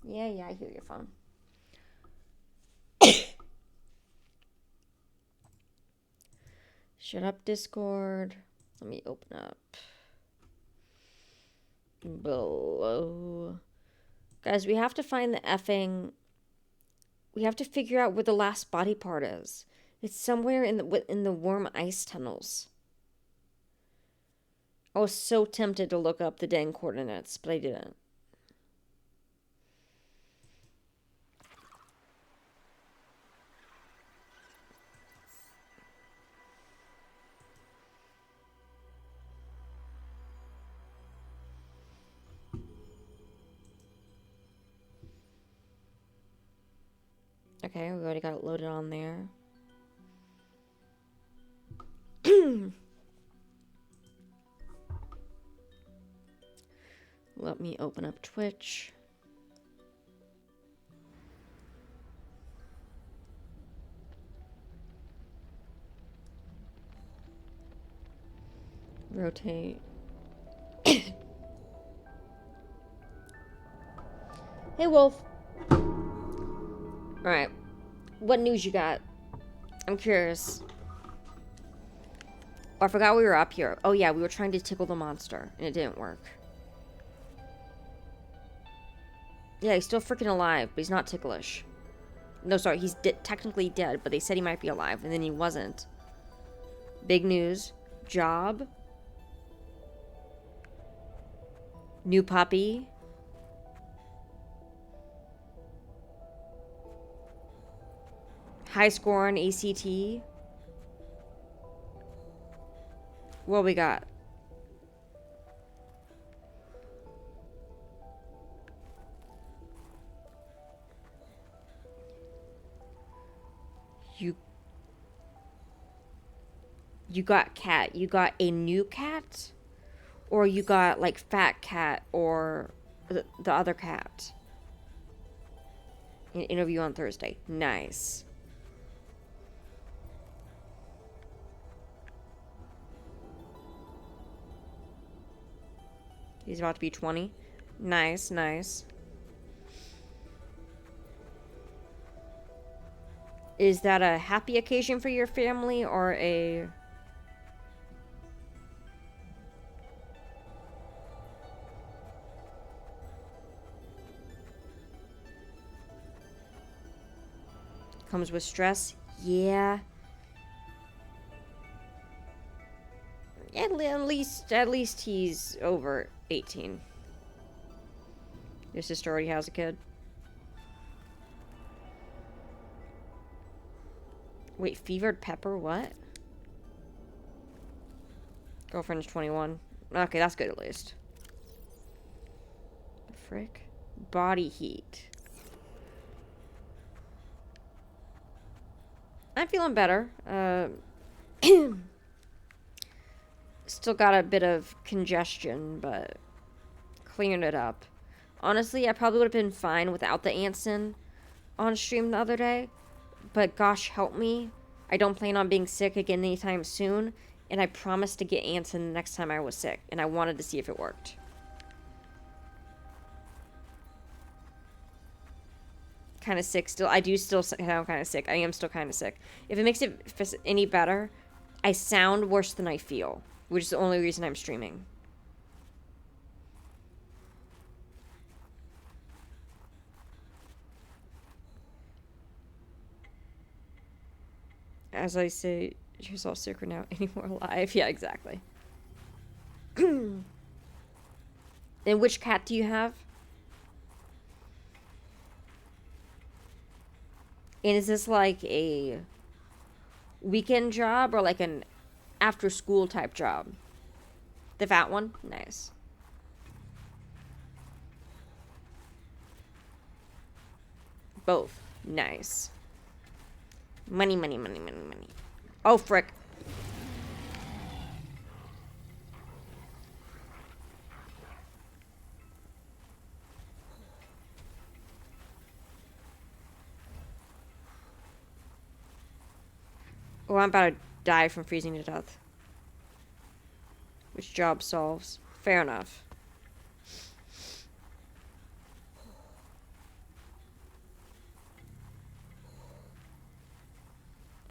Yeah, I hear your phone. Shut up, Discord. Let me open up. Below. Guys, we have to find the effing... We have to figure out where the last body part is. It's somewhere in the warm ice tunnels. I was so tempted to look up the dang coordinates, but I didn't. Okay, we already got it loaded on there. Let me open up Twitch. Rotate. Hey, Wolf. Alright. What news you got? I'm curious. Oh, I forgot we were up here. Oh, yeah, we were trying to tickle the monster, and it didn't work. Yeah, he's still freaking alive, but he's not ticklish. No, sorry, he's technically dead, but they said he might be alive, and then he wasn't. Big news. Job. New puppy. High score on ACT. What we got? You got cat. You got a new cat? Or you got, like, fat cat or the other cat? An interview on Thursday. Nice. He's about to be 20. Nice, nice. Is that a happy occasion for your family or a... Comes with stress? Yeah. At least he's over 18. Your sister already has a kid. Wait, fevered pepper, what? Girlfriend's 21. Okay, that's good at least. The frick? Body heat. I'm feeling better. Still got a bit of congestion, but clearing it up. Honestly, I probably would have been fine without the Anson on stream the other day. But gosh help me, I don't plan on being sick again anytime soon. And I promised to get Anson the next time I was sick. And I wanted to see if it worked. Kind of sick still. I do still sound kind of sick. I am still kind of sick. If it makes it any better, I sound worse than I feel. Which is the only reason I'm streaming. As I say, she's all sicker now, any more alive. Yeah, exactly. And which cat do you have? And is this like a weekend job or like an after school type job? The fat one? Nice. Both. Nice. Money, money, money, money, money. Oh, frick. Oh, I'm about to die from freezing to death. which job solves. Fair enough.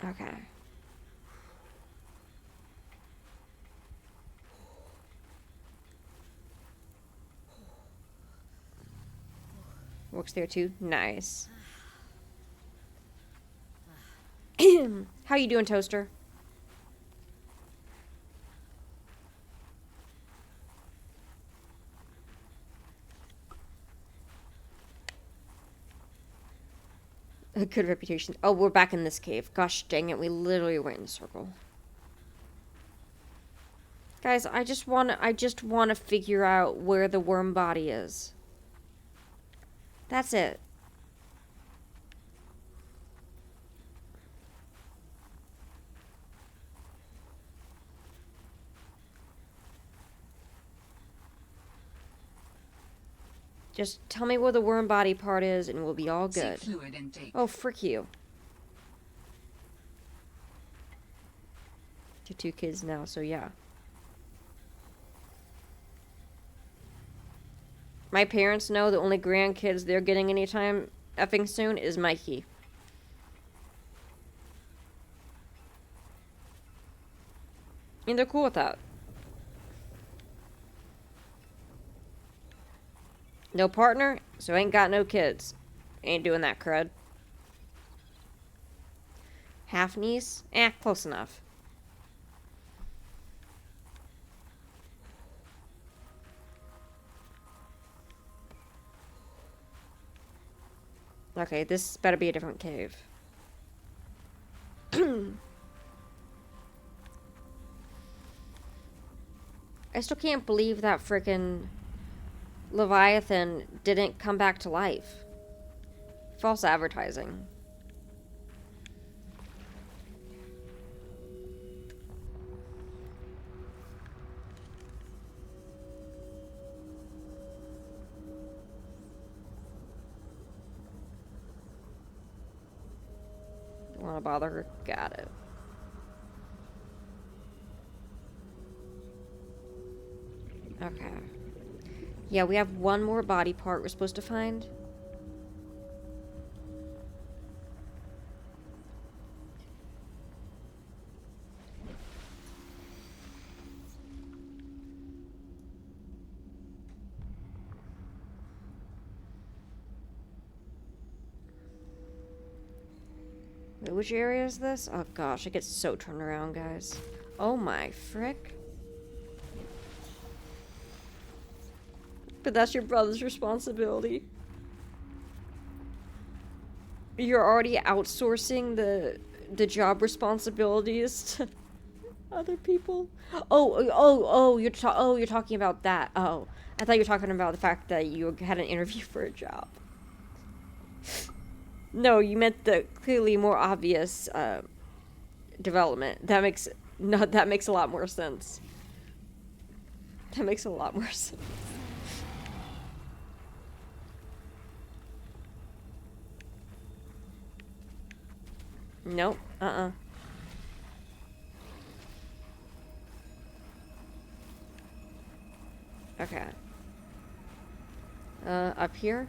Okay. Works there too? Nice. How you doing, Toaster? A good reputation. Oh, we're back in this cave. Gosh dang it, we literally went in a circle. Guys, I just wanna figure out where the worm body is. That's it. Just tell me where the worm body part is and we'll be all good. Oh, frick you. You're 2 kids now, so yeah. My parents know the only grandkids they're getting anytime effing soon is Mikey. And they're cool with that. No partner, so ain't got no kids. Ain't doing that crud. Half niece? Close enough. Okay, this better be a different cave. I still can't believe that frickin' Leviathan didn't come back to life. False advertising. Don't wanna bother her? Got it. Okay. Yeah, we have one more body part we're supposed to find. Wait, which area is this? Oh gosh, it gets so turned around, guys. Oh my frick. But that's your brother's responsibility. You're already outsourcing the job responsibilities to other people. You're talking about that. Oh, I thought you were talking about the fact that you had an interview for a job. No, you meant the clearly more obvious development. That makes a lot more sense. That makes a lot more sense. Nope. Okay. Up here?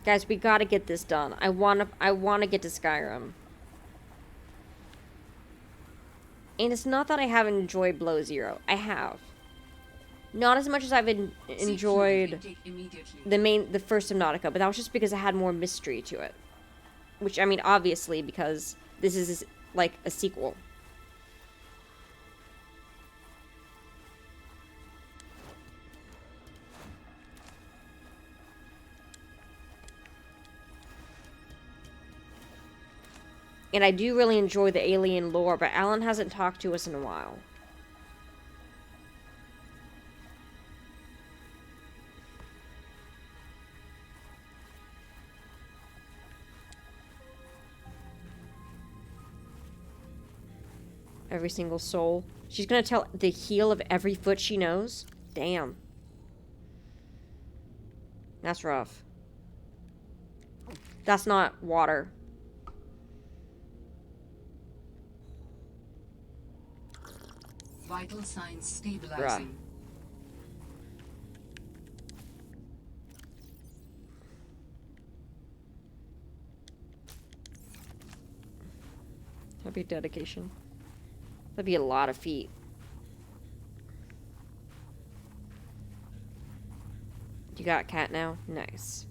Guys, we gotta get this done. I wanna get to Skyrim. And it's not that I haven't enjoyed Below Zero. I have. Not as much as I've enjoyed the first Subnautica, but that was just because it had more mystery to it. Which, I mean, obviously, because this is, like, a sequel. And I do really enjoy the alien lore, but Alan hasn't talked to us in a while. Every single soul. She's gonna tell the heel of every foot she knows? Damn. That's rough. That's not water. Vital signs Bruh. stabilizing. That'd be dedication. That'd be a lot of feet. You got cat now? Nice.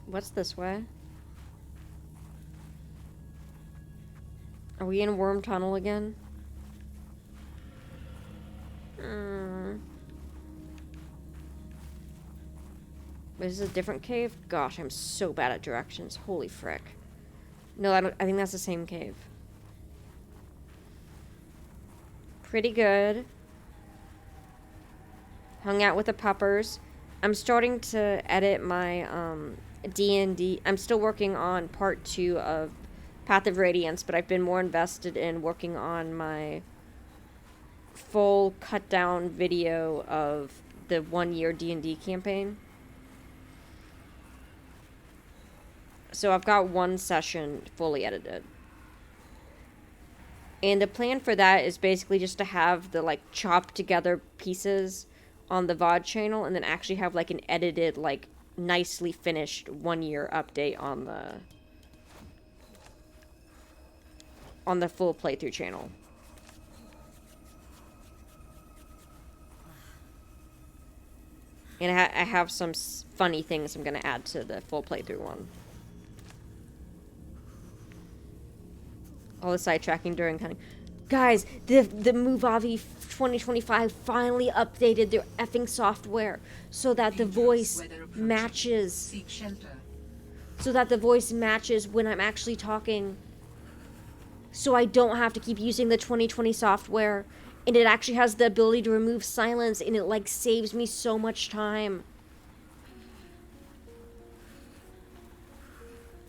What's this way? Are we in Worm Tunnel again? Is this a different cave? Gosh, I'm so bad at directions. Holy frick. No, I think that's the same cave. Pretty good. Hung out with the puppers. I'm starting to edit my D&D. I'm still working on part 2 of Path of Radiance, but I've been more invested in working on my full cut down video of the 1-year D&D campaign. So I've got one session fully edited. And the plan for that is basically just to have the like chopped together pieces on the VOD channel and then actually have like an edited, like nicely finished 1-year update on the full playthrough channel. And I have some funny things I'm going to add to the full playthrough one. All the sidetracking during cutting. Guys, the Movavi 2025 finally updated their effing software so that the voice matches. Seek shelter. So that the voice matches when I'm actually talking. So I don't have to keep using the 2020 software. And it actually has the ability to remove silence, and it like saves me so much time.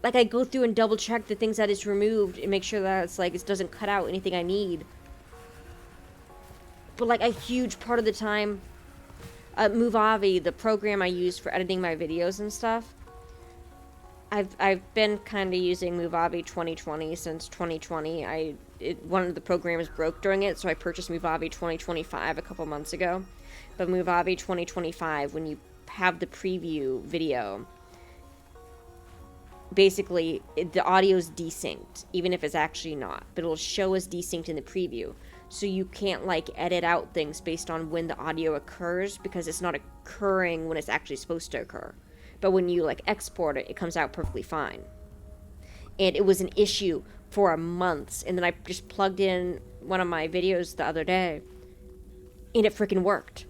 Like, I go through and double check the things that it's removed and make sure that it's like it doesn't cut out anything I need. But like a huge part of the time, Movavi, the program I use for editing my videos and stuff, I've been kind of using Movavi 2020 since 2020. One of the programs broke during it, so I purchased Movavi 2025 a couple months ago. But Movavi 2025, when you have the preview video, basically the audio is desynced, even if it's actually not, but it'll show as desynced in the preview, so you can't like edit out things based on when the audio occurs, because it's not occurring when it's actually supposed to occur. But when you like export it, it comes out perfectly fine. And it was an issue for months, and then I just plugged in one of my videos the other day, and it freaking worked.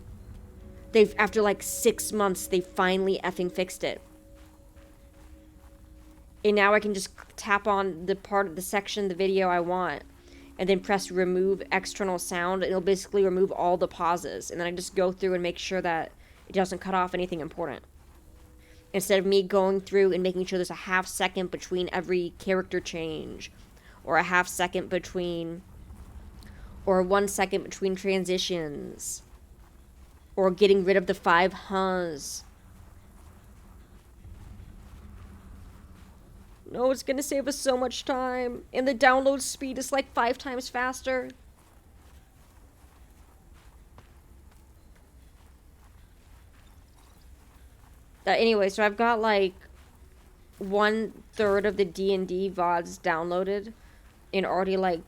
After like 6 months, they finally effing fixed it. And now I can just tap on the part of the section of the video I want and then press remove external sound, and it'll basically remove all the pauses. And then I just go through and make sure that it doesn't cut off anything important. Instead of me going through and making sure there's a half second between every character change, or a half second between, or 1 second between transitions, or getting rid of the 5 huhs. No, it's gonna save us so much time. And the download speed is like 5 times faster. Anyway, so I've got like 1/3 of the D&D VODs downloaded and already like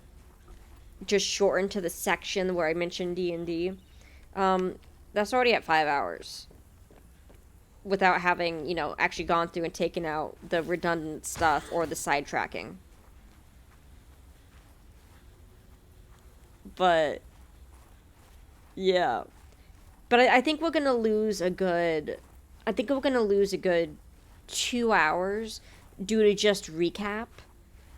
just shortened to the section where I mentioned D&D. That's already at 5 hours. Without having, actually gone through and taken out the redundant stuff or the sidetracking. But, yeah. But I think we're going to lose a good 2 hours due to just recap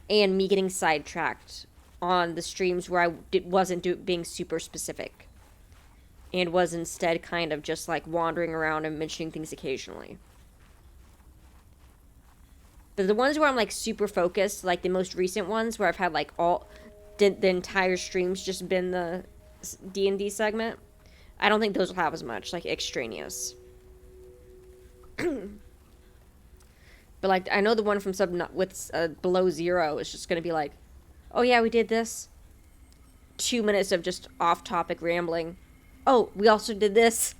and me getting sidetracked on the streams where I wasn't being super specific. And was instead kind of just like wandering around and mentioning things occasionally. But the ones where I'm like super focused, like the most recent ones where I've had like the entire streams just been the D&D segment, I don't think those will have as much like extraneous. But like, I know the one from with Below Zero is just gonna be like, oh yeah, we did this. 2 minutes of just off-topic rambling. Oh, we also did this.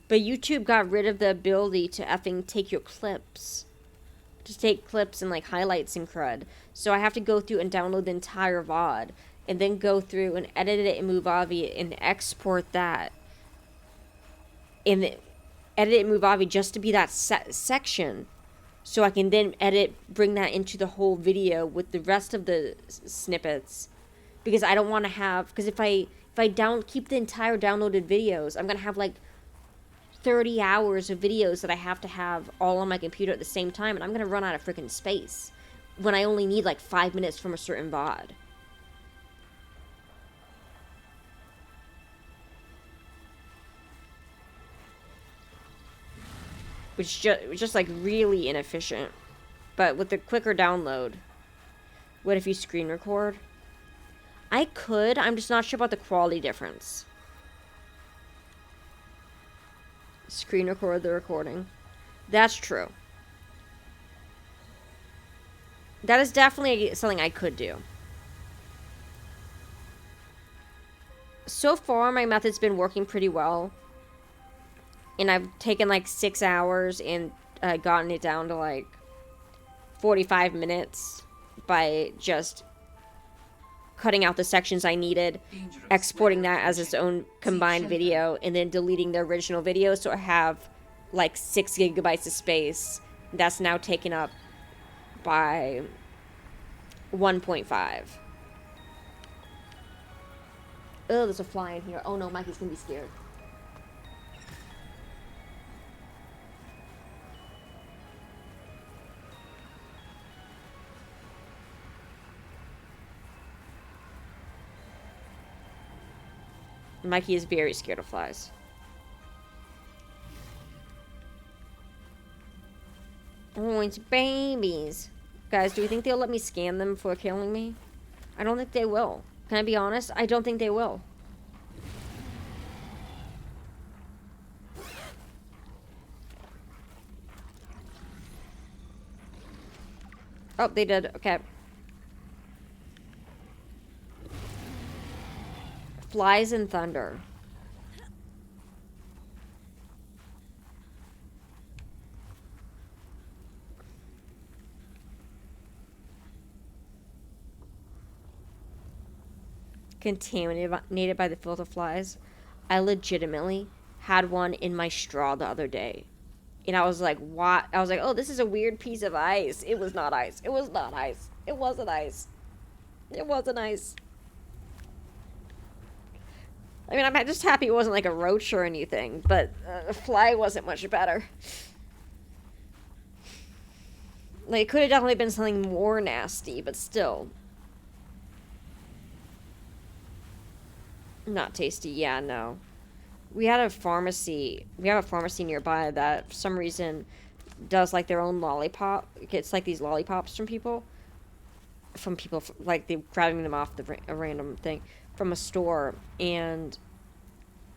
But YouTube got rid of the ability to effing take your clips. To take clips and like highlights and crud. So I have to go through and download the entire VOD. And then go through and edit it in Movavi and export that. And edit it in Movavi just to be that section. So I can then bring that into the whole video with the rest of the snippets. Because I don't want to have, because if I keep the entire downloaded videos, I'm going to have like 30 hours of videos that I have to have all on my computer at the same time, and I'm going to run out of freaking space when I only need like 5 minutes from a certain VOD. Which just like really inefficient. But with the quicker download, what if you screen record? I could, I'm just not sure about the quality difference. Screen record the recording. That's true. That is definitely something I could do. So far, my method's been working pretty well. And I've taken like 6 hours and gotten it down to like 45 minutes by just cutting out the sections I needed, exporting that as its own combined video, and then deleting the original video, so I have like 6 gigabytes of space that's now taken up by 1.5. Oh, there's a fly in here. Oh no, Mikey's gonna be scared. Mikey is very scared of flies. Oh, it's babies. Guys, do you think they'll let me scan them before killing me? I don't think they will. Can I be honest? I don't think they will. Oh, they did. Okay. Flies and thunder. Contaminated by the filter flies. I legitimately had one in my straw the other day. And I was like, what? I was like, oh, this is a weird piece of ice. It was not ice. It was not ice. It wasn't ice. It wasn't ice. I mean, I'm just happy it wasn't like a roach or anything, but a fly wasn't much better. Like, it could have definitely been something more nasty, but still. Not tasty, yeah, no. We have a pharmacy nearby that, for some reason, does, like, their own lollipop. It gets, like, these lollipops from people, like, they're grabbing them off a random thing from a store, and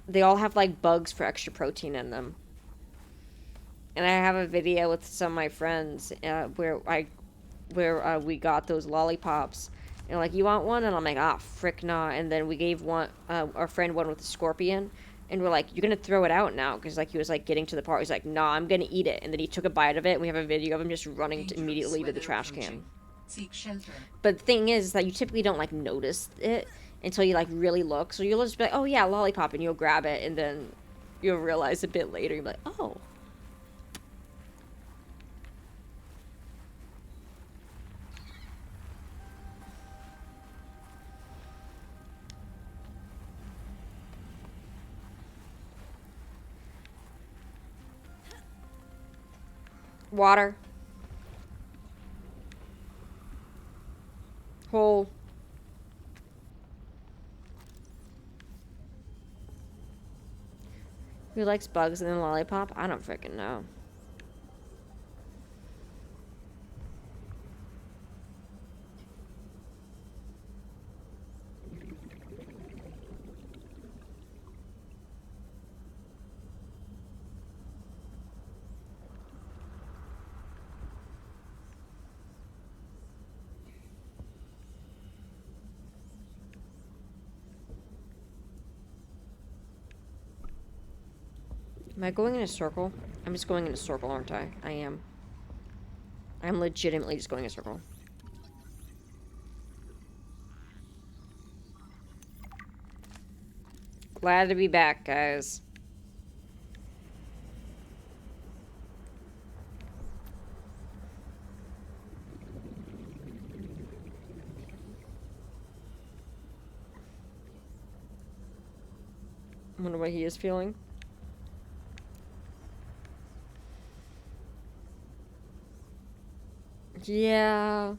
they all have, like, bugs for extra protein in them. And I have a video with some of my friends where we got those lollipops. And like, you want one? And I'm like, ah, frick nah. And then we gave our friend one with a scorpion. And we're like, you're going to throw it out now? Because like, he was like getting to the part. He's like, nah, I'm going to eat it. And then he took a bite of it. And we have a video of him just running immediately to the trash can. Seek shelter. But the thing is that you typically don't like notice it until you like really look. So you'll just be like, oh yeah, lollipop. And you'll grab it. And then you'll realize a bit later, you're like, oh. Water. Hole. Who likes bugs and then lollipop? I don't freaking know. Am I going in a circle? I'm just going in a circle, aren't I? I am. I'm legitimately just going in a circle. Glad to be back, guys. I wonder what he is feeling. Yeah.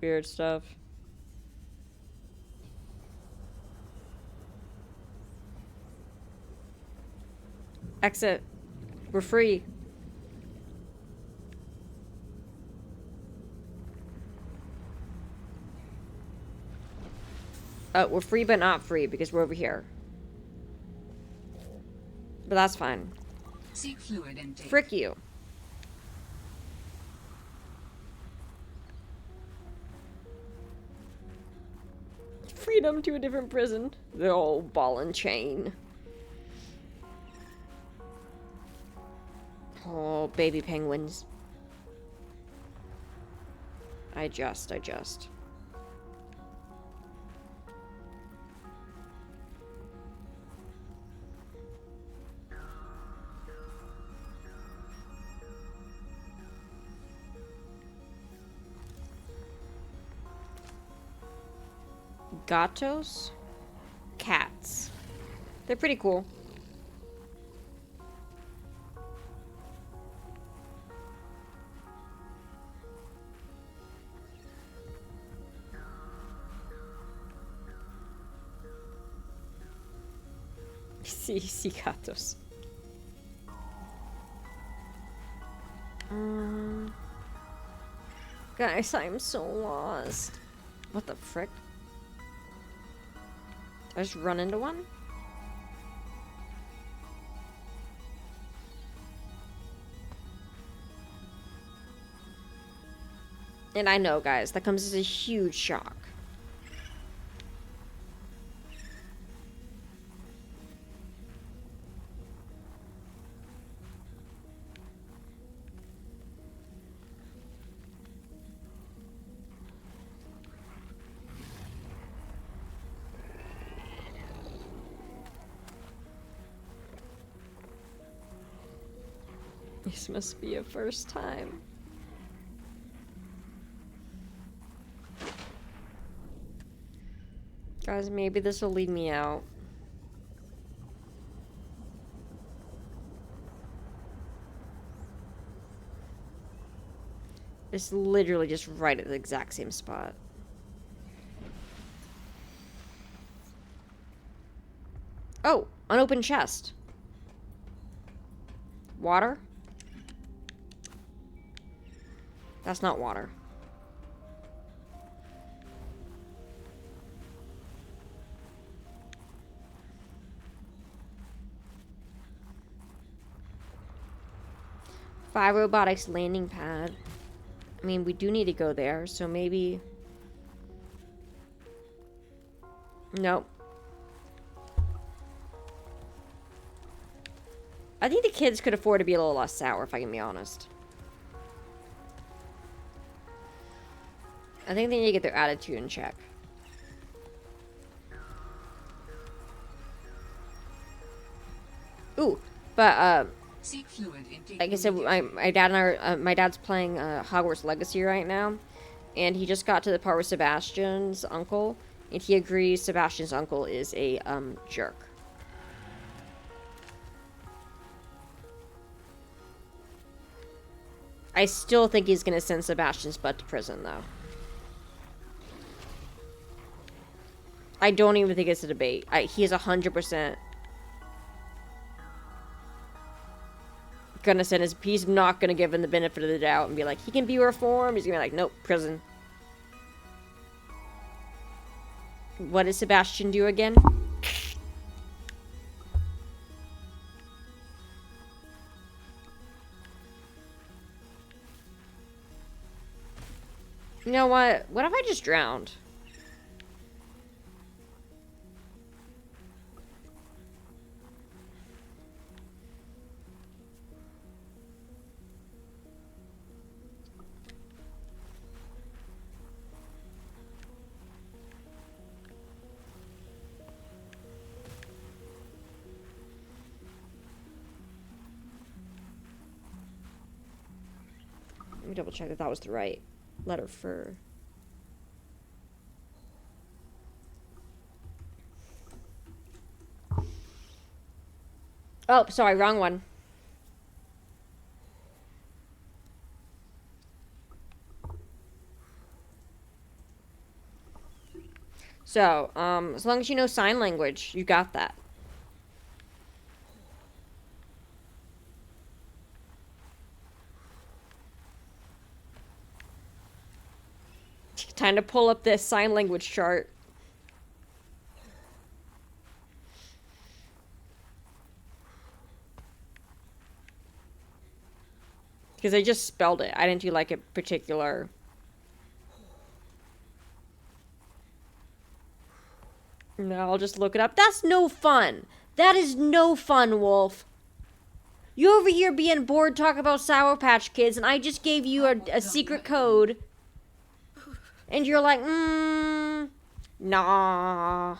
Weird stuff. Exit. We're free. We're free but not free because we're over here. But that's fine. Seek fluid intake. Frick you. Freedom to a different prison. The old ball and chain. Oh, baby penguins. I just. Gatos? Cats. They're pretty cool. Sí, gatos. Guys, I'm so lost. What the frick? Did I just run into one? And I know, guys, that comes as a huge shock. This must be a first time. Guys, maybe this will lead me out. It's literally just right at the exact same spot. Oh, unopened chest. Water? That's not water. Five robotics landing pad. I mean, we do need to go there, so maybe... Nope. I think the kids could afford to be a little less sour, if I can be honest. I think they need to get their attitude in check. Ooh, but, Seek fluid intake. like I said, my dad and I are, my dad's playing Hogwarts Legacy right now, and he just got to the part with Sebastian's uncle, and he agrees Sebastian's uncle is a jerk. I still think he's gonna send Sebastian's butt to prison, though. I don't even think it's a debate. He is 100% gonna send his... He's not gonna give him the benefit of the doubt and be like, he can be reformed. He's gonna be like, nope, prison. What did Sebastian do again? You know what? What if I just drowned? Let me double check that was the right letter for. Oh, sorry, wrong one. So, as long as you know sign language, you got that. Time to pull up this sign language chart. Because I just spelled it. I didn't do like a particular. No, I'll just look it up. That's no fun. That is no fun, Wolf. You over here being bored talking about Sour Patch Kids, and I just gave you a secret code. And you're like, nah.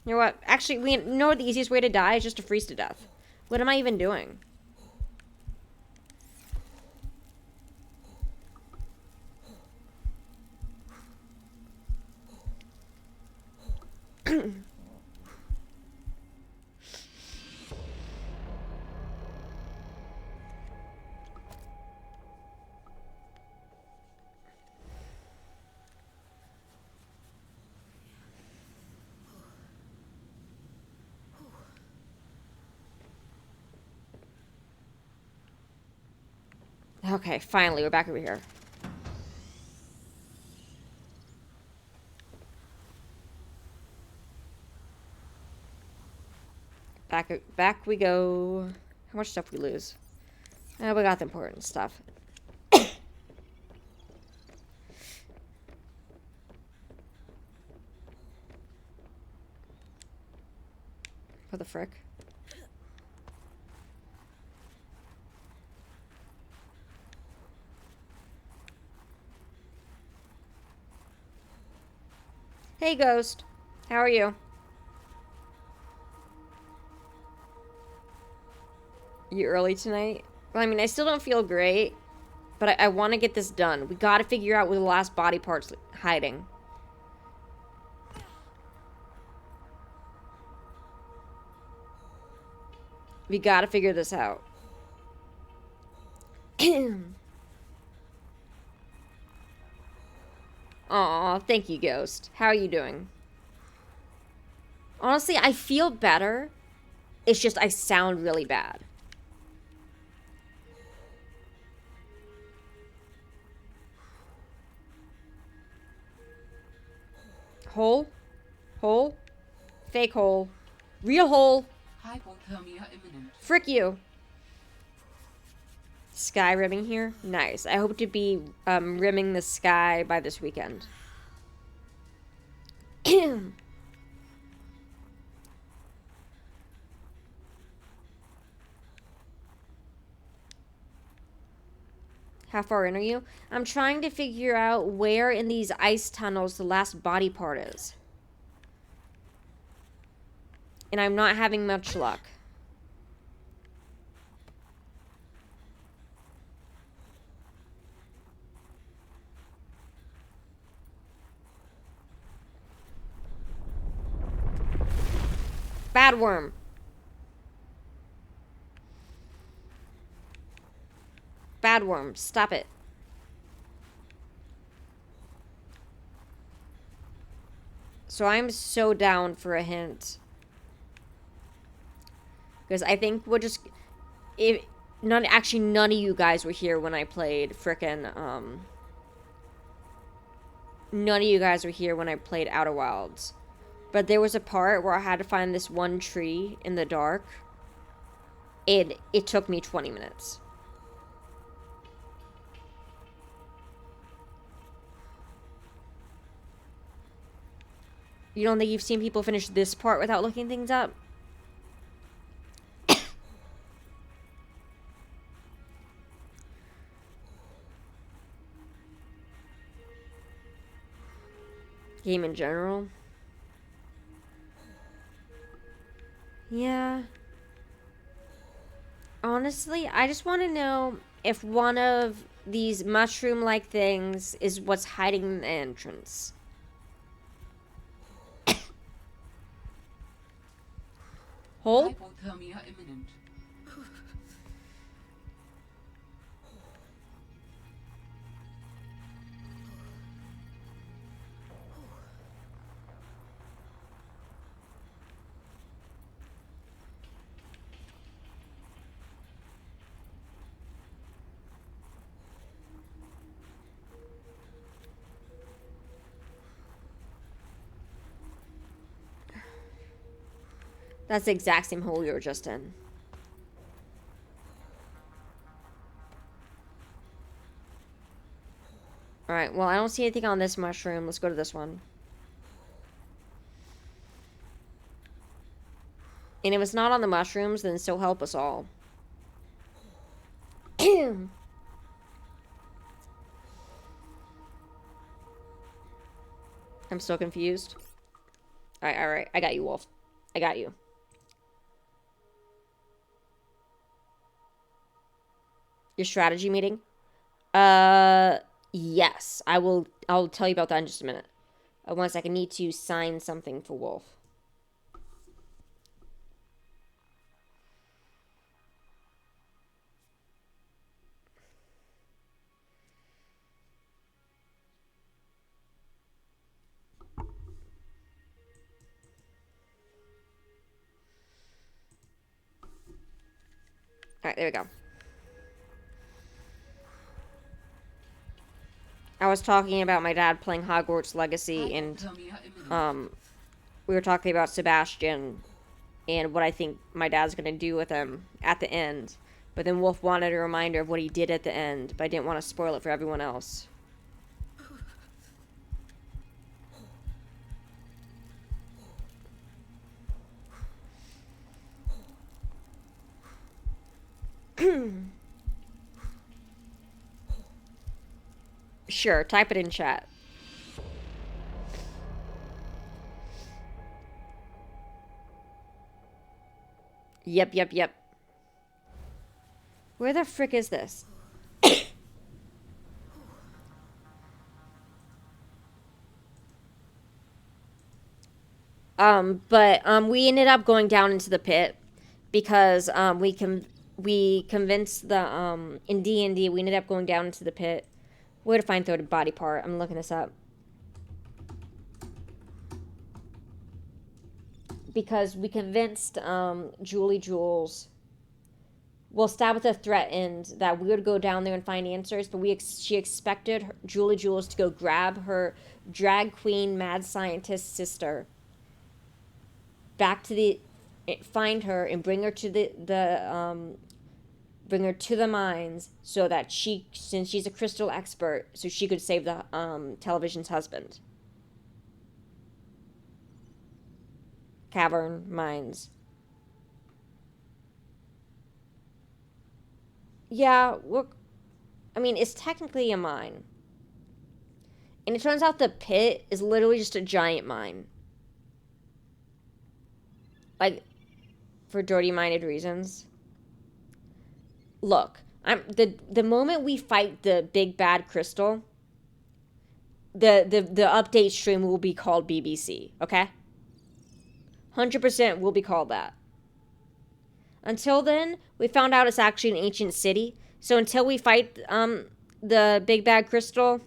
You know what? Actually, you know what the easiest way to die is just to freeze to death. What am I even doing? Okay, finally, we're back over here. Back we go. How much stuff we lose? We got the important stuff. What the frick? Hey, Ghost. How are you? You early tonight? Well, I mean, I still don't feel great, but I want to get this done. We got to figure out where the last body part's hiding. We got to figure this out. Aw, thank you, Ghost. How are you doing? Honestly, I feel better. It's just I sound really bad. Hole? Hole? Fake hole. Real hole. Hypothermia imminent. Frick you. Sky rimming here? Nice. I hope to be rimming the sky by this weekend. How far in are you? I'm trying to figure out where in these ice tunnels the last body part is. And I'm not having much luck. Bad worm. Bad worm. Stop it. So I'm so down for a hint. Because I think we'll just... none of you guys were here when I played frickin', none of you guys were here when I played Outer Wilds. But there was a part where I had to find this one tree in the dark. It took me 20 minutes. You don't think you've seen people finish this part without looking things up? Game in general? Yeah. Honestly, I just want to know if one of these mushroom-like things is what's hiding the entrance. Hole? Hypothermia imminent. That's the exact same hole we were just in. Alright, well, I don't see anything on this mushroom. Let's go to this one. And if it's not on the mushrooms, then so help us all. I'm so confused. Alright. I got you, Wolf. I got you. Your strategy meeting? Yes. I'll tell you about that in just a minute. One second. I need to sign something for Wolf. Alright, there we go. I was talking about my dad playing Hogwarts Legacy, and we were talking about Sebastian and what I think my dad's gonna do with him at the end. But then Wolf wanted a reminder of what he did at the end, but I didn't want to spoil it for everyone else. Sure, type it in chat. Yep. Where the frick is this? We ended up going down into the pit because we convinced the in D&D we ended up going down into the pit. Where to find third body part? I'm looking this up. Because we convinced Julie Jules, well, Tabitha threatened that we would go down there and find answers, but she expected Julie Jules to go grab her drag queen mad scientist sister back to the, find her and bring her to bring her to the mines so that since she's a crystal expert, so she could save the television's husband. Cavern mines. Yeah, I mean, it's technically a mine. And it turns out the pit is literally just a giant mine. Like, for dirty-minded reasons. Look, the moment we fight the big bad crystal, the update stream will be called BBC, okay? 100% will be called that. Until then, we found out it's actually an ancient city. So until we fight the big bad crystal,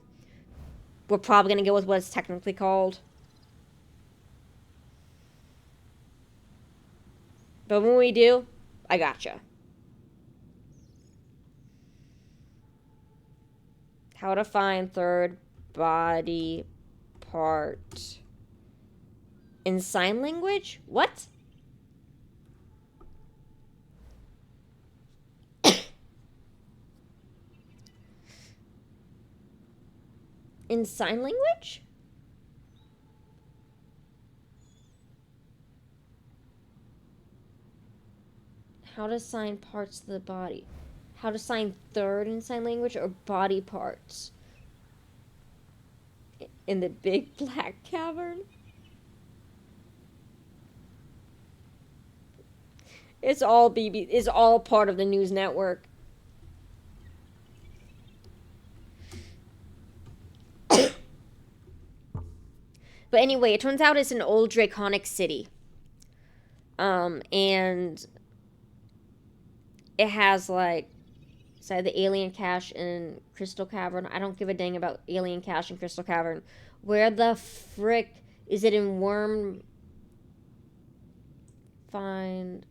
we're probably gonna go with what it's technically called. But when we do, I gotcha. How to find third body part in sign language? What? In sign language? How to sign parts of the body. How to sign third in sign language or body parts. In the big black cavern? It's all it's all part of the news network. But anyway, it turns out it's an old draconic city. And it has like say the alien cache in Crystal Cavern. I don't give a dang about alien cache in Crystal Cavern. Where the frick is it in Worm? Find.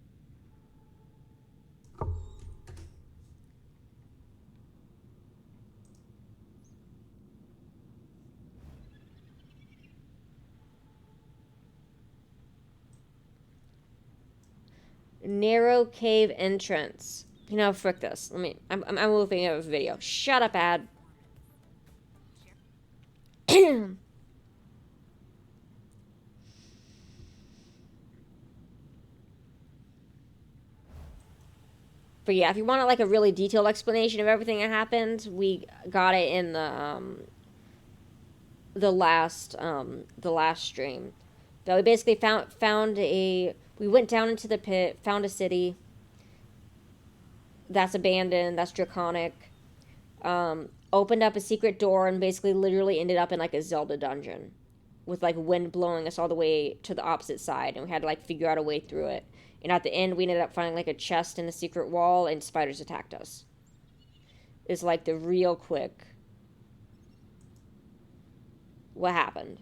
Narrow cave entrance. You know, frick this. Let me. I'm moving out of the video. Shut up, ad. But yeah, if you want like a really detailed explanation of everything that happened, we got it in the last stream. But we basically we went down into the pit, found a city that's abandoned, that's draconic. Opened up a secret door and basically literally ended up in like a Zelda dungeon with like wind blowing us all the way to the opposite side, and we had to like figure out a way through it. And at the end, we ended up finding like a chest in a secret wall, and spiders attacked us. It's like the real quick what happened.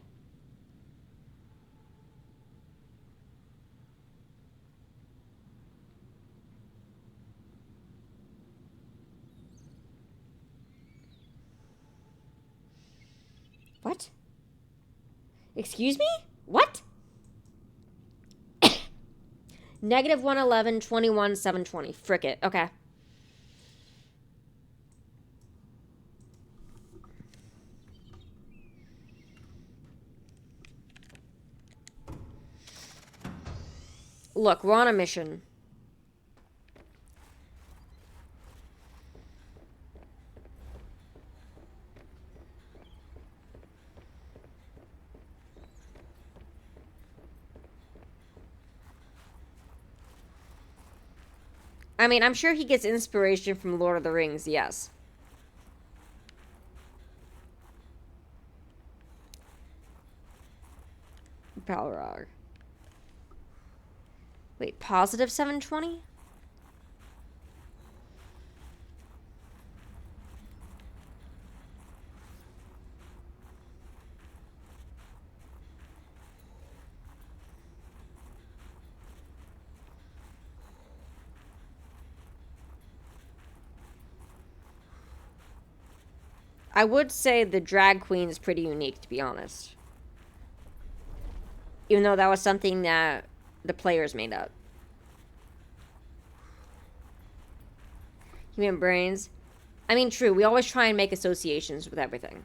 What? Excuse me? What? Negative 111, 21, 720. Frick it. Okay. Look, we're on a mission. I mean, I'm sure he gets inspiration from Lord of the Rings, yes. Balrog. Wait, positive 720? I would say the drag queen is pretty unique, to be honest. Even though that was something that the players made up. Human brains. I mean, true, we always try and make associations with everything.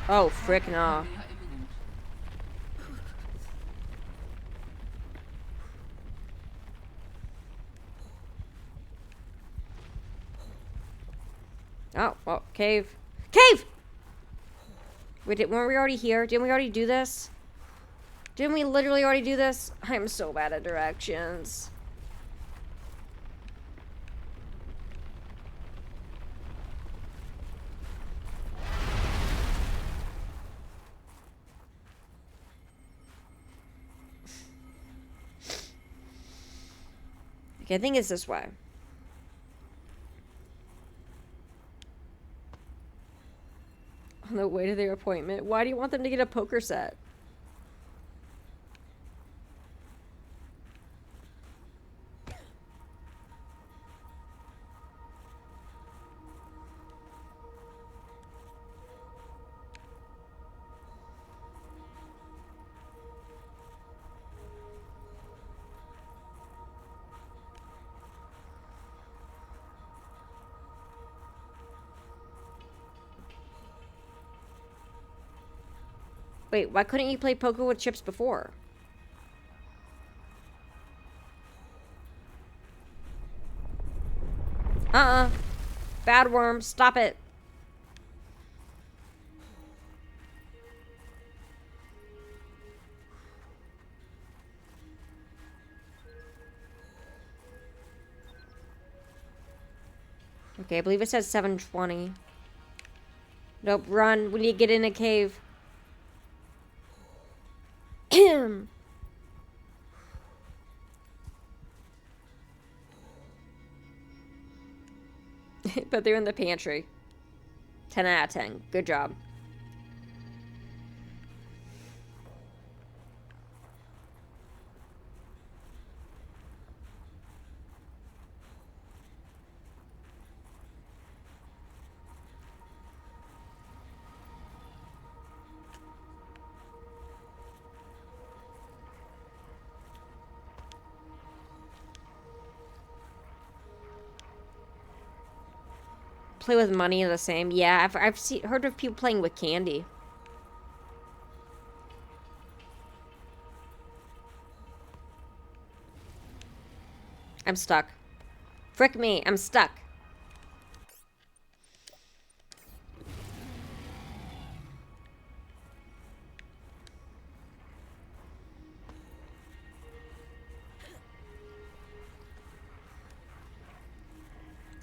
Oh, frick no. We are imminent. Oh, well, cave. Cave! Wait, weren't we already here? Didn't we already do this? Didn't we literally already do this? I'm so bad at directions. Okay, I think it's this way. On the way to their appointment. Why do you want them to get a poker set? Wait, why couldn't you play poker with chips before? Bad worm, stop it. Okay, I believe it says 720. Nope, run. We need to get in a cave. But they're in the pantry. 10 out of 10. Good job. Play with money the same. Yeah, I've heard of people playing with candy. I'm stuck. Frick me, I'm stuck.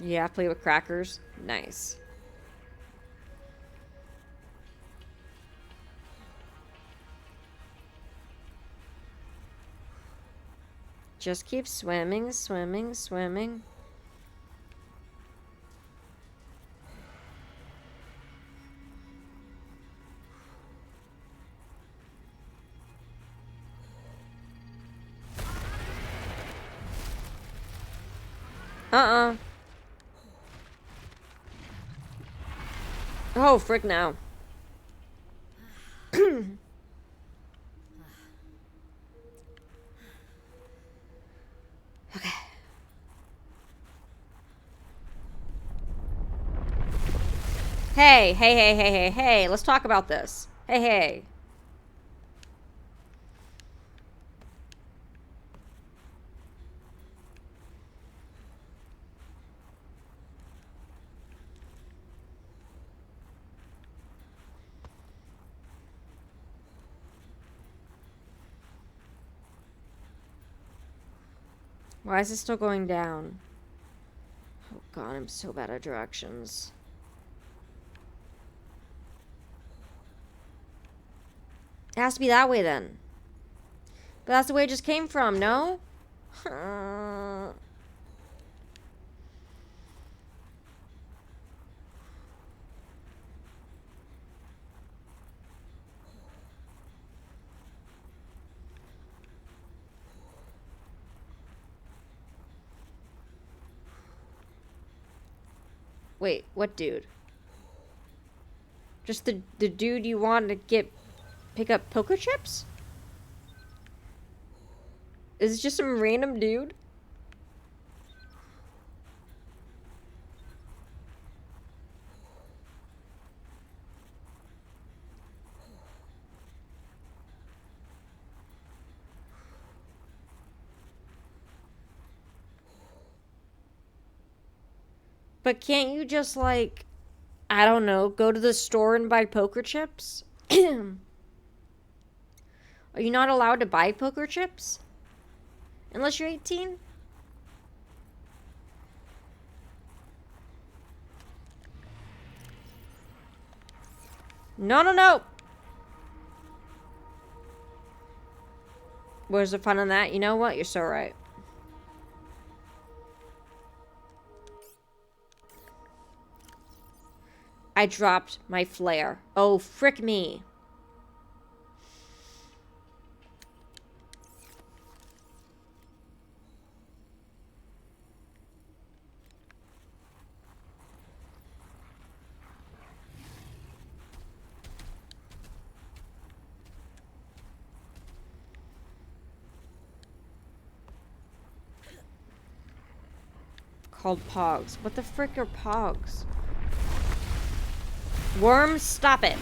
Yeah, play with crackers. Nice. Just keep swimming, swimming, swimming. Oh, frick now. Okay. Hey, let's talk about this. Hey. Why is it still going down? Oh god, I'm so bad at directions. It has to be that way then. But that's the way it just came from, no? Wait, what dude? Just the dude you want to pick up poker chips? Is it just some random dude? But can't you just, like, I don't know, go to the store and buy poker chips? Are you not allowed to buy poker chips? Unless you're 18? No. Where's the fun in that? You know what? You're so right. I dropped my flare. Oh, frick me. Called pogs. What the frick are pogs? Worms, stop it.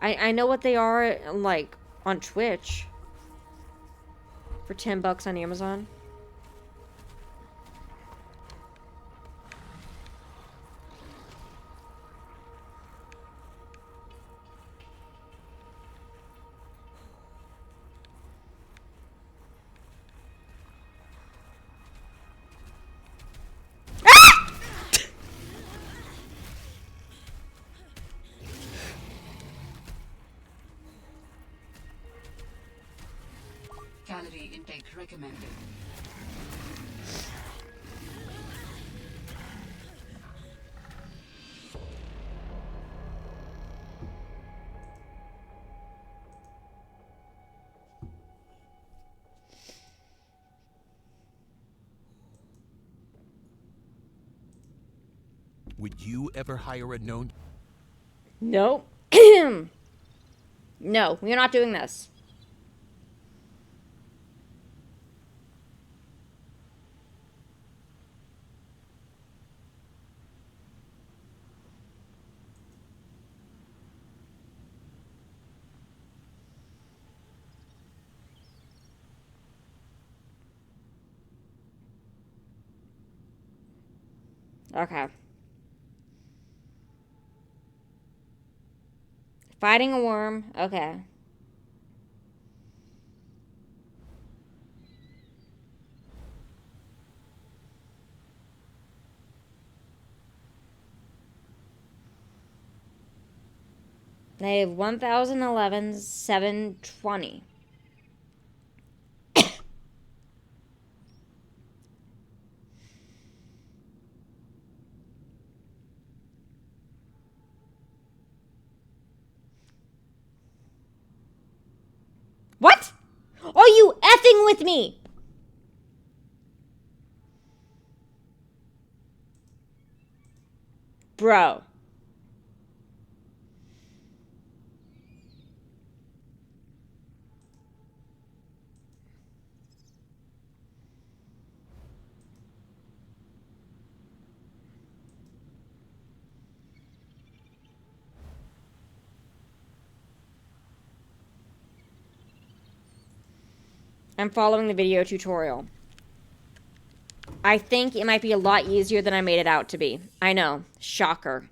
I know what they are, like, on Twitch. For $10 on Amazon. Calorie intake recommended. Would you ever hire a known? Nope. No, we're not doing this. Okay. Fighting a worm. Okay. They have 1011, 720. What? Are you effing with me? Bro. I'm following the video tutorial. I think it might be a lot easier than I made it out to be. I know. Shocker.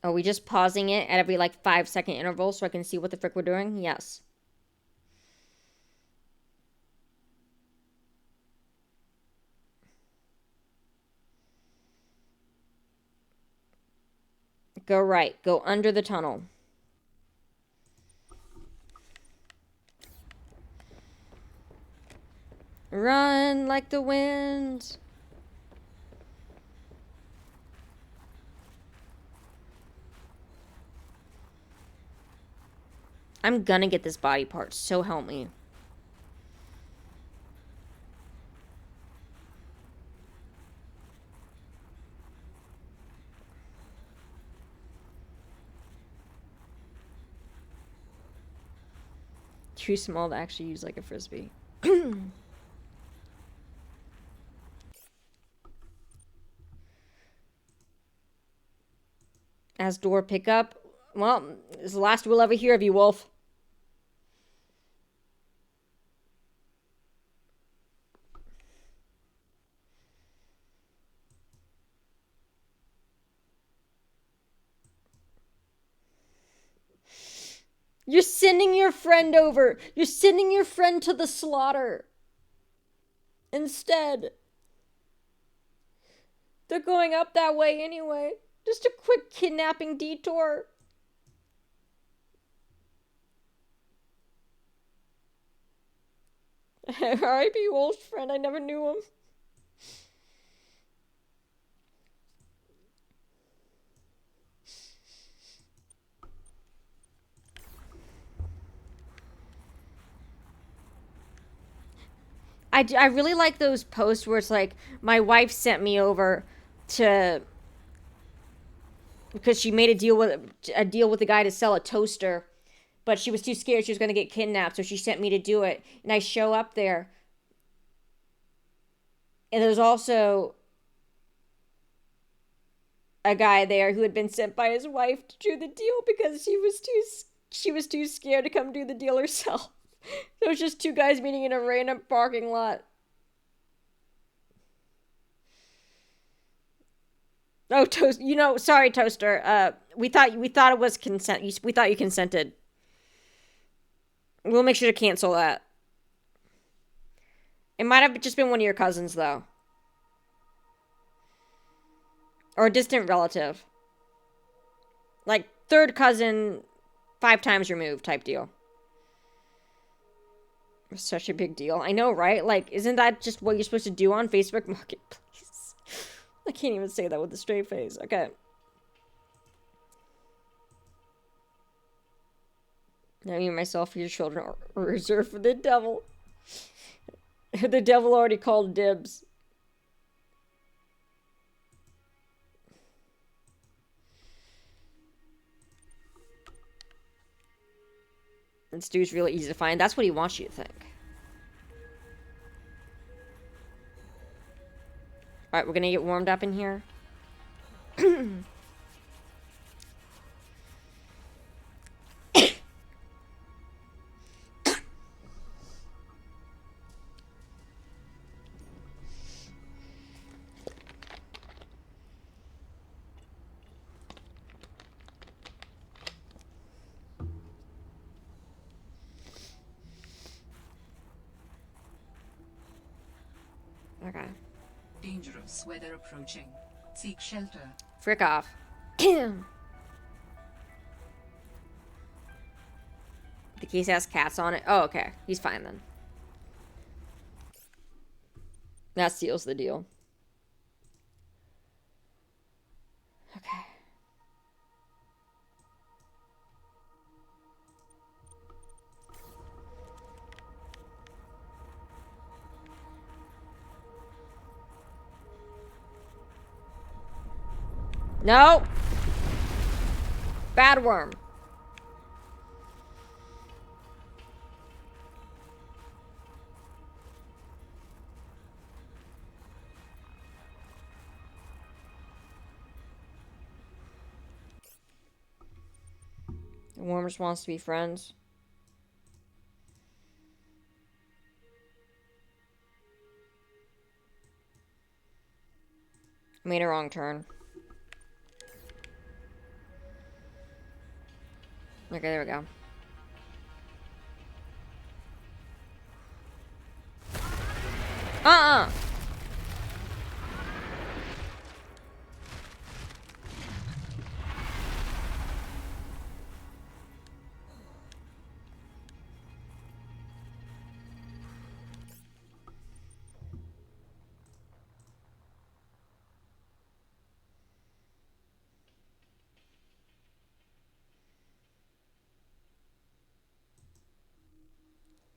Are we just pausing it at every like 5-second interval so I can see what the frick we're doing? Yes. Go right. Go under the tunnel. Run like the wind. I'm gonna get this body part, so help me. Too small to actually use like a frisbee. As door pickup. Well, this is the last we'll ever hear of you, Wolf. You're sending your friend over. You're sending your friend to the slaughter. Instead. They're going up that way anyway. Just a quick kidnapping detour. R.I.P. Wolf's friend. I never knew him. I really like those posts where it's like, my wife sent me over to, because she made a deal with the guy to sell a toaster, but she was too scared she was going to get kidnapped, so she sent me to do it. And I show up there, and there's also a guy there who had been sent by his wife to do the deal because she was too scared to come do the deal herself. So it was just two guys meeting in a random parking lot. Oh, toast. Sorry, Toaster. We thought it was consent. We thought you consented. We'll make sure to cancel that. It might have just been one of your cousins, though, or a distant relative, like third cousin, 5 times removed type deal. Such a big deal. I know, right? Like, isn't that just what you're supposed to do on Facebook Marketplace? I can't even say that with a straight face. Okay. Now you, myself, and your children are reserved for the devil. The devil already called dibs. And Stu's really easy to find. That's what he wants you to think. Alright, we're gonna get warmed up in here. Okay. Dangerous weather approaching. Seek shelter. Frick off. The case has cats on it. Oh, okay. He's fine then. That seals the deal. Okay. No! Bad worm. The worm just wants to be friends. Made a wrong turn. Okay, there we go. Uh-uh!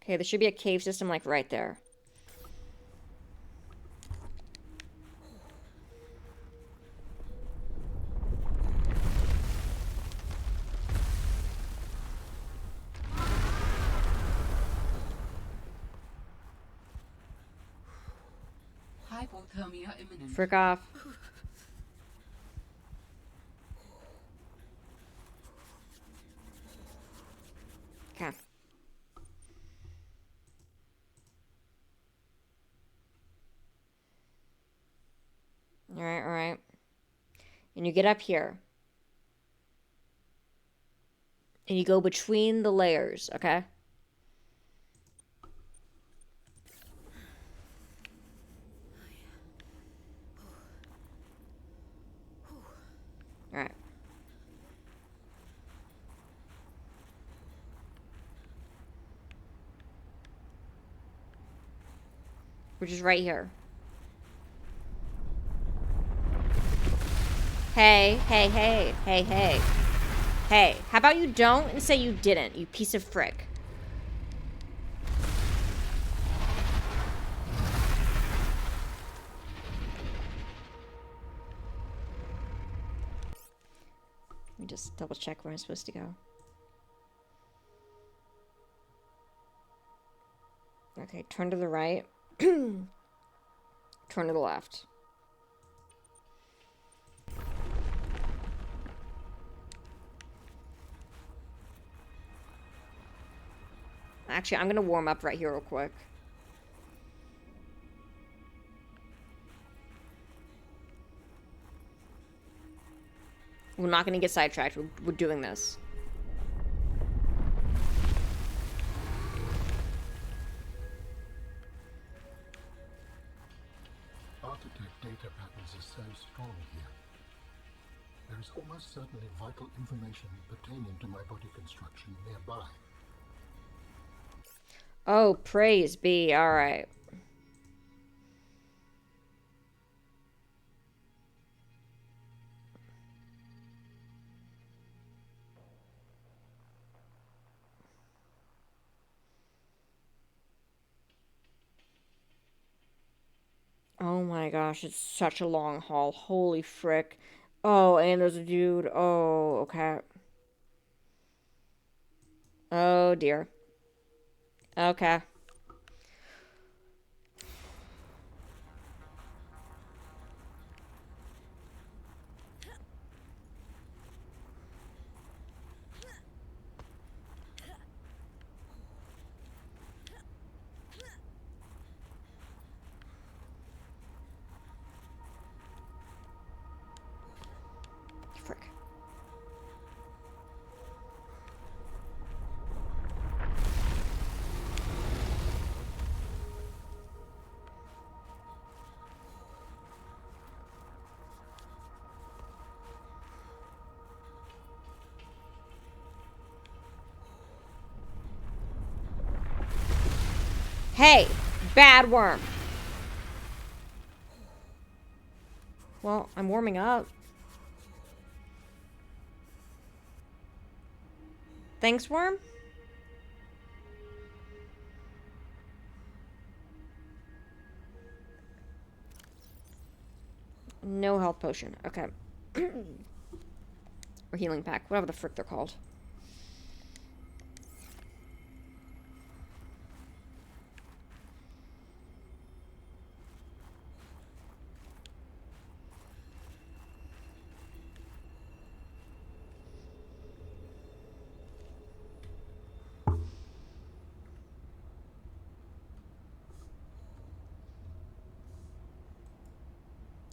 Okay, there should be a cave system, like, right there. Hypothermia imminent. Frick off. Okay. Alright, alright. And you get up here. And you go between the layers, okay? Alright. Which is right here. Hey, hey, hey, hey, hey. Hey, how about you don't and say you didn't, you piece of frick. Let me just double check where I'm supposed to go. Okay, turn to the right. Turn to the left. Actually, I'm gonna warm up right here real quick. We're not gonna get sidetracked. We're doing this. Architect data patterns are so strong here. There is almost certainly vital information pertaining to my body construction nearby. Oh, praise be. Alright. Oh my gosh, it's such a long haul. Holy frick. Oh, and there's a dude. Oh, okay. Oh dear. Okay. Frick. Hey, bad worm. Well, I'm warming up. Thanks, worm? No health potion. Okay. Or healing pack. Whatever the frick they're called.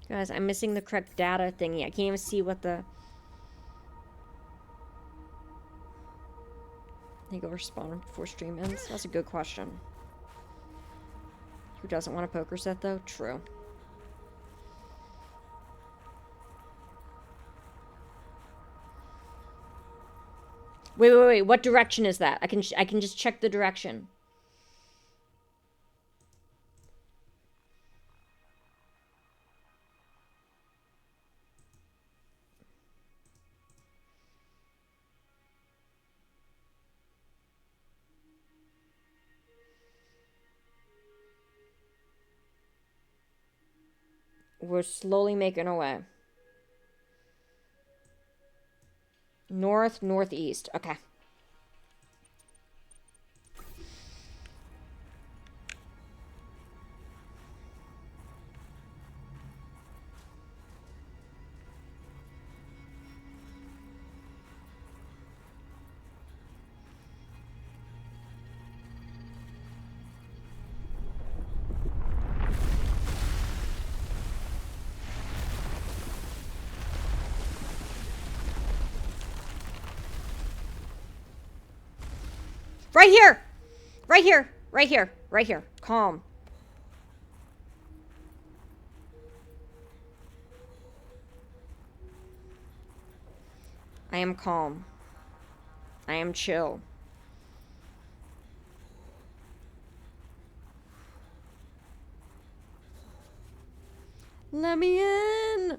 Guys, I'm missing the correct data thingy. I can't even see what the... I think over spawn before stream ends. That's a good question. Who doesn't want a poker set, though? True. Wait. What direction is that? I can just check the direction. We're slowly making our way. North, northeast. Okay. Right here! Right here! Right here! Right here. Calm. I am calm. I am chill. Let me in!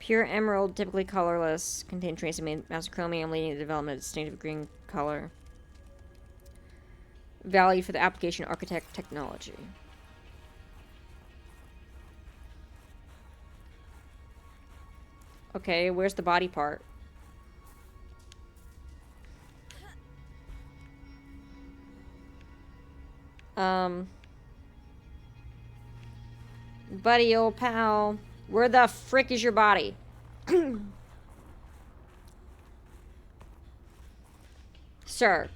Pure emerald, typically colorless, contain trace of chromium, leading to the development of distinctive green color. Valued for the application of architect technology. Okay, where's the body part? Buddy, old pal. Where the frick is your body? Sir.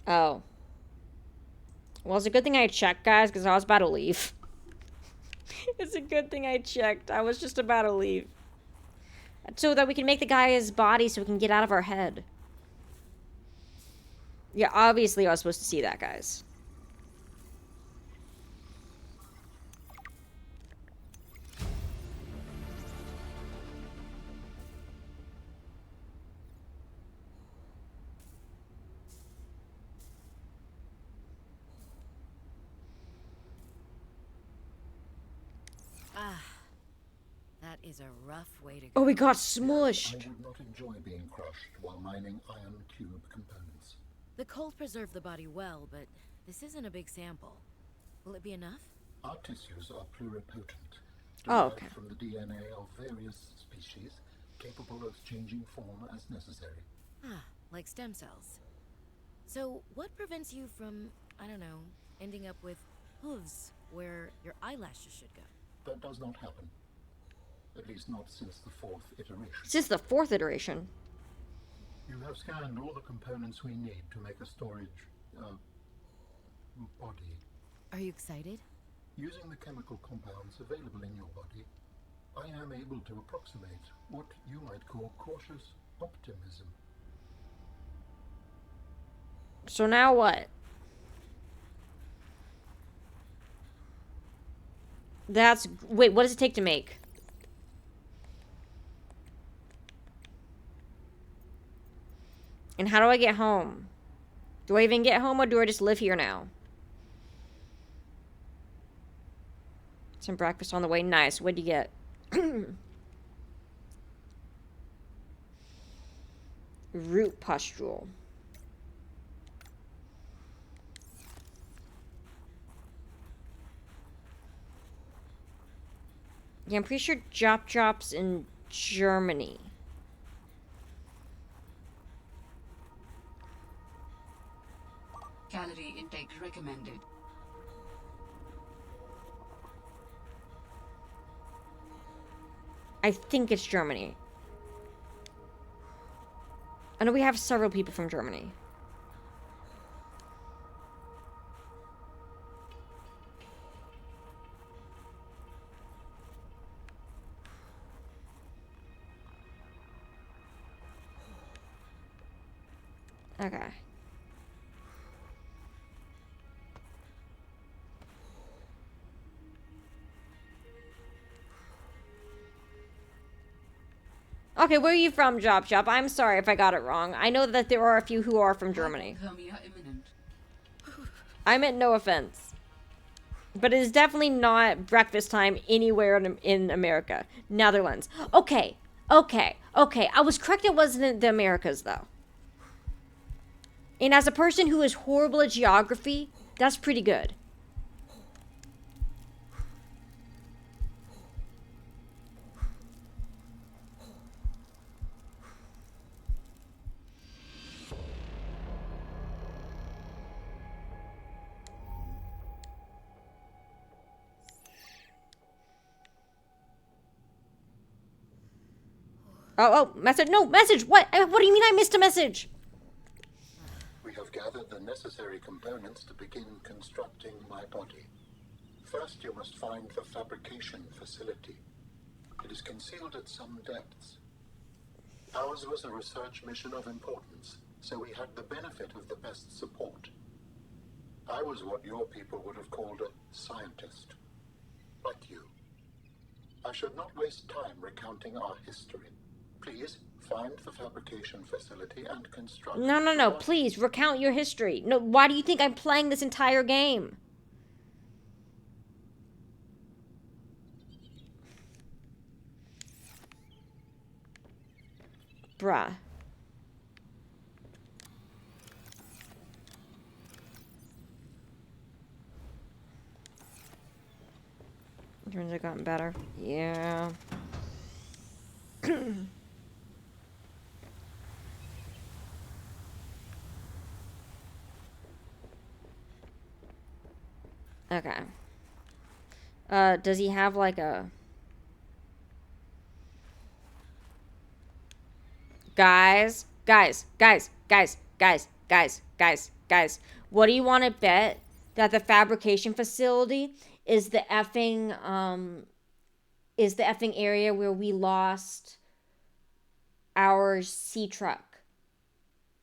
Oh. Well, it's a good thing I checked, guys, because I was about to leave. It's a good thing I checked. I was just about to leave. So that we can make the guy his body so we can get out of our head. Yeah, obviously I was supposed to see that, guys. That is a rough way to go. Oh, we got I smushed. would not enjoy being crushed while mining iron tube components. The cold preserved the body well, but this isn't a big sample. Will it be enough? Our tissues are pluripotent, Oh, derived okay. from the DNA of various species, capable of changing form as necessary. Ah, like stem cells. So, what prevents you from, I don't know, ending up with hooves where your eyelashes should go? That does not happen. At least not since the fourth iteration. Since the fourth iteration. You have scanned all the components we need to make a storage, body. Are you excited? Using the chemical compounds available in your body, I am able to approximate what you might call cautious optimism. So now what? Wait, what does it take to make? And how do I get home? Do I even get home or do I just live here now? Some breakfast on the way. Nice. What'd you get? Root pustule. Yeah, I'm pretty sure Jop's in Germany. Calorie intake recommended. I think it's Germany. I know we have several people from Germany. Okay. Okay, where are you from, Jop? I'm sorry if I got it wrong. I know that there are a few who are from Germany. Hypothermia imminent. I meant no offense. But it is definitely not breakfast time anywhere in America. Netherlands. Okay. I was correct, it wasn't in the Americas, though. And as a person who is horrible at geography, that's pretty good. Oh, message. No, message. What? What do you mean I missed a message? We have gathered the necessary components to begin constructing my body. First, you must find the fabrication facility. It is concealed at some depths. Ours was a research mission of importance, so we had the benefit of the best support. I was what your people would have called a scientist. Like you. I should not waste time recounting our history. Please, find the fabrication facility and construct... No. Please, recount your history. No, why do you think I'm playing this entire game? Bruh. Turns out gotten better. Yeah. Okay. Does he have like a... Guys. What do you want to bet that the fabrication facility is the effing area where we lost our sea truck,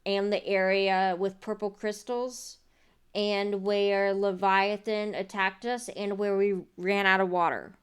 and the area with purple crystals, and where Leviathan attacked us, and where we ran out of water?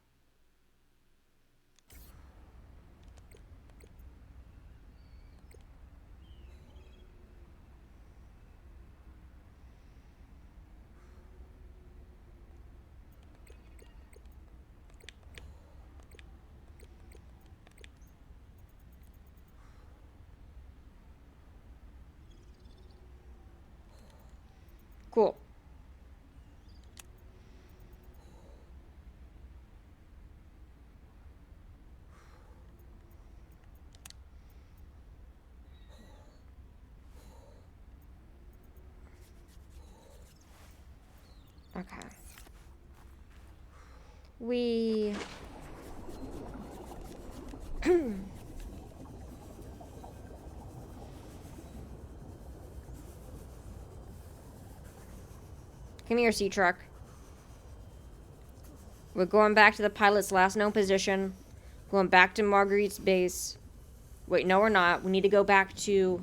Cool. Okay. We... Come here, sea truck. We're going back to the pilot's last known position. Going back to Marguerite's base. Wait, no, we're not. We need to go back to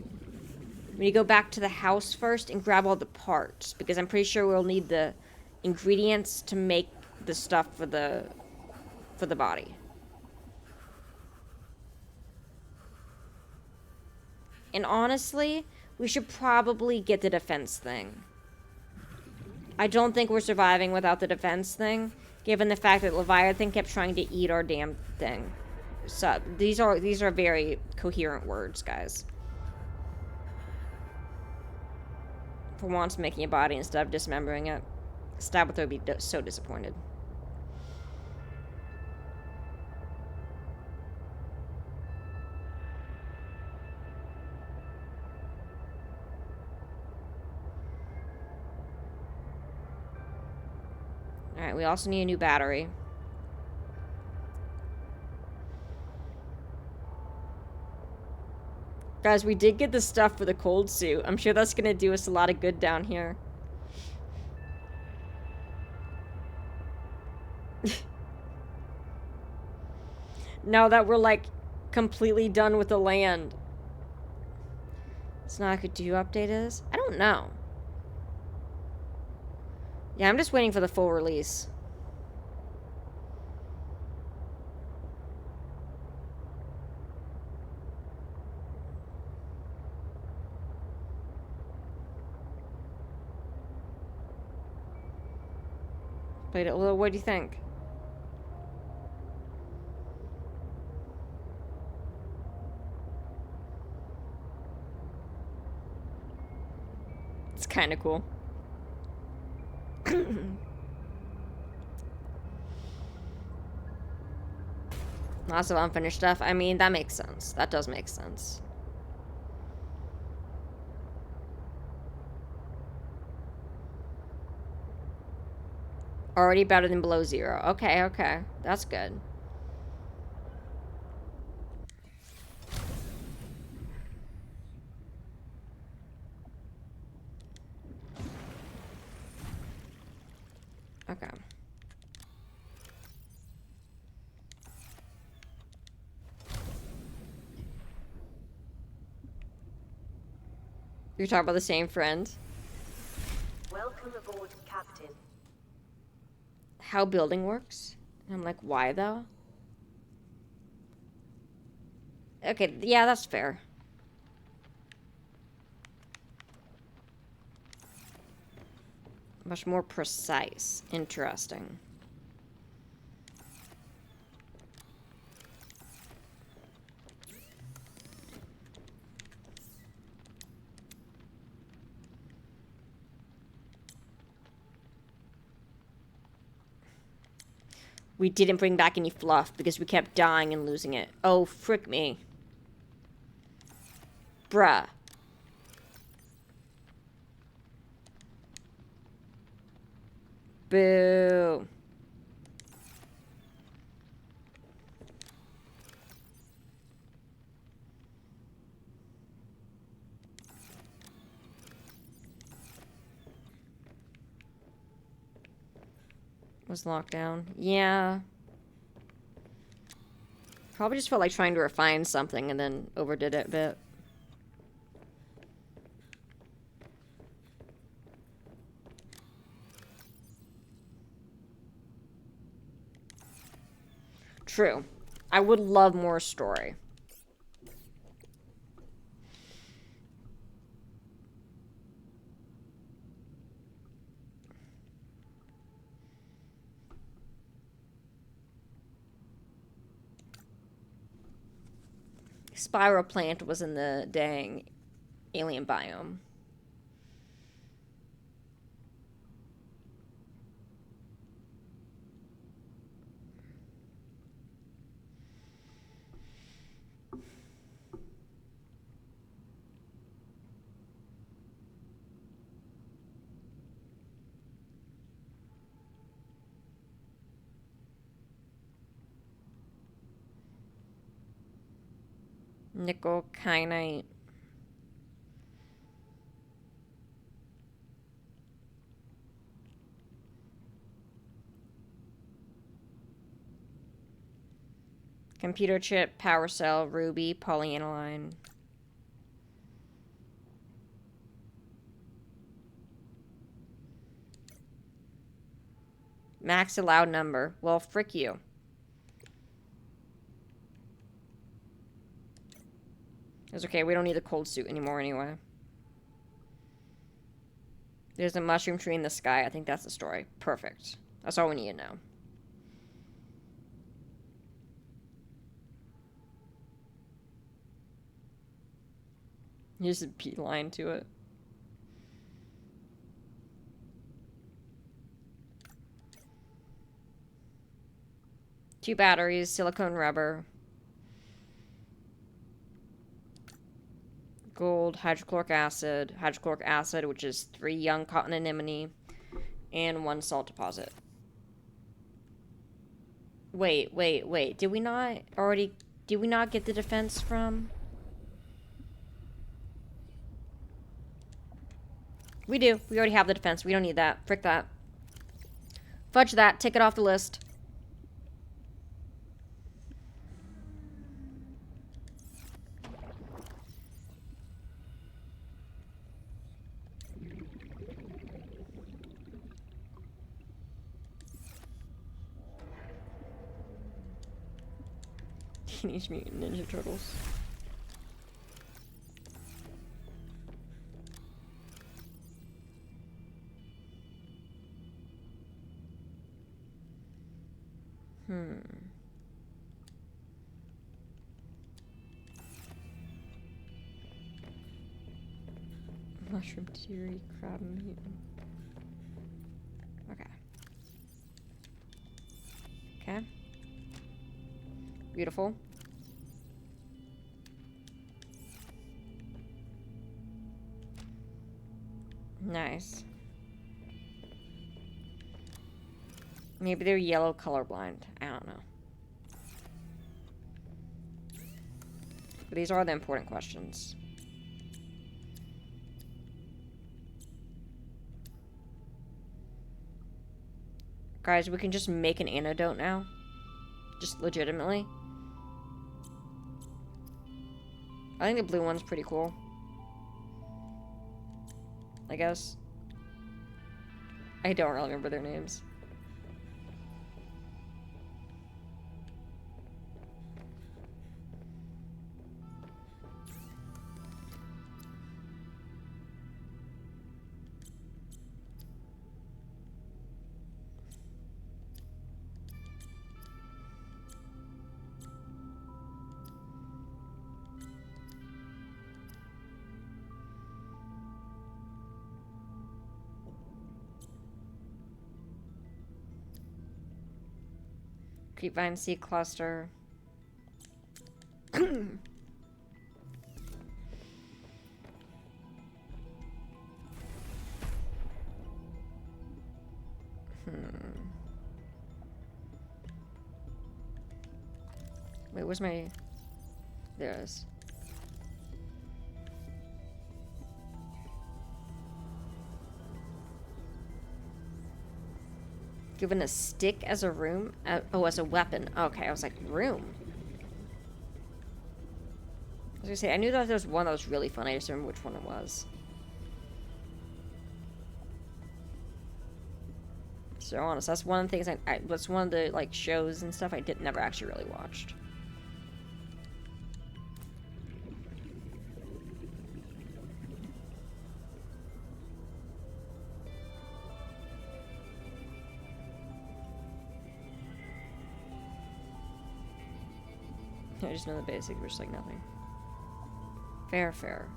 the house first and grab all the parts, because I'm pretty sure we'll need the ingredients to make the stuff for the body. And honestly, we should probably get the defense thing. I don't think we're surviving without the defense thing, given the fact that Leviathan kept trying to eat our damn thing. So these are very coherent words, guys. For once, making a body instead of dismembering it. Stabitha would be so disappointed. Alright, we also need a new battery. Guys, we did get the stuff for the cold suit. I'm sure that's gonna do us a lot of good down here. Now that we're, like, completely done with the land. Subnautica 2 update is? I don't know. Yeah, I'm just waiting for the full release. Played it a little. What do you think? It's kind of cool. Lots of unfinished stuff. I mean, that makes sense. That does make sense. Already better than below zero. Okay, okay. That's good. Okay. You're talking about the same friend? Welcome Welcome aboard, Captain. How building works? And I'm like, why though? Okay, yeah, that's fair. Much more precise. Interesting. We didn't bring back any fluff because we kept dying and losing it. Oh, frick me. Bruh. Boo. Was locked down. Yeah. Probably just felt like trying to refine something and then overdid it a bit. True. I would love more story. Spiral plant was in the dang alien biome. Nickel kyanite. Computer chip, power cell, ruby, polyaniline. Max allowed number. Well, frick you. It's okay, we don't need the cold suit anymore anyway. There's a mushroom tree in the sky. I think that's the story. Perfect. That's all we need to know. Here's a beeline to it. Two batteries, silicone rubber. Gold, hydrochloric acid, which is 3 young cotton anemone, and 1 salt deposit. Wait. Did we not get the defense from? We do. We already have the defense. We don't need that. Frick that. Fudge that. Take it off the list. Teenage Mutant Ninja Turtles. Mushroom Teary, Crab Mutant. Okay. Beautiful. Nice. Maybe they're yellow colorblind. I don't know. But these are the important questions. Guys, we can just make an antidote now. Just legitimately. I think the blue one's pretty cool. I guess. I don't really remember their names. Creepvine Sea Cluster. Wait, where's my... There it is. Given a stick as a room? Oh, as a weapon. Okay, I was like, room? I was gonna say, I knew that there was one that was really fun. I just don't remember which one it was. So honest, that's one of the things that's one of the like shows and stuff I never actually really watched. I just know the basic, which is like nothing. Fair, fair.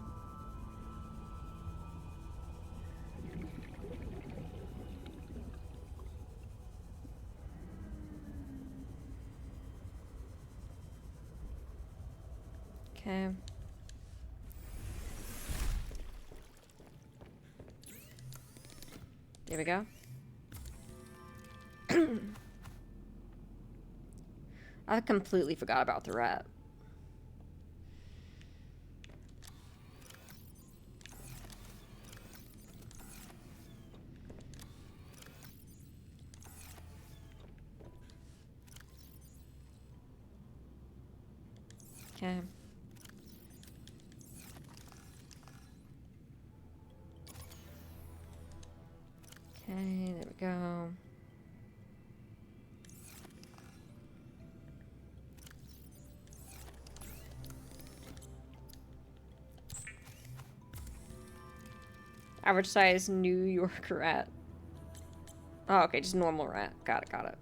Okay. There we go. I completely forgot about the rat. Okay. Okay, there we go. Average size New York rat. Oh, okay, just normal rat. Got it, got it.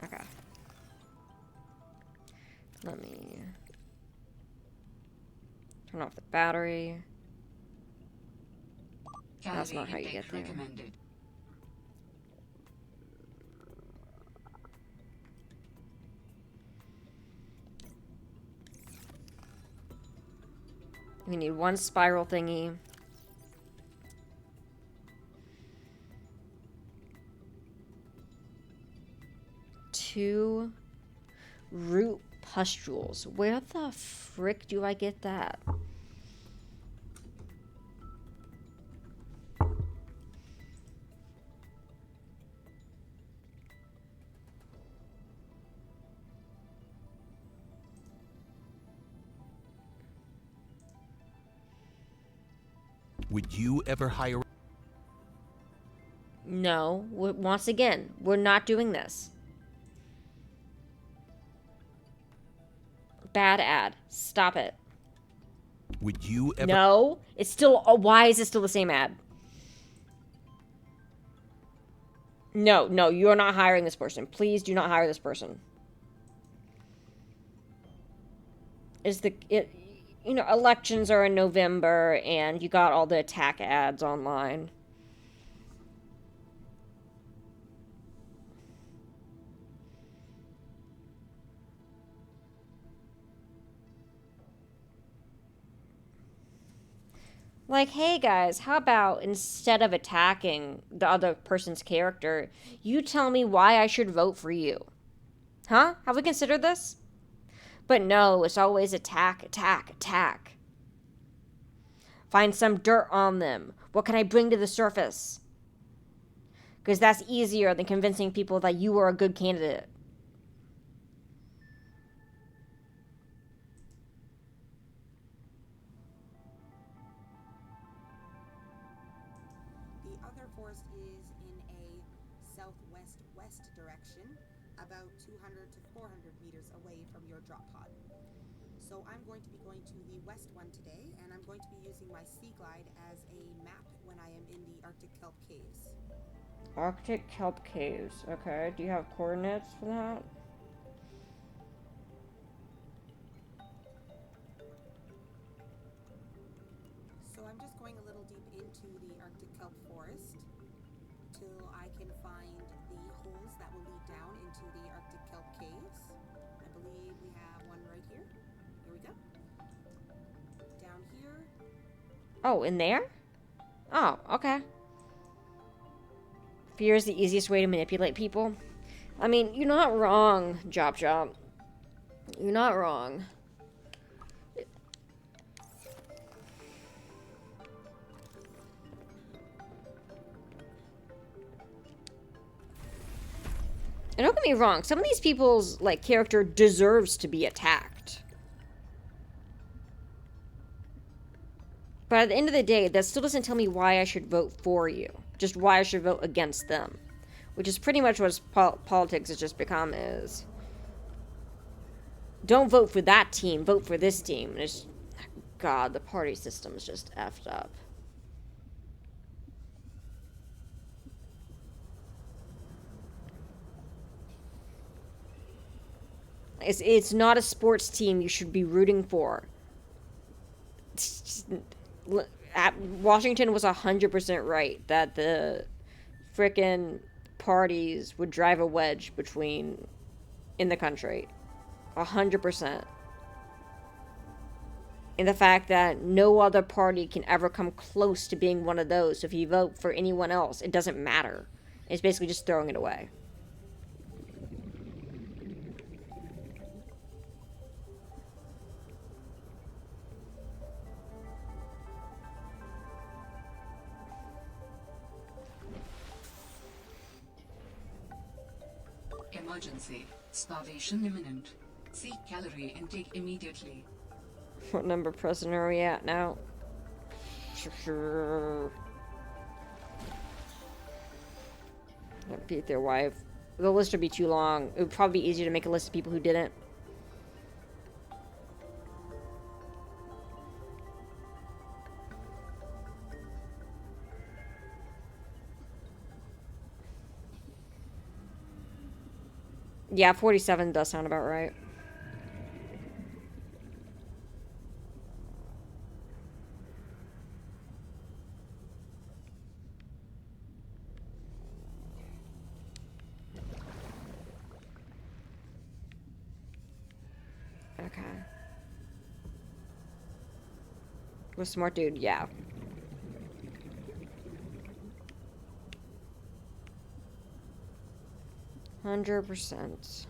Okay. Let me turn off the battery. That's not how you get there. Recommended. We need one spiral thingy. Two root pustules. Where the frick do I get that? Would you ever hire... No. Once again, we're not doing this. Bad ad. Stop it. Would you ever... No. It's still... why is it still the same ad? No, no, you're not hiring this person. Please do not hire this person. You know, elections are in November, and you got all the attack ads online. Like, hey guys, how about instead of attacking the other person's character, you tell me why I should vote for you? Huh? Have we considered this? But no, it's always attack, attack, attack. Find some dirt on them. What can I bring to the surface? Because that's easier than convincing people that you are a good candidate. forest is in a southwest-west direction, about 200 to 400 meters away from your drop pod. So I'm going to be going to the west one today, and I'm going to be using my Sea Glide as a map when I am in the Arctic kelp caves. Arctic kelp caves. Okay. Do you have coordinates for that? So I'm just going a little deep into the Arctic kelp forest till I can find the holes that will lead down into the Arctic kelp caves. I believe we have one right here. Here we go. Down here. Oh, in there? Oh, okay. Fear is the easiest way to manipulate people. I mean, you're not wrong, Chop Chop. You're not wrong. And don't get me wrong, some of these people's, like, character deserves to be attacked. But at the end of the day, that still doesn't tell me why I should vote for you. Just why I should vote against them. Which is pretty much what politics has just become is. Don't vote for that team, vote for this team. And it's, God, the party system is just effed up. It's not a sports team you should be rooting for. Washington was 100% right that the frickin' parties would drive a wedge between in the country. 100%. And the fact that no other party can ever come close to being one of those. So if you vote for anyone else, it doesn't matter. It's basically just throwing it away. Emergency. Starvation imminent. Seek calorie intake immediately. What number prisoner are we at now? Beat their wife. The list would be too long. It would probably be easier to make a list of people who didn't. Yeah, 47 does sound about right. Okay. With smart dude, yeah. %.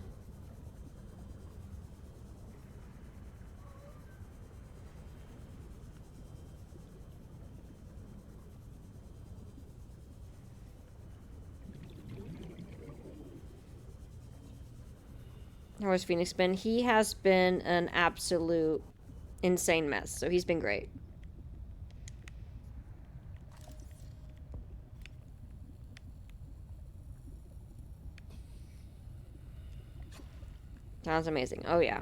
How has Phoenix been? He has been an absolute insane mess, so he's been great. Sounds amazing. Oh, yeah.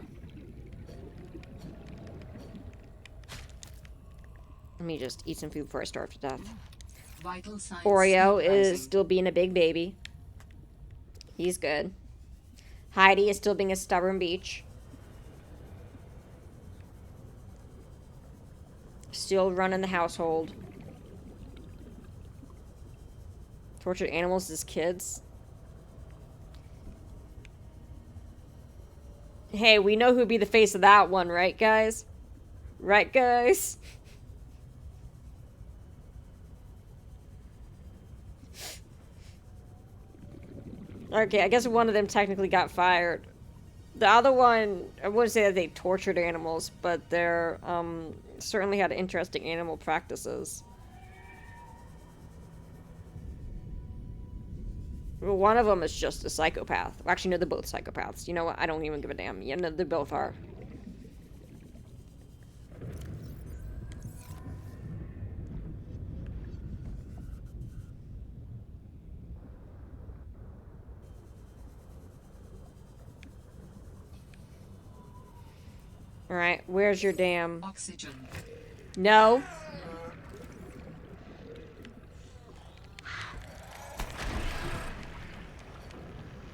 Let me just eat some food before I starve to death. Vital signs Oreo is stabilizing. still being a big baby. He's good. Heidi is still being a stubborn beach. Still running the household. Tortured animals as kids. Hey, we know who'd be the face of that one, right, guys? Right, guys? Okay, I guess one of them technically got fired. The other one, I wouldn't say that they tortured animals, but they're, certainly had interesting animal practices. Well, one of them is just a psychopath. Actually, no, they're both psychopaths. You know what? I don't even give a damn. Yeah, no, they both are. Alright, where's your damn... Oxygen. No.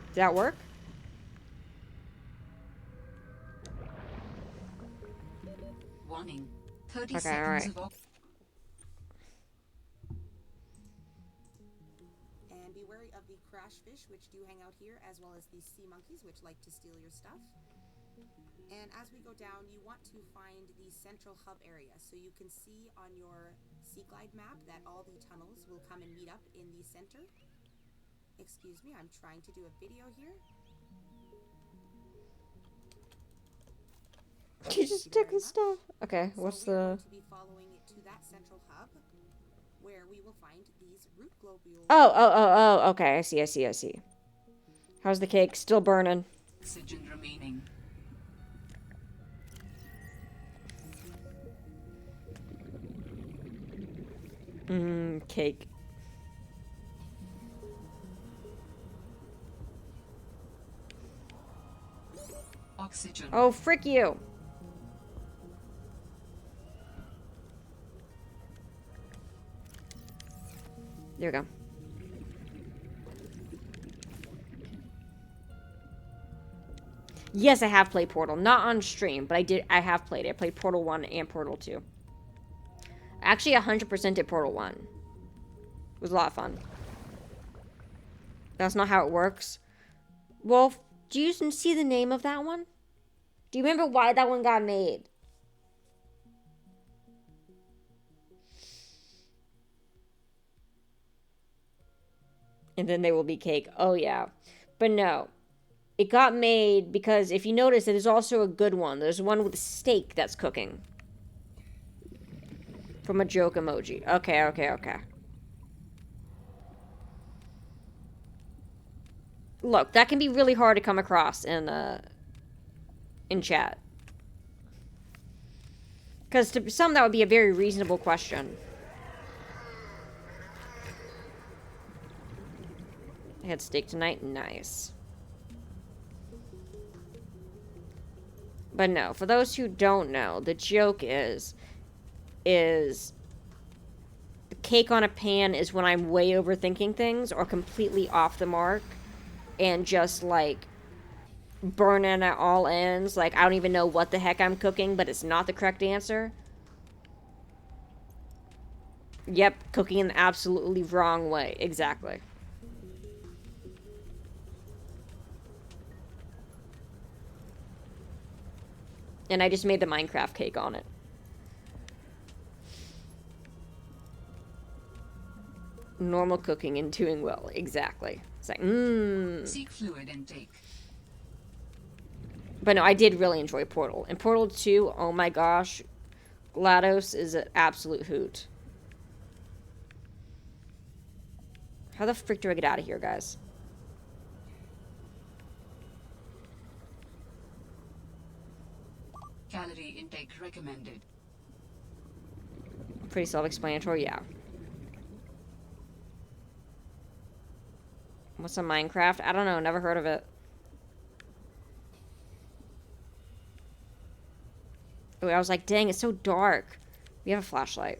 Did that work? Warning. 30 Okay, seconds alright. of And be wary of the crash fish, which do hang out here, as well as the sea monkeys, which like to steal your stuff. And as we go down, you want to find the central hub area. So you can see on your Sea Glide map that all the tunnels will come and meet up in the center. Excuse me, I'm trying to do a video here. You just took the stuff. Okay, So what's we are the... going to be following it to that central hub, where we will find these root globules. Oh, okay, I see. How's the cake? Still burning. oxygen remaining. Cake. Oxygen. Oh, frick you. There we go. Yes, I have played Portal. Not on stream, but I have played it. I played Portal 1 and Portal 2. Actually, 100% did Portal 1. It was a lot of fun. That's not how it works. Wolf, do you see the name of that one? Do you remember why that one got made? And then there will be cake. Oh, yeah. But no. It got made because if you notice, there's also a good one. There's one with steak that's cooking. From a joke emoji. Okay. Look, that can be really hard to come across in chat. Because to some, that would be a very reasonable question. I had steak tonight. Nice. But no, for those who don't know, the joke is the cake on a pan is when I'm way overthinking things or completely off the mark and just like burning at all ends. Like I don't even know what the heck I'm cooking, but it's not the correct answer. Yep, cooking in the absolutely wrong way. Exactly. And I just made the Minecraft cake on it. Normal cooking and doing well. Exactly. It's like, Seek fluid intake. But no, I did really enjoy Portal. And Portal 2, oh my gosh. GLaDOS is an absolute hoot. How the frick do I get out of here, guys? Calorie intake recommended. Pretty self-explanatory, yeah. What's a Minecraft? I don't know, never heard of it. Oh, I was like, dang, it's so dark. We have a flashlight.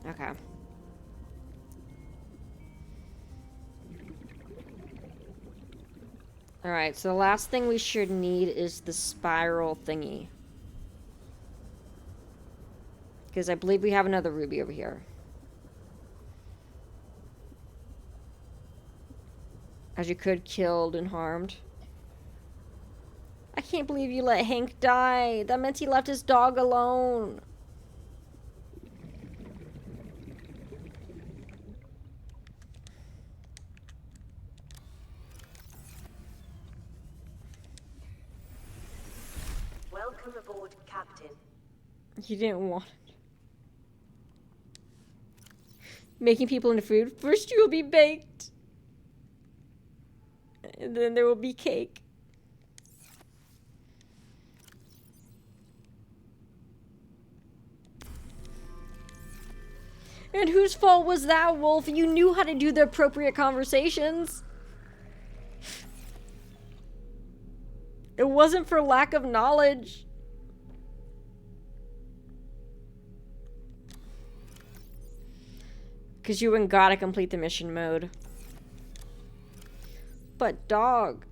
Okay. Alright, so the last thing we should need is the spiral thingy. Because I believe we have another ruby over here. As you could, killed and harmed. I can't believe you let Hank die. That meant he left his dog alone. Welcome aboard, Captain. He didn't want it. Making people into food. First you will be baked. And then there will be cake. And whose fault was that, Wolf? You knew how to do the appropriate conversations. It wasn't for lack of knowledge. Because you and gotta complete the mission mode. But dog.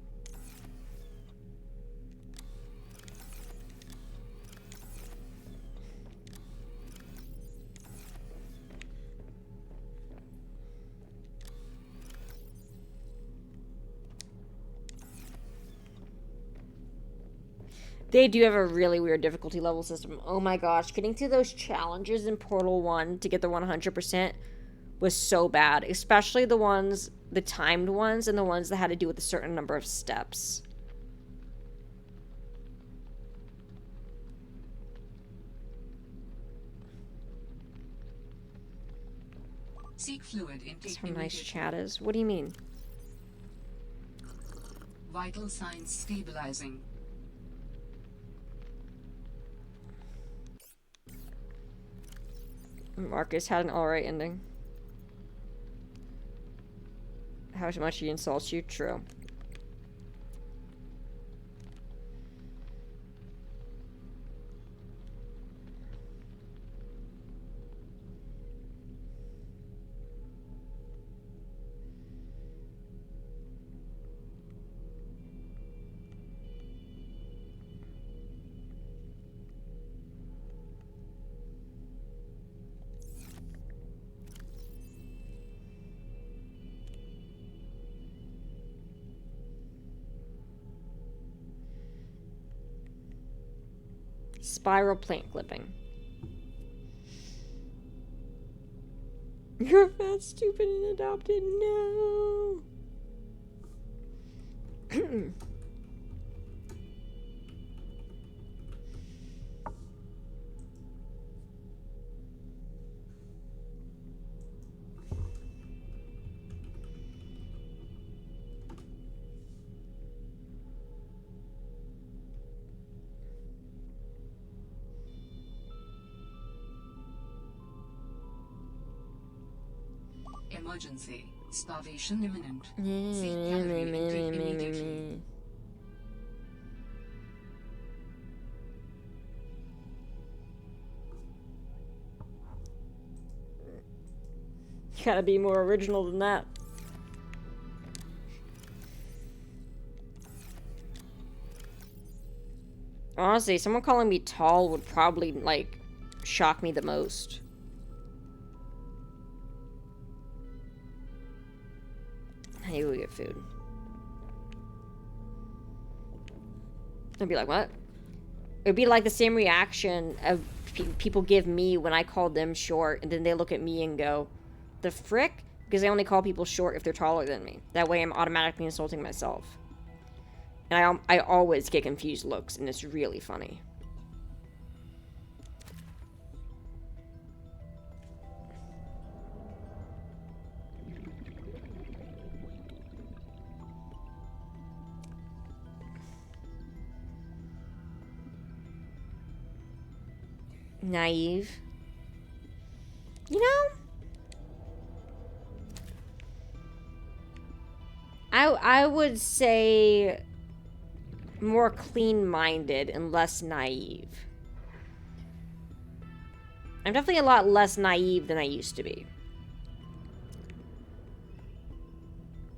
They do have a really weird difficulty level system. Oh my gosh, getting to those challenges in Portal 1 to get the 100% was so bad. Especially the ones, the timed ones, and the ones that had to do with a certain number of steps. Seek fluid intake That's how nice immediately. chat is. What do you mean? Vital signs stabilizing. Marcus had an alright ending. How much he insults you? True. Spiral plant clipping. You're fat, stupid, and adopted. No. Emergency. Starvation imminent. Seek calorie intake immediately. You gotta be more original than that. Honestly, someone calling me tall would probably, like, shock me the most. How you get food? I'd be like, what? It'd be like the same reaction of people give me when I call them short, and then they look at me and go, the frick? Because I only call people short if they're taller than me. That way I'm automatically insulting myself. And I always get confused looks, and it's really funny. Naive. You know? I would say more clean-minded and less naive. I'm definitely a lot less naive than I used to be.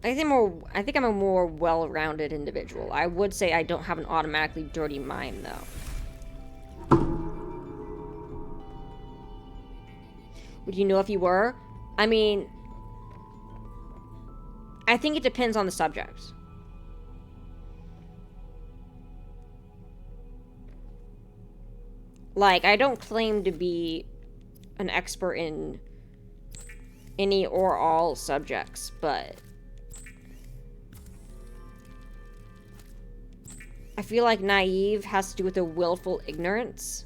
I think I'm a more well-rounded individual. I would say I don't have an automatically dirty mind, though. Would you know if you were? I mean, I think it depends on the subject. Like, I don't claim to be an expert in any or all subjects, but I feel like naive has to do with a willful ignorance.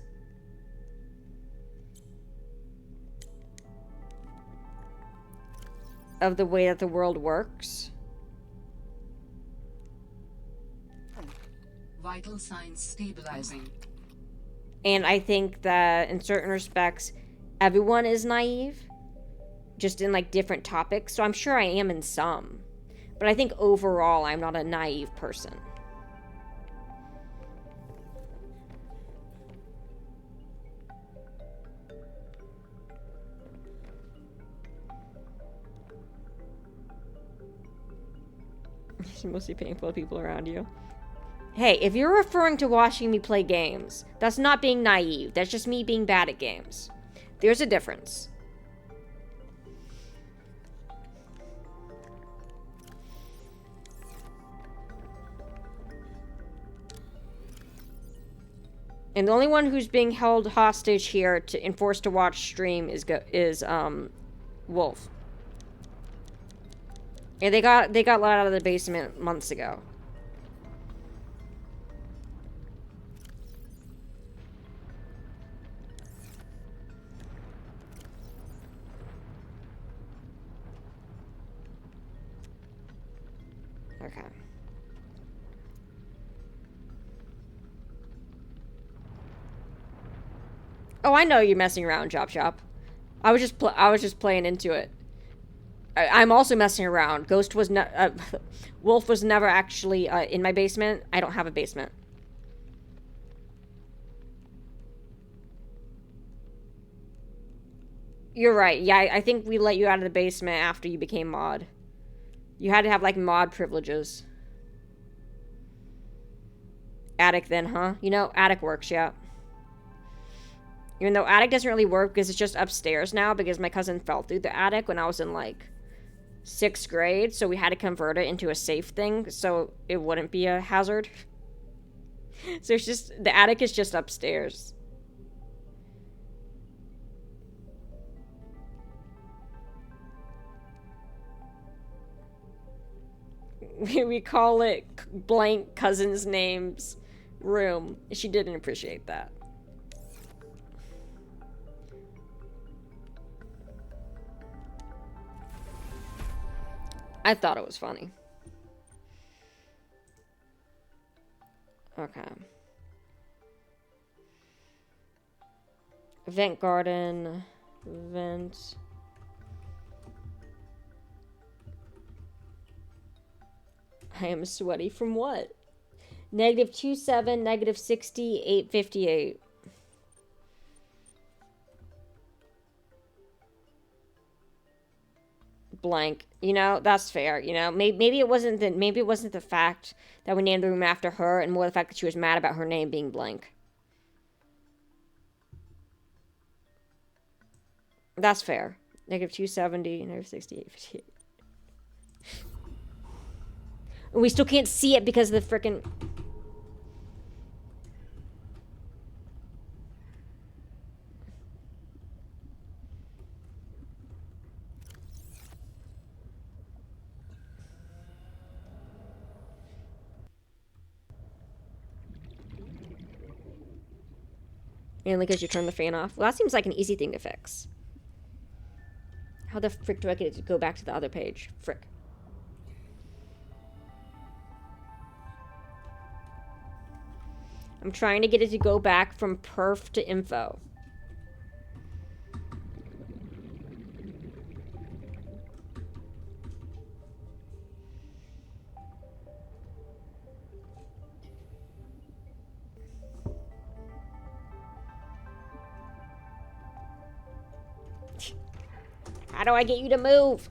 Of the way that the world works. Vital signs stabilizing. And I think that in certain respects, everyone is naive, just in like different topics. So I'm sure I am in some. But I think overall, I'm not a naive person. It's mostly painful to people around you. Hey, if you're referring to watching me play games, that's not being naive. That's just me being bad at games. There's a difference. And the only one who's being held hostage here to enforced to watch stream is Wolf. And they got let out of the basement months ago. Okay. Oh, I know you're messing around, Chop Chop. I was just playing into it. I'm also messing around. Wolf was never actually in my basement. I don't have a basement. You're right. Yeah, I think we let you out of the basement after you became mod. You had to have like mod privileges. Attic then, huh? You know, attic works, yeah. Even though attic doesn't really work because it's just upstairs now because my cousin fell through the attic when I was in like 6th grade, so we had to convert it into a safe thing so it wouldn't be a hazard. So it's just, the attic is just upstairs. We call it blank cousin's name's room. She didn't appreciate that. I thought it was funny. Okay. Vent garden. Vent. I am sweaty from what? -27, -60, 858. Blank. You know, that's fair. You know, maybe it wasn't the fact that we named the room after her, and more the fact that she was mad about her name being blank. That's fair. -270, -60, 858. And we still can't see it because of the frickin'. Mainly because you turn the fan off. Well, that seems like an easy thing to fix. How the frick do I get it to go back to the other page? Frick. I'm trying to get it to go back from perf to info. How do I get you to move?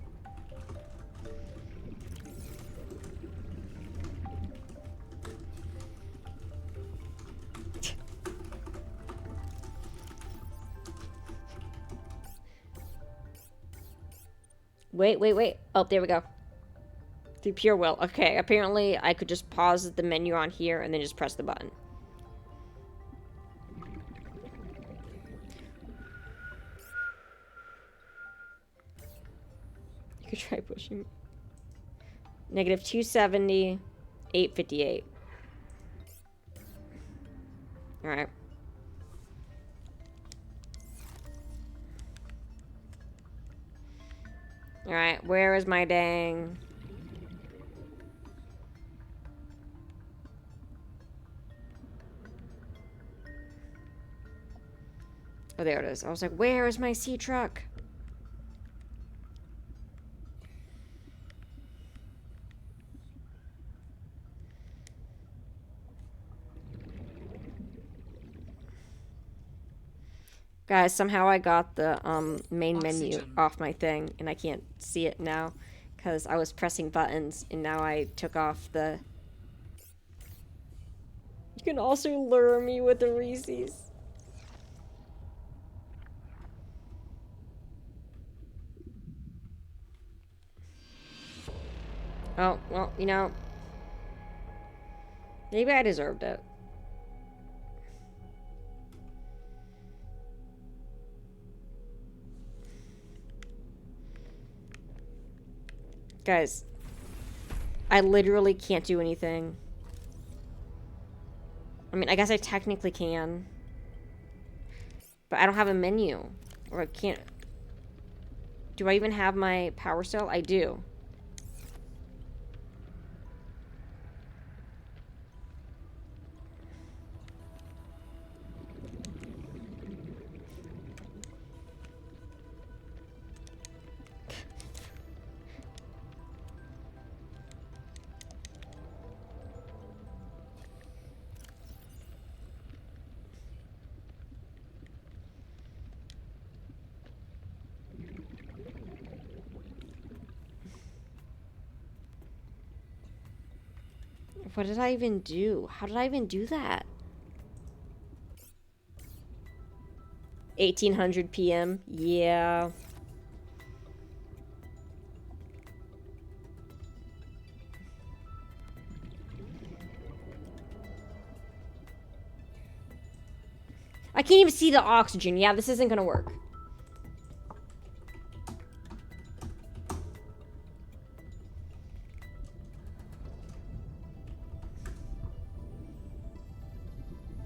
Wait. Oh, there we go. Through pure will. Okay, apparently I could just pause the menu on here and then just press the button. You could try pushing. -270, 858. Alright. Alright, where is my dang... Oh, there it is. I was like, where is my sea truck? Guys, somehow I got the main menu Oxygen. off my thing, and I can't see it now because I was pressing buttons, and now I took off the... You can also lure me with the Reese's. Oh, well, you know, maybe I deserved it. Guys, I literally can't do anything. I mean, I guess I technically can. But I don't have a menu. Or I can't... Do I even have my power cell? I do. What did I even do? How did I even do that? 1800 p.m. Yeah. I can't even see the oxygen. Yeah, this isn't gonna work.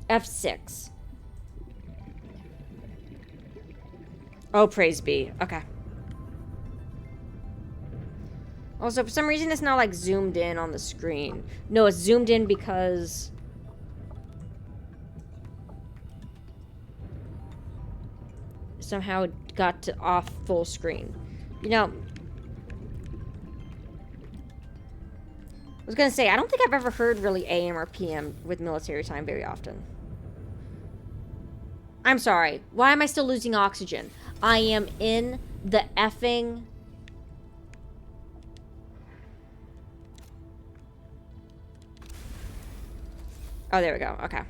F6. Oh, praise be. Okay. Also, for some reason, it's not, like, zoomed in on the screen. No, it's zoomed in because... somehow it got to off full screen. You know... I was gonna say, I don't think I've ever heard really AM or PM with military time very often. I'm sorry. Why am I still losing oxygen? I am in the effing... Oh, there we go. Okay.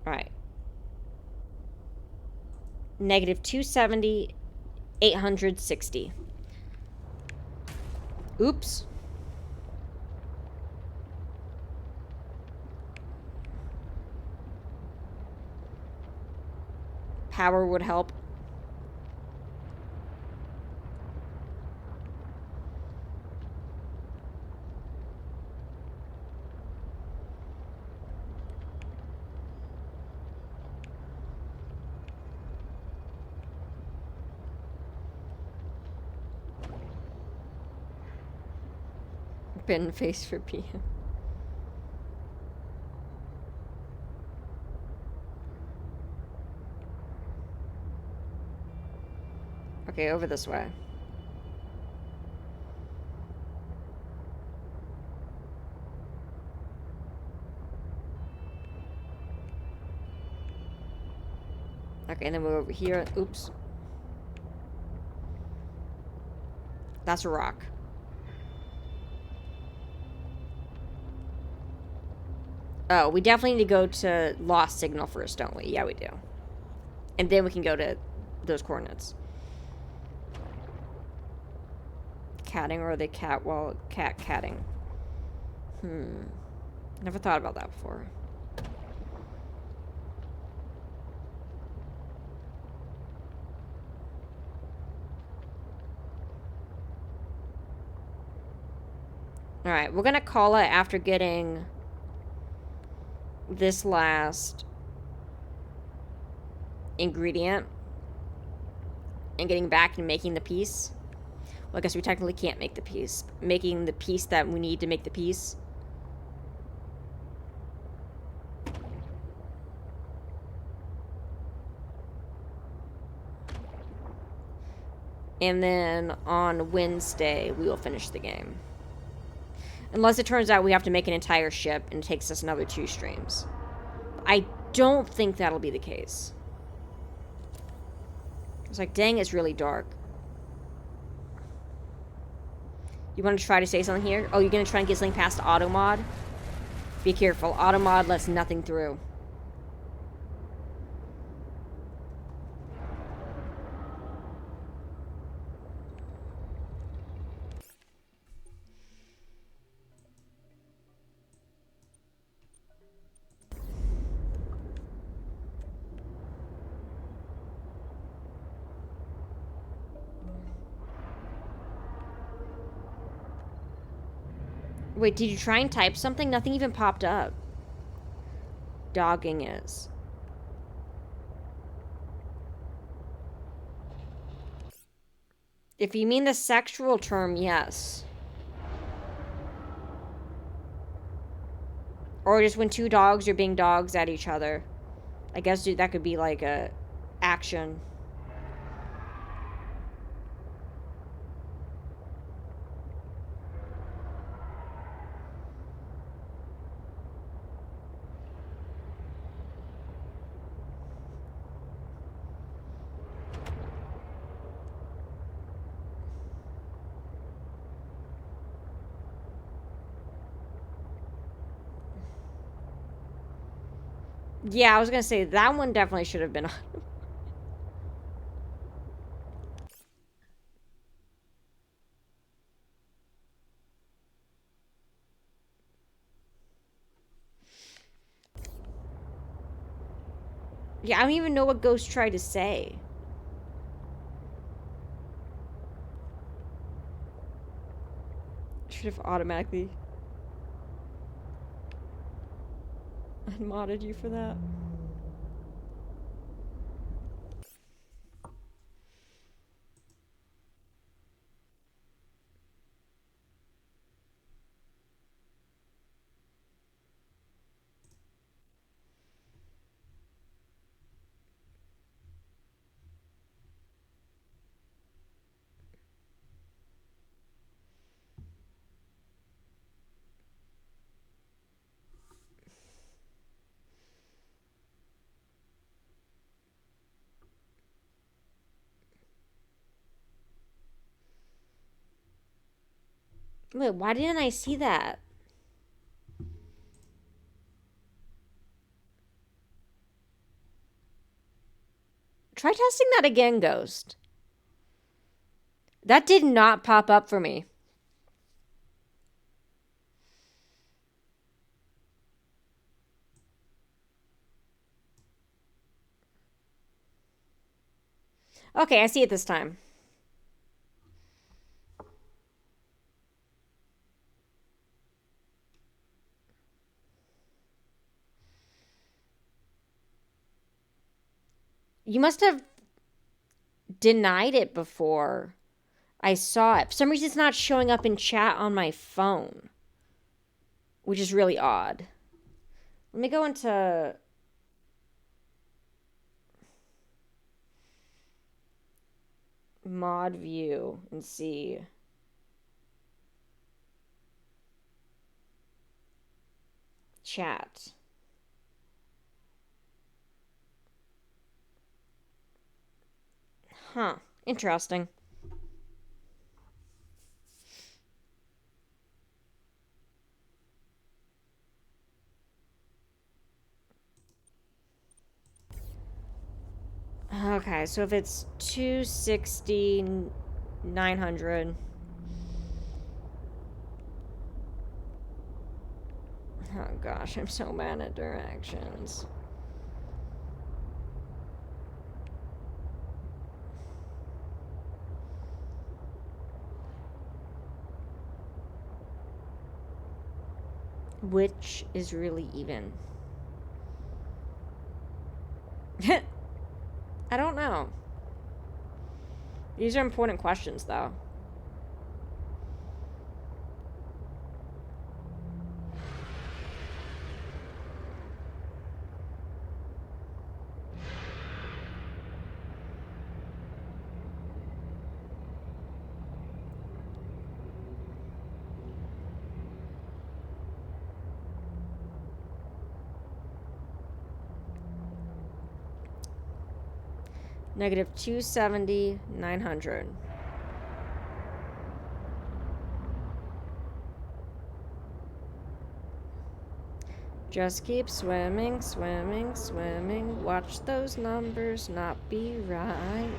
Alright. Negative 270, 860. Oops. Power would help. Bin face for PM. Okay, over this way. Okay, and then we're over here. Oops. That's a rock. Oh, we definitely need to go to lost signal first, don't we? Yeah, we do. And then we can go to those coordinates. Catting or are they cat? Well, catting. Never thought about that before. Alright, we're gonna call it after getting this last ingredient and getting back and making the piece. Well, I guess we technically can't make the piece. Making the piece that we need to make the piece. And then on Wednesday, we will finish the game. Unless it turns out we have to make an entire ship and it takes us another 2 streams. I don't think that'll be the case. It's like, dang, it's really dark. You want to try to say something here? Oh, you're going to try and get something past auto mod? Be careful. Auto mod lets nothing through. Wait, did you try and type something? Nothing even popped up. Dogging is. If you mean the sexual term, yes. Or just when 2 dogs are being dogs at each other. I guess that could be like a action. Yeah, I was gonna say, that one definitely should have been on. Yeah, I don't even know what Ghost tried to say. Should have automatically unmodded you for that. Wait, why didn't I see that? Try testing that again, Ghost. That did not pop up for me. Okay, I see it this time. You must have denied it before I saw it. For some reason, it's not showing up in chat on my phone, which is really odd. Let me go into mod view and see. Chat. Huh. Interesting. Okay, so if it's 260, 900. Oh gosh, I'm so bad at directions. Which is really even? I don't know. These are important questions, though. Negative 270, 900. Just keep swimming, swimming, swimming. Watch those numbers not be right.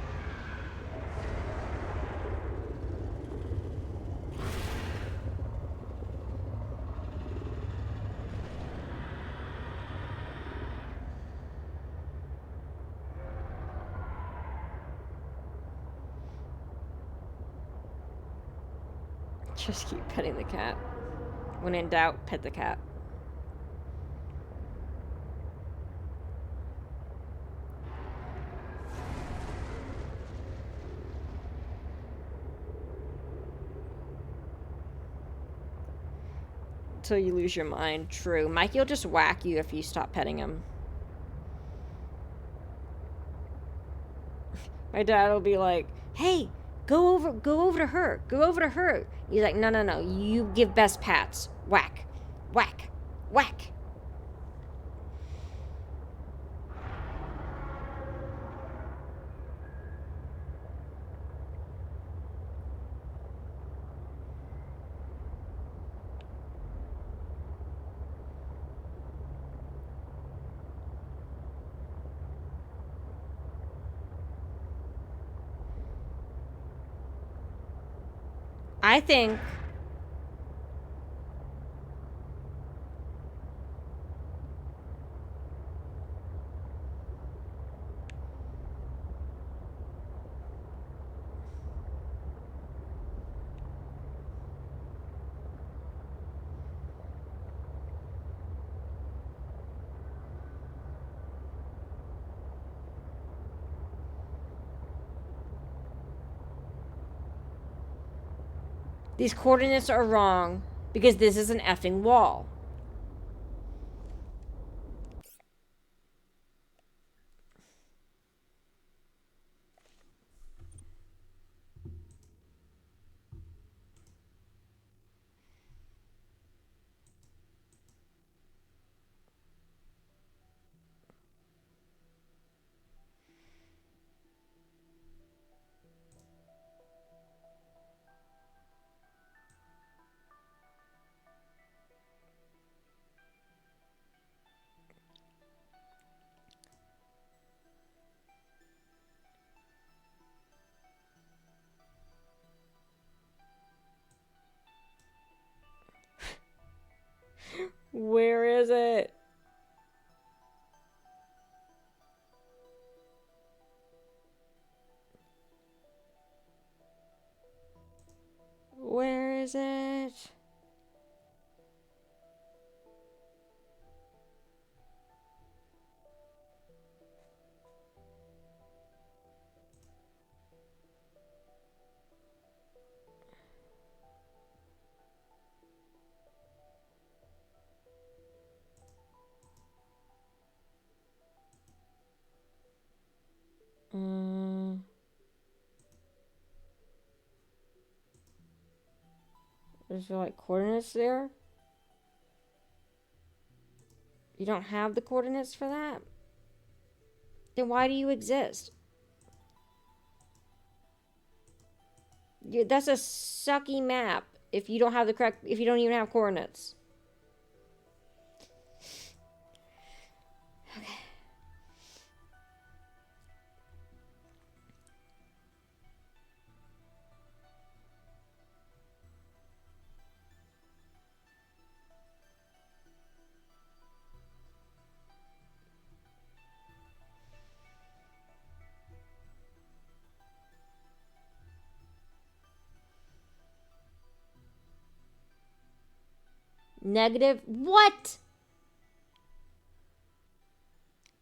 Just keep petting the cat. When in doubt, pet the cat. Until you lose your mind. True. Mikey will just whack you if you stop petting him. My dad will be like, "Hey, go over to her. Go over to her." He's like, "No, no, no. You give best pats. Whack. Whack. Whack." I think these coordinates are wrong because this is an effing wall. Where is it? Where is it? Is there like coordinates there? You don't have the coordinates for that? Then why do you exist? That's a sucky map if you don't have the correct, if you don't even have coordinates. Okay. Negative what?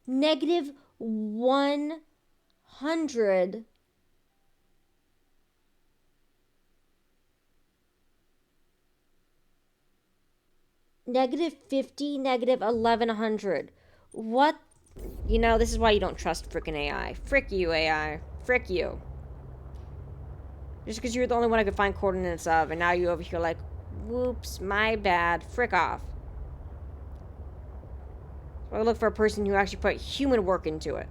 Negative 100. Negative 50, negative 1100. What? You know, this is why you don't trust frickin' AI. Frick you, AI. Frick you. Just because you're the only one I could find coordinates of, and now you over here like, whoops, my bad. Frick off. So I look for a person who actually put human work into it.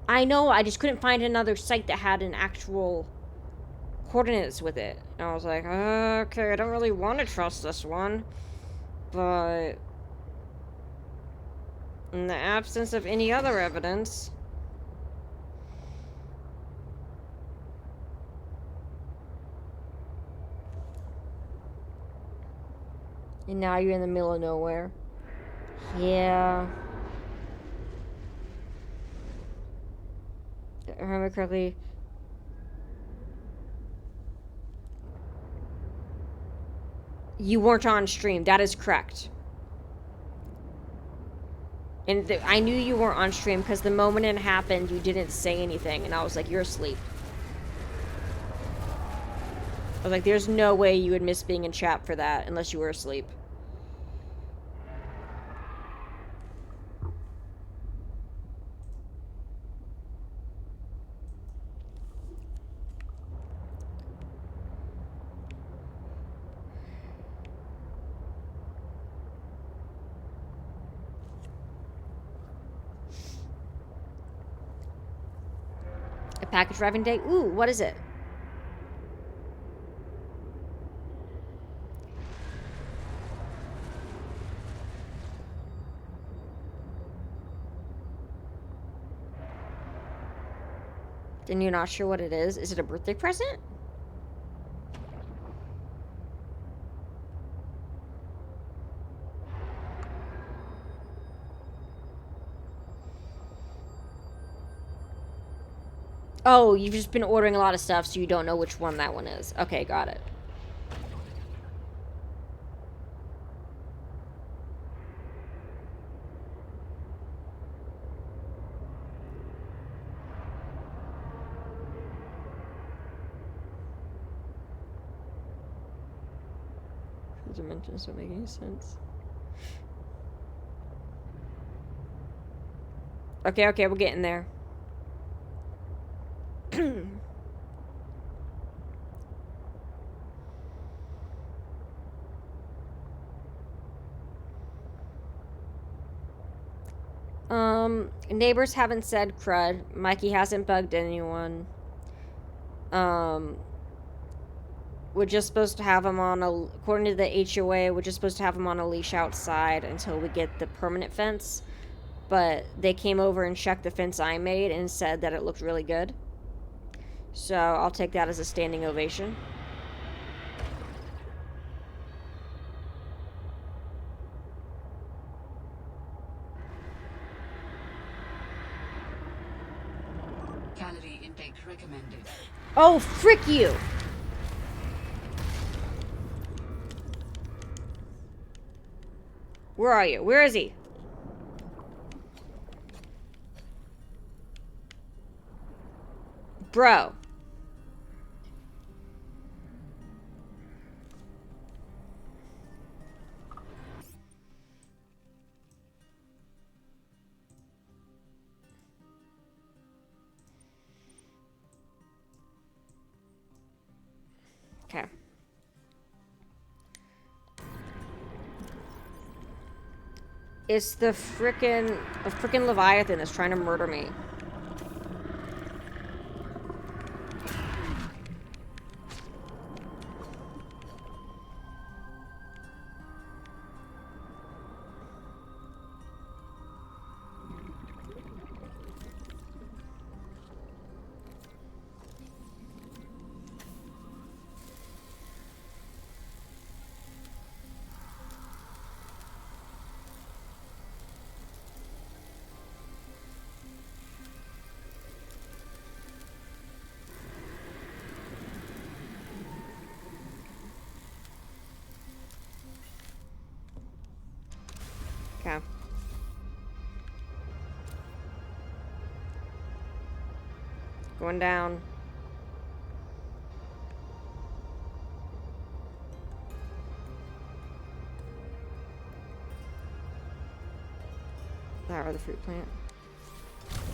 I know, I just couldn't find another site that had an actual coordinates with it. And I was like, okay, I don't really want to trust this one. But in the absence of any other evidence... And now you're in the middle of nowhere. Yeah. If I remember correctly. You weren't on stream. That is correct. And I knew you weren't on stream because the moment it happened, you didn't say anything. And I was like, you're asleep. I was like, there's no way you would miss being in chat for that unless you were asleep. A package arriving day? Ooh, what is it? And you're not sure what it is? Is it a birthday present? Oh, you've just been ordering a lot of stuff, so you don't know which one that one is. Okay, got it. Dimensions don't make any sense. Okay, we're getting there. Neighbors haven't said crud. Mikey hasn't bugged anyone. We're just supposed to have him on a, according to the HOA, we're just supposed to have him on a leash outside until we get the permanent fence. But they came over and checked the fence I made and said that it looked really good. So I'll take that as a standing ovation. Calorie intake recommended. Oh, frick you! Where are you? Where is he? Bro. Okay. It's the frickin' Leviathan that's trying to murder me. Okay. Going down. That or the fruit plant.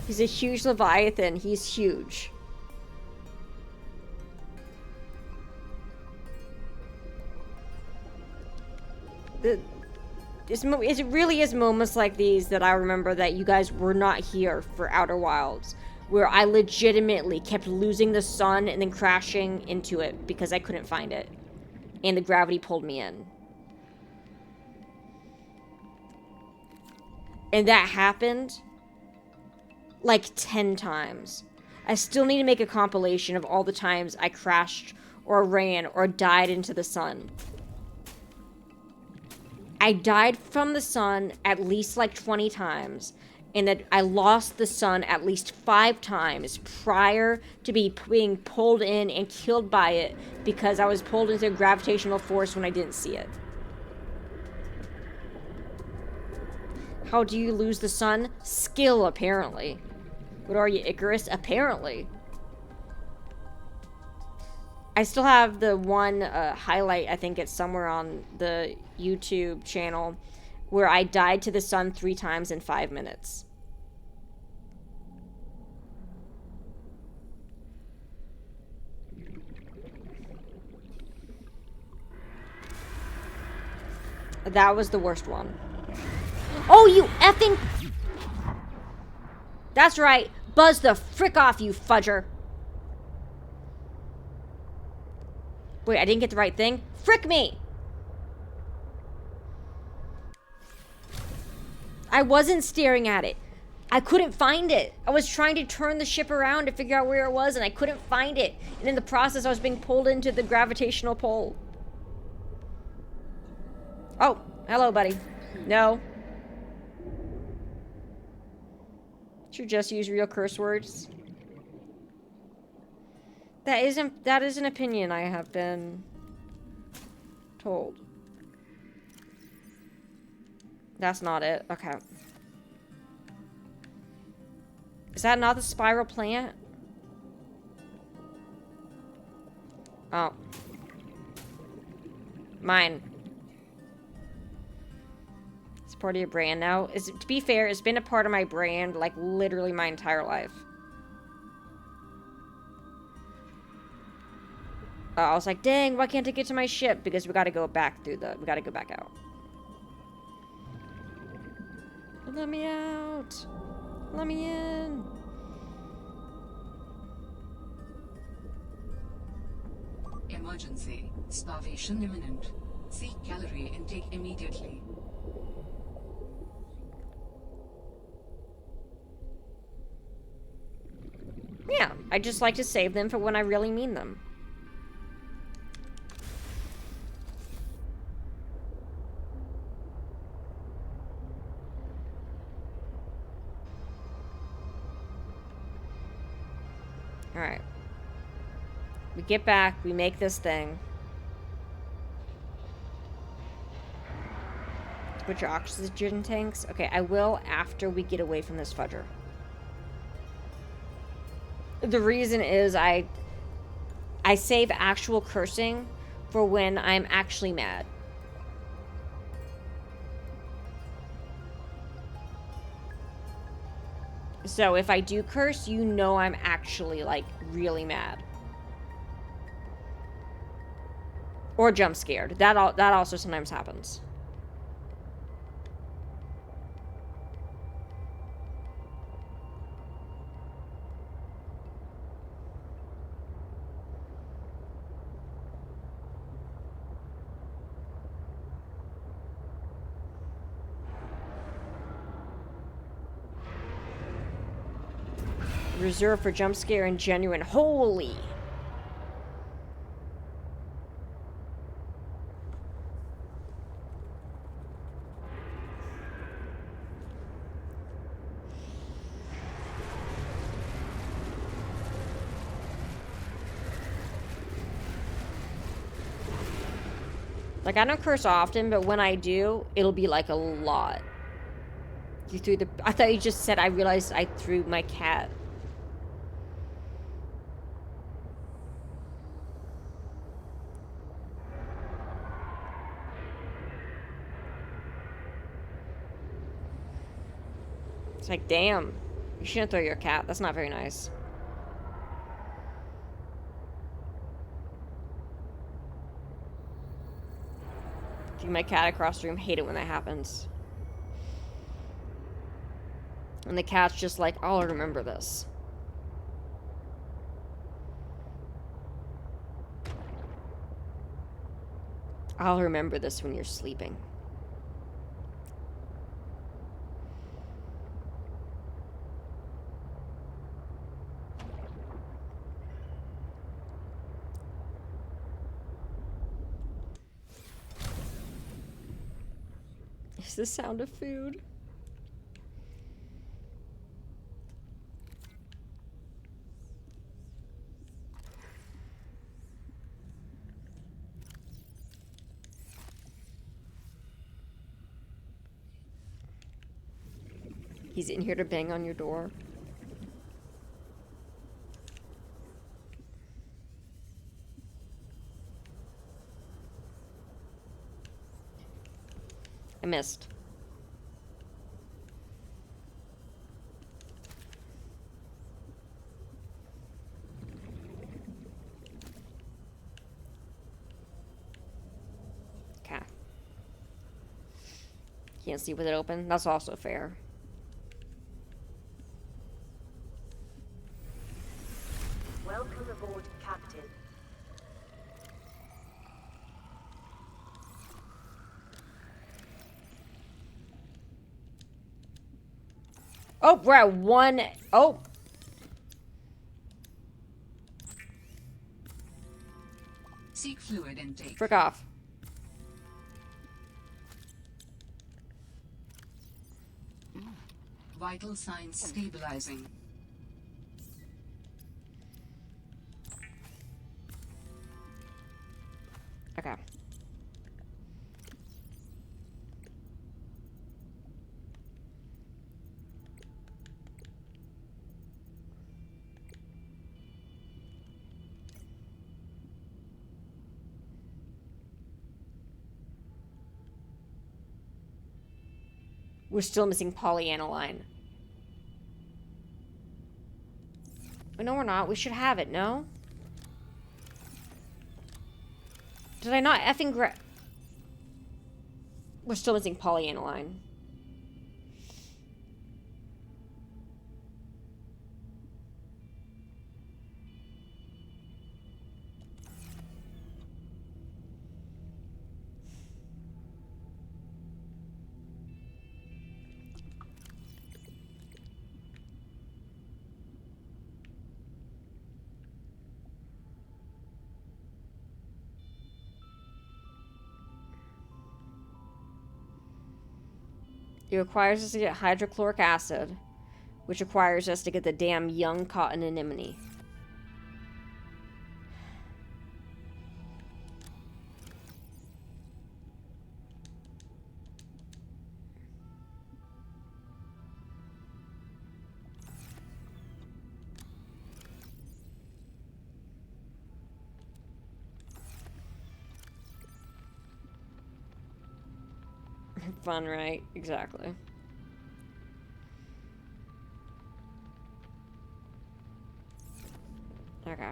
He's a huge Leviathan. He's huge. It really is moments like these that I remember that you guys were not here for Outer Wilds. where I legitimately kept losing the sun and then crashing into it because I couldn't find it. And the gravity pulled me in. And that happened like 10 times. I still need to make a compilation of all the times I crashed or ran or died into the sun. I died from the sun at least like 20 times, and that I lost the sun at least 5 times prior to being pulled in and killed by it because I was pulled into a gravitational force when I didn't see it. How do you lose the sun? Skill, apparently. What are you, Icarus? Apparently. I still have the one highlight, I think it's somewhere on the YouTube channel, where I died to the sun 3 times in 5 minutes. That was the worst one. Oh, you effing... That's right. Buzz the frick off, you fudger. Wait, I didn't get the right thing? Frick me! I wasn't staring at it. I couldn't find it. I was trying to turn the ship around to figure out where it was, and I couldn't find it. And in the process, I was being pulled into the gravitational pull. Oh, hello, buddy. No. Did you just use real curse words? That is an opinion I have been told. That's not it. Okay. Is that not the spiral plant? Oh. Mine. It's part of your brand now. To be fair, it's been a part of my brand like literally my entire life. I was like, dang, why can't I get to my ship? Because we gotta go back through we gotta go back out. Let me out. Let me in. Emergency. Starvation imminent. Seek calorie intake immediately. Yeah, I just like to save them for when I really mean them. Alright. We get back, we make this thing. Put your oxygen tanks. Okay, I will after we get away from this fudger. The reason is I save actual cursing for when I'm actually mad. So if I do curse, you know I'm actually, like, really mad. Or jump scared. That also sometimes happens. Reserved for jump scare and genuine. Holy. Like, I don't curse often, but when I do, it'll be like a lot. You threw the... I thought you just said I realized I threw my cat. It's like, damn. You shouldn't throw your cat. That's not very nice. Threw my cat across the room. Hate it when that happens. And the cat's just like, I'll remember this. I'll remember this when you're sleeping. Is the sound of food? He's in here to bang on your door. I missed. Okay. Can't see with it open. That's also fair. Welcome aboard, Captain. Oh, we're at one. Oh, Seek fluid intake. frick off. Vital signs stabilizing. Okay. We're still missing polyaniline. No, we're not. We should have it, no? Did I not effing grab... We're still missing polyaniline. It requires us to get hydrochloric acid, which requires us to get the damn young cotton anemone. Fun, right? Exactly. Okay.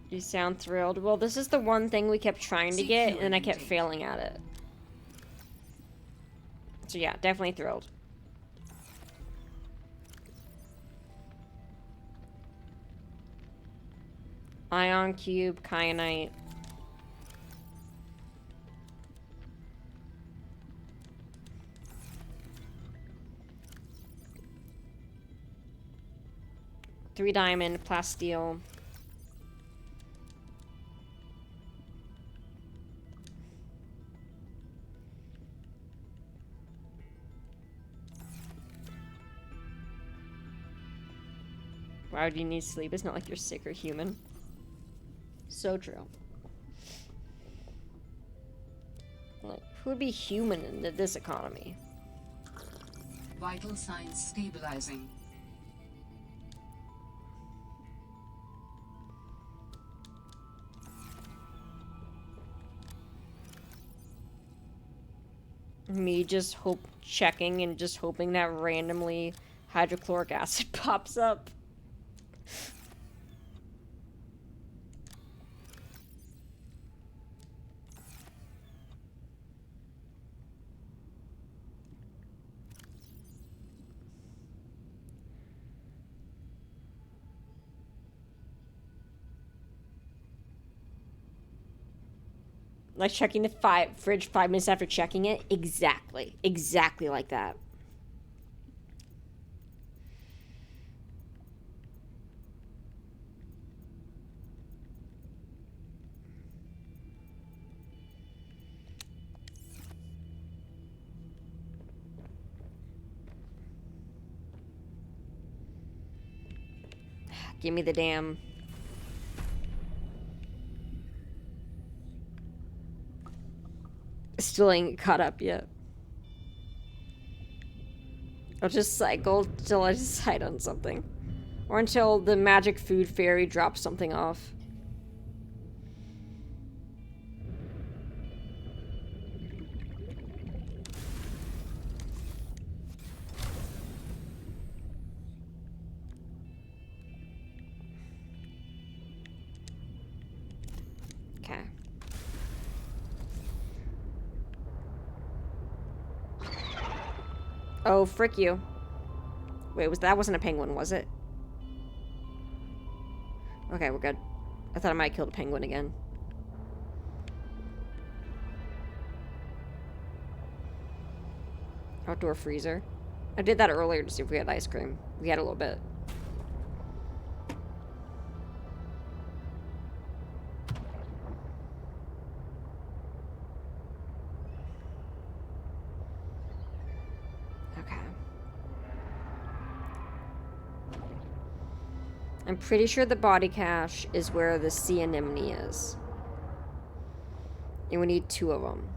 You sound thrilled. Well, this is the one thing we kept trying to get, and I kept failing at it. So yeah, definitely thrilled. Ion cube, kyanite. Three diamond, plasteel. Why do you need sleep? It's not like you're sick or human. So true. Like, who would be human in this economy? Vital signs stabilizing. Me just checking and just hoping that randomly hydrochloric acid pops up. Like checking the fridge 5 minutes after checking it. Exactly. Exactly like that. Give me the damn... Still ain't caught up yet. I'll just cycle till I decide on something. Or until the magic food fairy drops something off. Okay. Oh, frick you. Wait, that wasn't a penguin, was it? Okay, we're good. I thought I might have killed a penguin again. Outdoor freezer. I did that earlier to see if we had ice cream. We had a little bit. Okay. I'm pretty sure the body cache is where the sea anemone is. And we need 2 of them.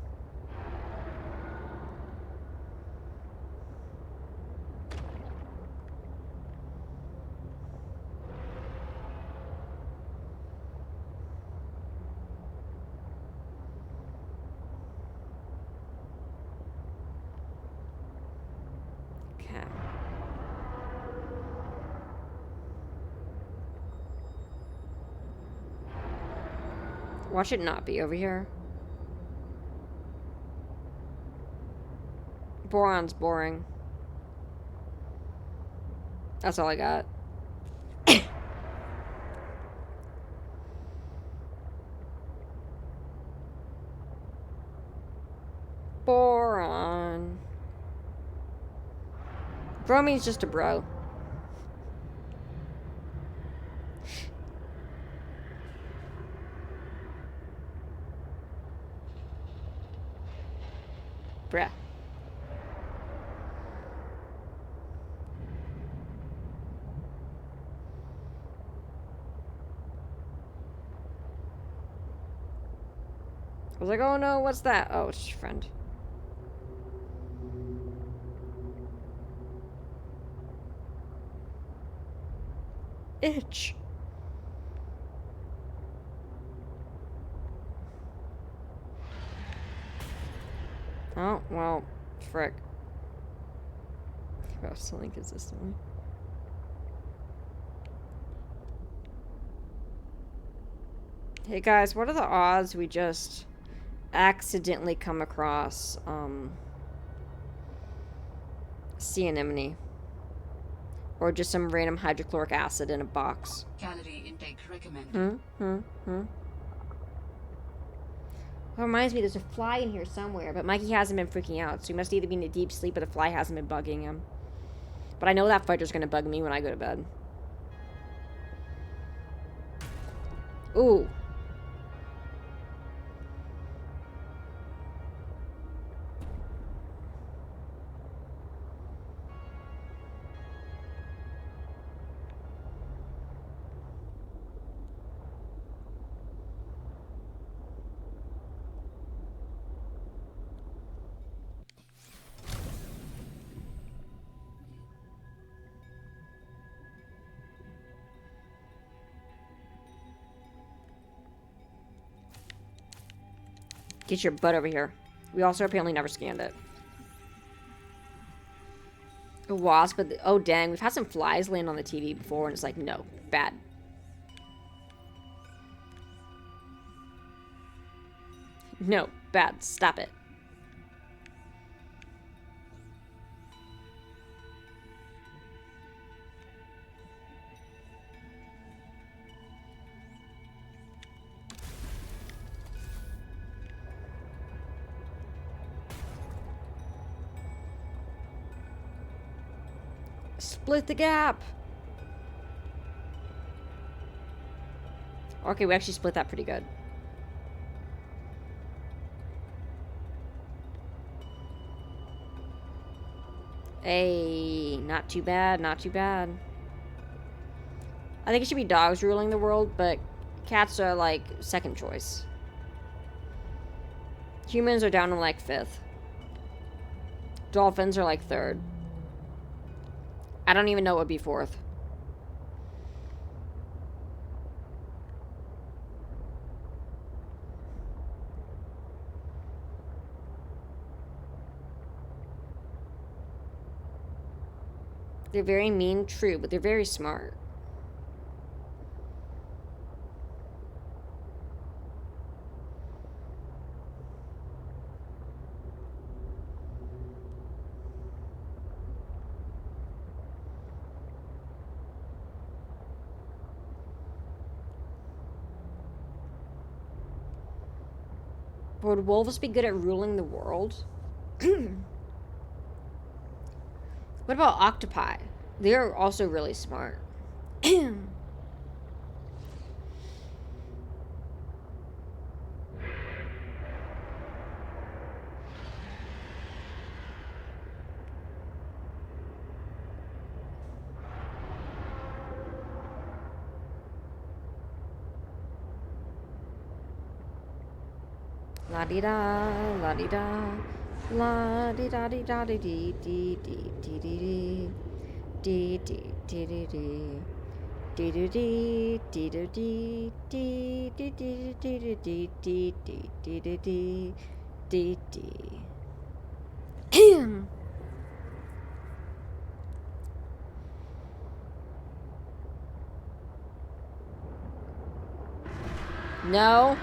Okay. Watch it not be over here. Boron's boring. That's all I got. Boron. Bromine's just a bro. Bruh. I was like, oh no, what's that? Oh, it's your friend. Itch. Oh, well, frick. Wrestling consistently. Hey guys, what are the odds we just accidentally come across, sea anemone? Or just some random hydrochloric acid in a box? Calorie intake recommended. That reminds me, there's a fly in here somewhere, but Mikey hasn't been freaking out, so he must either be in a deep sleep or the fly hasn't been bugging him. But I know that fudger's gonna bug me when I go to bed. Ooh. Get your butt over here. We also apparently never scanned it. A wasp, but oh dang, we've had some flies land on the TV before, and it's like, no, bad. No, bad. Stop it. Split the gap. Okay, we actually split that pretty good. Hey, not too bad, not too bad. I think it should be dogs ruling the world, but cats are like second choice. Humans are down to like fifth. Dolphins are like third. I don't even know what would be fourth. They're very mean, true, but they're very smart. Would wolves be good at ruling the world? What about octopi? They're also really smart. La di da, la di da, la di da di da di di di di di di di di di di di. Dee doo dee, dee doo dee, dee dee dee dee dee dee dee dee dee dee dee dee. No.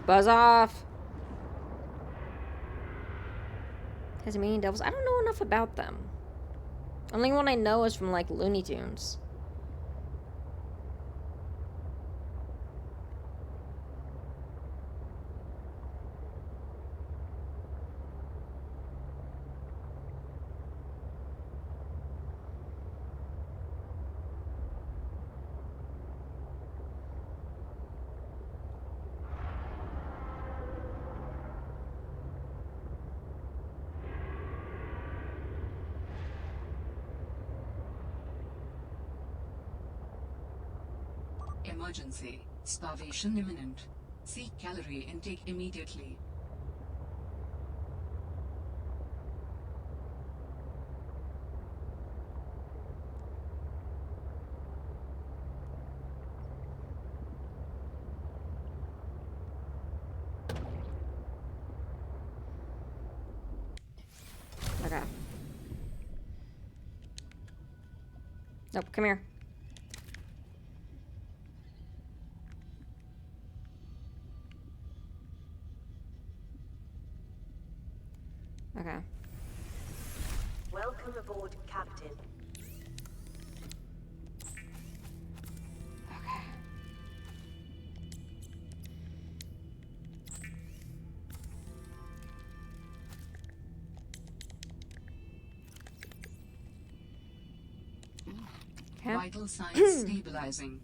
Buzz off. Tasmanian devils. I don't know enough about them. Only one I know is from like Looney Tunes. Emergency. Starvation imminent. Seek calorie intake immediately. Okay. Nope, come here. Okay. Welcome aboard, Captain. Okay. Okay. Vital signs stabilizing.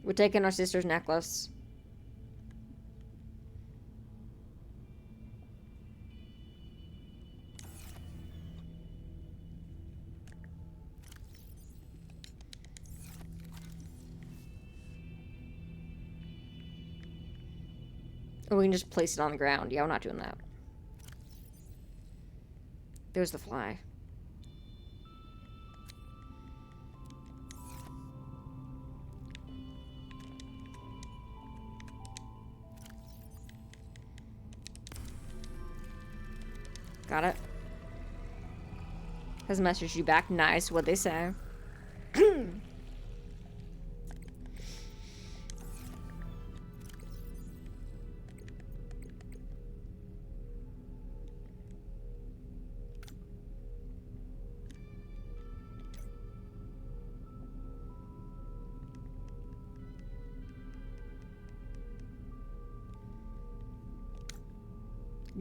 We're taking our sister's necklace. Or we can just place it on the ground. Yeah, we're not doing that. There's the fly. Got it. Has messaged you back. Nice. What'd they say?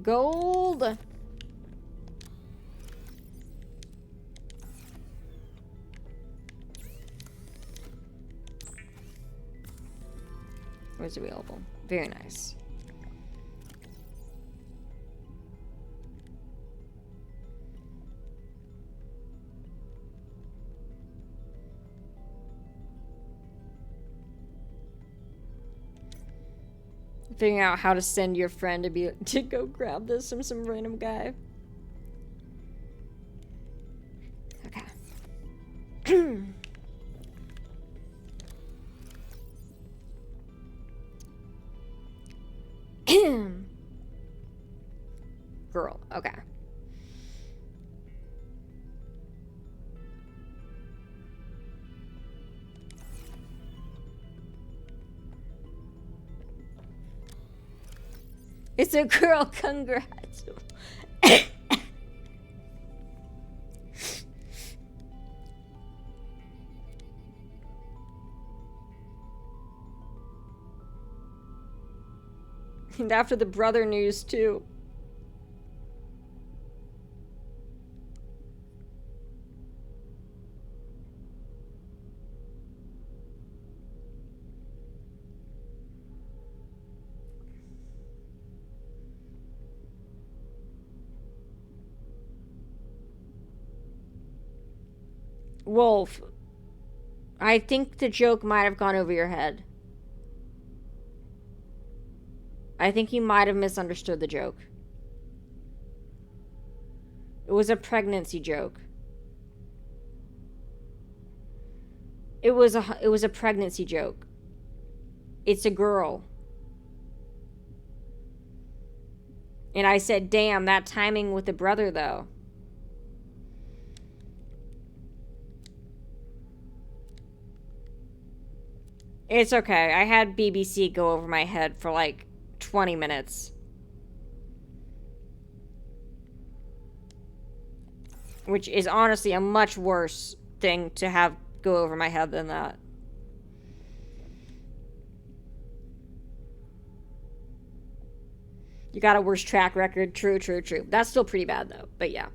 Gold! Was available. Very nice. Figuring out how to send your friend to go grab this from some random guy. Okay. Girl, okay. It's a girl, congrats. And after the brother news, too. Wolf, I think the joke might have gone over your head. I think you might have misunderstood the joke. It was a pregnancy joke. It was a pregnancy joke. It's a girl. And I said, damn, that timing with the brother, though. It's okay. I had BBC go over my head for like 20 minutes. Which is honestly a much worse thing to have go over my head than that. You got a worse track record. True, true, true. That's still pretty bad, though. But yeah.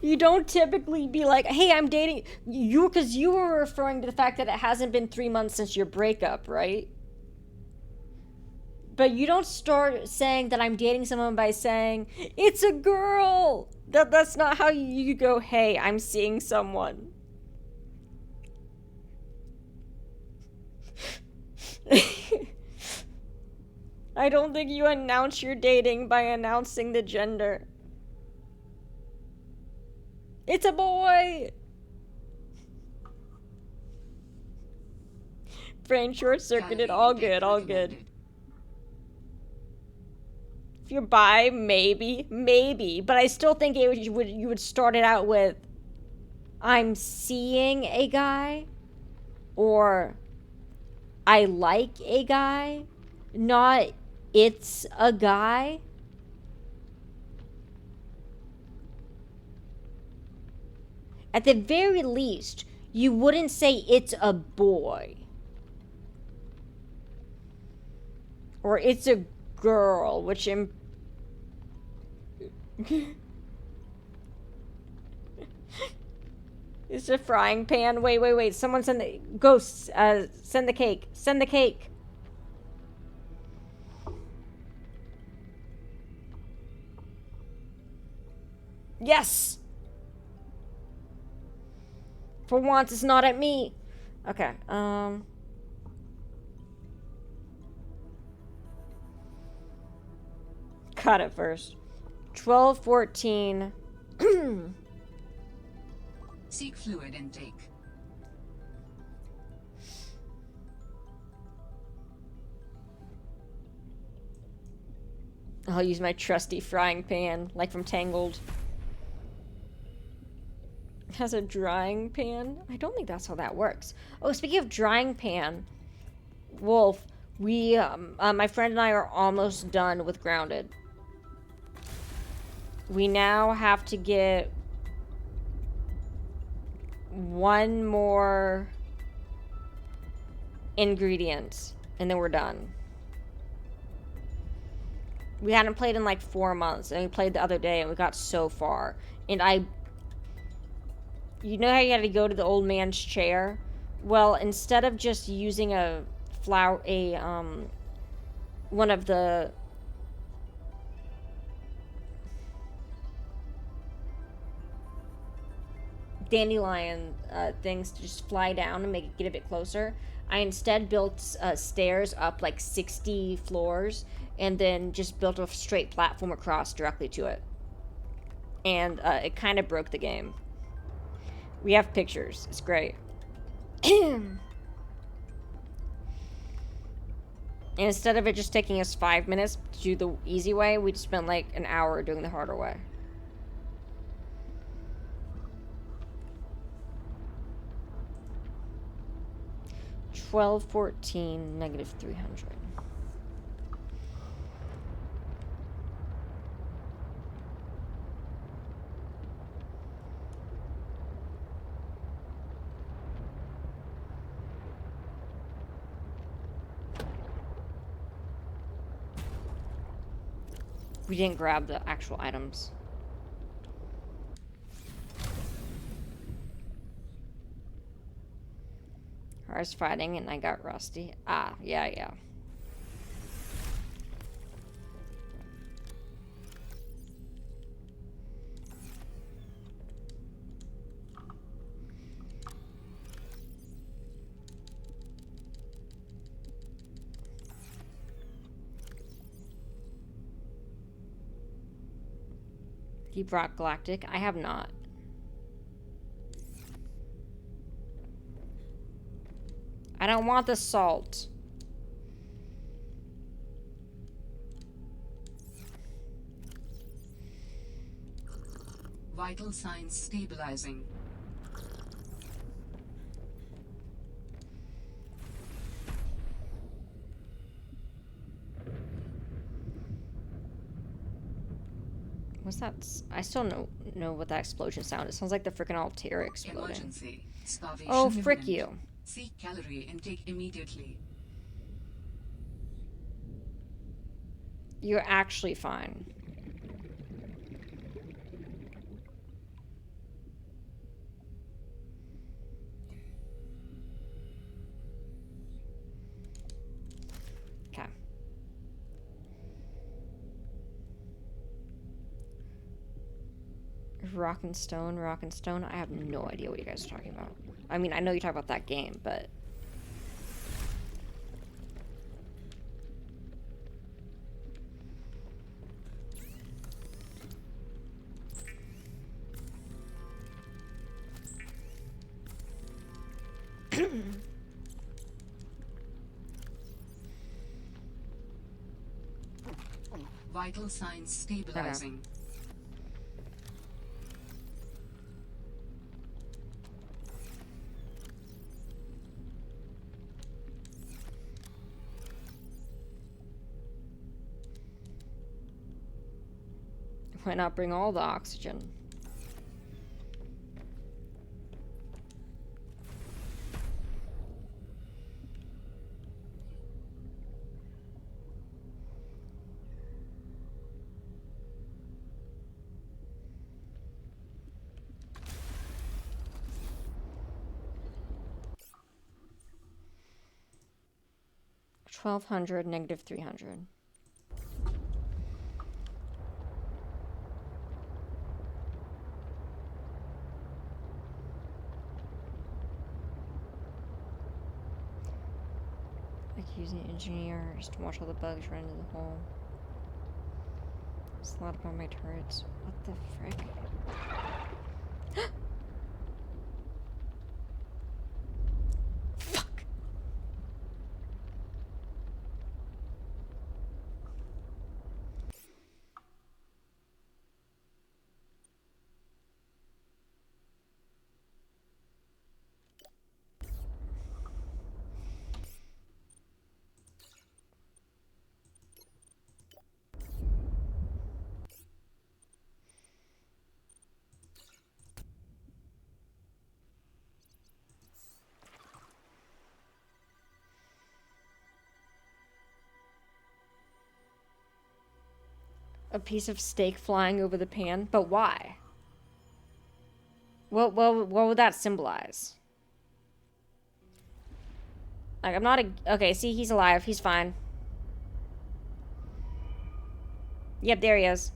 You don't typically be like, hey, I'm dating you, because you were referring to the fact that it hasn't been 3 months since your breakup, right? But you don't start saying that I'm dating someone by saying, it's a girl. That's not how you go, hey, I'm seeing someone. I don't think you announce you're dating by announcing the gender. It's a boy! Brain short-circuited, all good, all good. If you're bi, maybe. But I still think you would start it out with, I'm seeing a guy, or I like a guy, not it's a guy. At the very least, you wouldn't say it's a boy. Or it's a girl, which It's a frying pan. Wait. Someone send the ghosts. Send the cake. Send the cake. Yes. For once, it's not at me. Okay. Cut it first. 12:14. Seek fluid intake. I'll use my trusty frying pan, like from Tangled. It has a drying pan? I don't think that's how that works. Oh, speaking of drying pan, Wolf, we, my friend and I are almost done with Grounded. We now have to get one more ingredients, and then we're done. We hadn't played in like 4 months, and we played the other day, and we got so far. And you know how you had to go to the old man's chair? Well, instead of just using one of the dandelion things to just fly down and get a bit closer, I instead built stairs up like 60 floors, and then just built a straight platform across directly to it. And it kind of broke the game. We have pictures. It's great. And instead of it just taking us 5 minutes to do the easy way, we just spent like an hour doing the harder way. $12.14 negative 300. We didn't grab the actual items. I was fighting and I got rusty. Ah, yeah. He brought Galactic. I have not. I don't want the salt. Vital signs stabilizing. What's that? I still know what that explosion sound. It sounds like the freaking Altair exploding. Emergency. Starvation Oh, frick imminent. you. Seek calorie intake immediately. You're actually fine. Okay. Rock and Stone. I have no idea what you guys are talking about. I mean, I know you talk about that game, but... Vital signs stabilizing. Why not bring all the oxygen? $1,200 negative 300. Like using engineers to watch all the bugs run into the hole. It's a lot about my turrets. What the frick? Fuck! A piece of steak flying over the pan, but why? What would that symbolize? Like, I'm not a... Okay, see, he's alive. He's fine. Yep, there he is.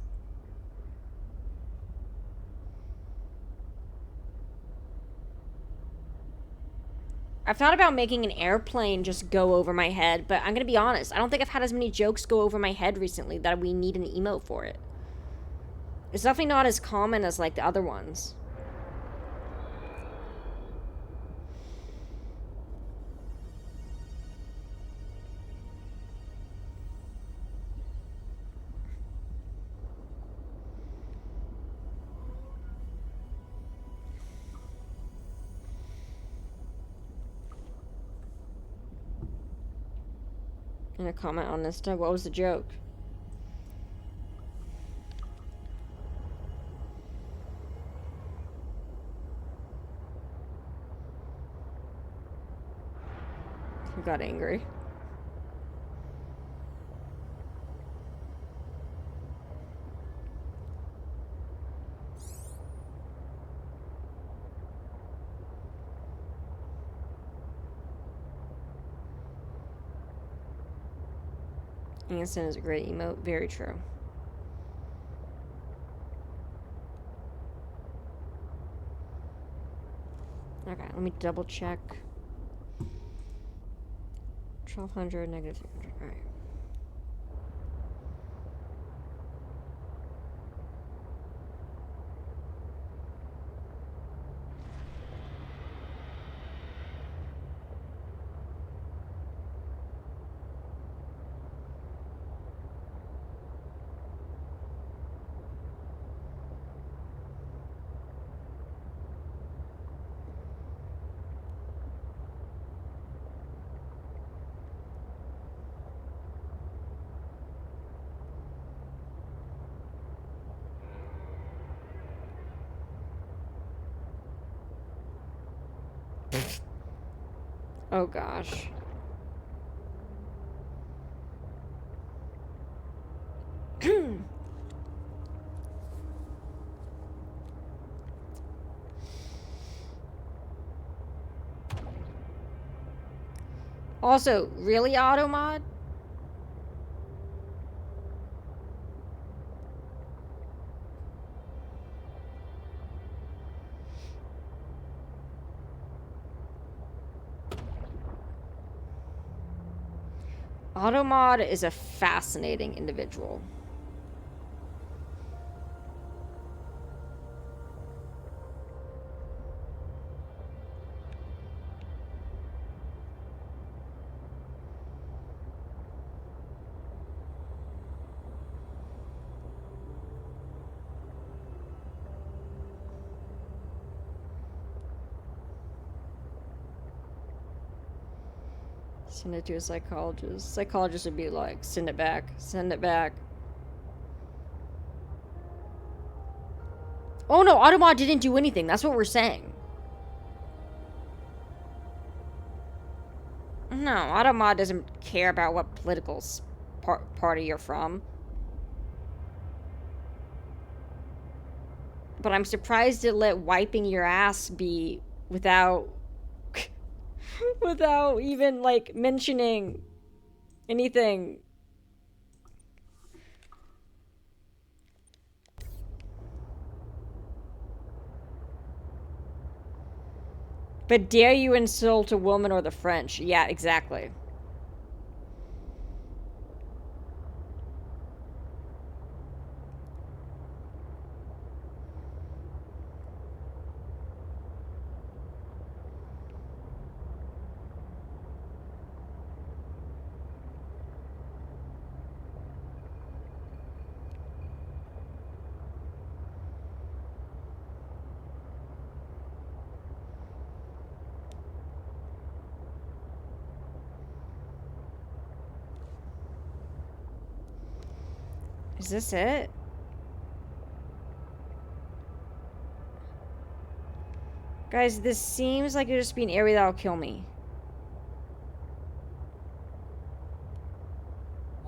I've thought about making an airplane just go over my head, but I'm gonna be honest. I don't think I've had as many jokes go over my head recently that we need an emote for it. It's definitely not as common as, like, the other ones. In a comment on this stuff, what was the joke? Who got angry? Anson is a great emote. Very true. Okay, let me double check. 1200 negative 300. Alright. Oh gosh. Also, really, auto mod? Automod is a fascinating individual. Send it to a psychologist. Psychologist would be like, send it back. Send it back. Oh no, Automod didn't do anything. That's what we're saying. No, Automod doesn't care about what political party you're from. But I'm surprised it let wiping your ass be without... without even, like, mentioning anything. But dare you insult a woman or the French? Yeah, exactly. Is this it? Guys, this seems like it'll just be an area that'll kill me.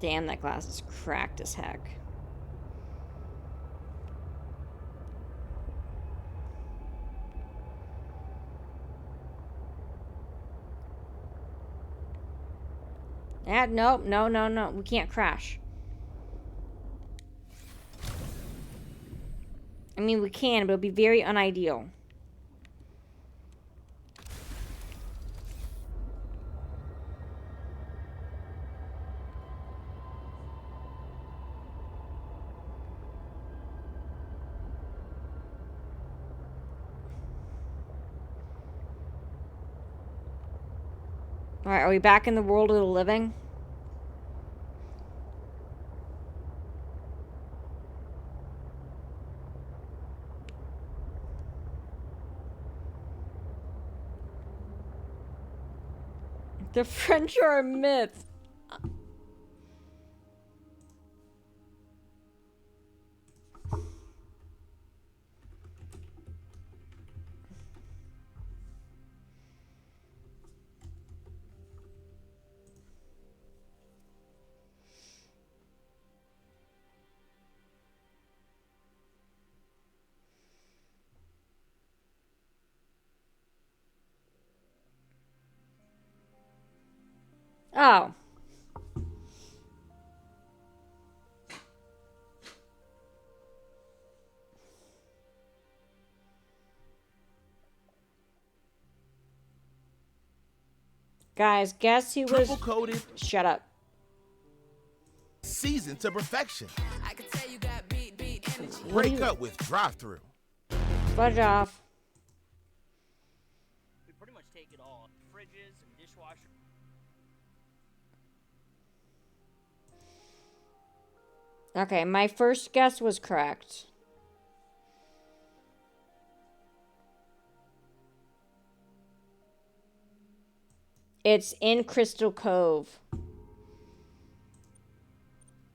Damn, that glass is cracked as heck. Nope, no. We can't crash. I mean, we can, but it'll be very unideal. Alright, are we back in the world of the living? The French are a myth. Oh. Guys, guess who was... Triple coated, Shut up. seasoned to perfection. I could tell you got beat energy. What do Break you... up with drive-through. Fudge off. We pretty much take it all. Fridges and dishwashers. Okay, my first guess was correct. It's in Crystal Cove,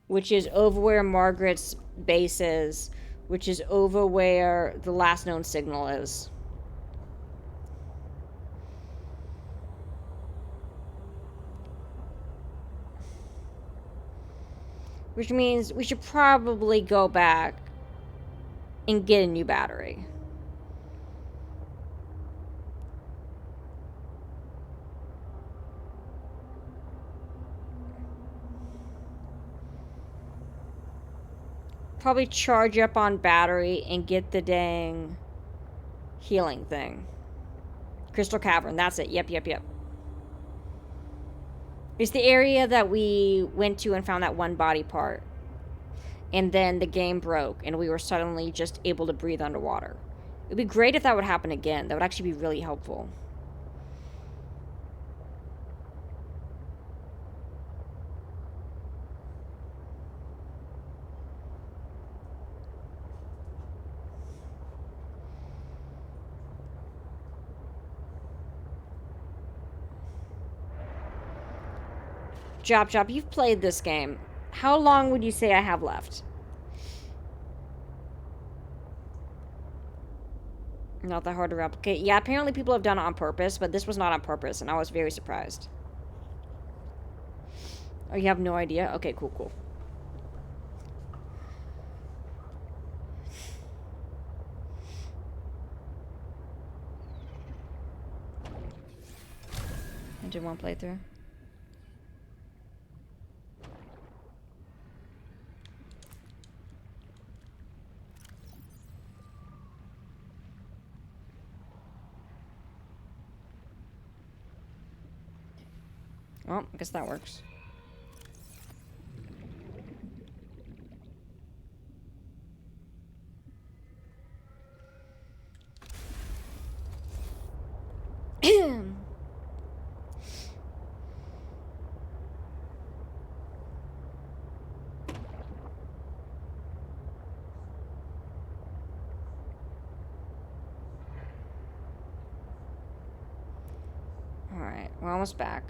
which is over where Margaret's base is, which is over where the last known signal is. Which means we should probably go back and get a new battery. Probably charge up on battery and get the dang healing thing. Crystal Cavern, that's it. Yep. It's the area that we went to and found that one body part. And then the game broke and we were suddenly just able to breathe underwater. It'd be great if that would happen again. That would actually be really helpful. Chop, you've played this game. How long would you say I have left? Not that hard to replicate. Yeah, apparently people have done it on purpose, but this was not on purpose, and I was very surprised. Oh, you have no idea? Okay, cool. I did one playthrough. Well, I guess that works. Alright, we're almost back.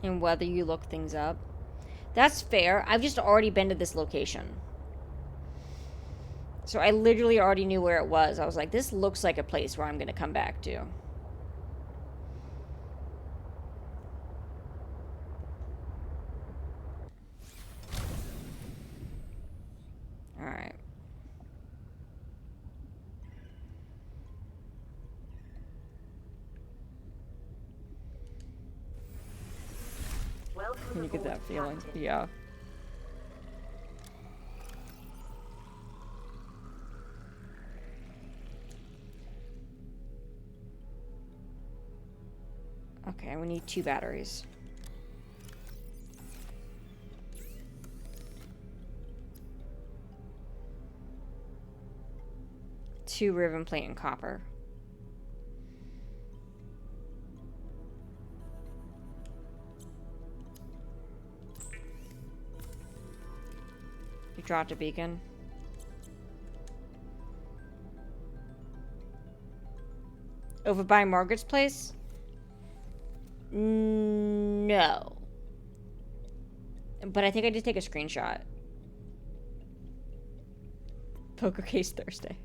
And whether you look things up. That's fair. I've just already been to this location. So I literally already knew where it was. I was like, this looks like a place where I'm going to come back to. Alright. Welcome Can you get aboard, that feeling? Captain. Yeah. Okay, we need 2 batteries. Two ribbon plate and copper. You dropped a beacon. Over by Margaret's place? No. But I think I did take a screenshot. Poker case Thursday.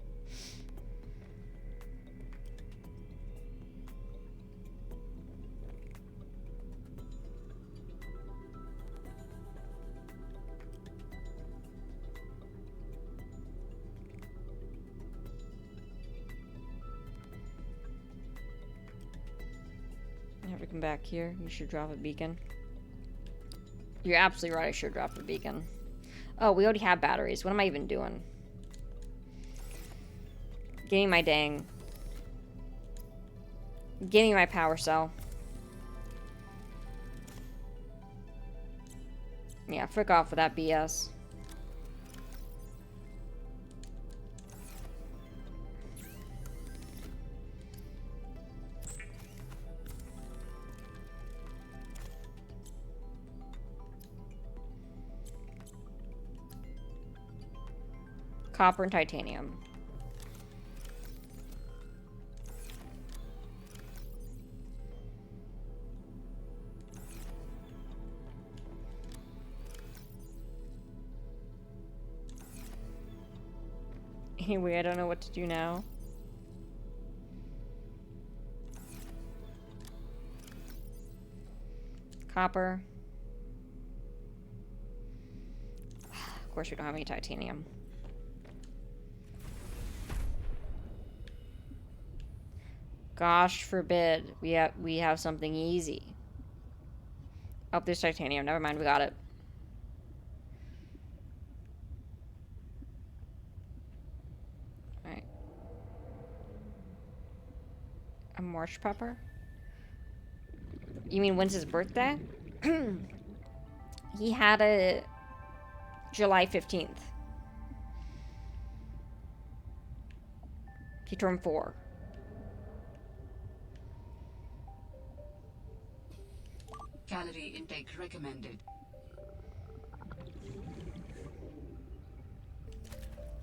I have to come back here. You should drop a beacon. You're absolutely right. I should drop a beacon. Oh, we already have batteries. What am I even doing? Give me my dang. Give me my power cell. Yeah, frick off with that BS. Copper and titanium. Anyway, I don't know what to do now. Copper. Of course, we don't have any titanium. Gosh forbid we have something easy. Oh, there's titanium. Never mind, we got it. Alright. A marsh pepper? You mean when's his birthday? He had a July 15th. He turned 4. Calorie intake recommended.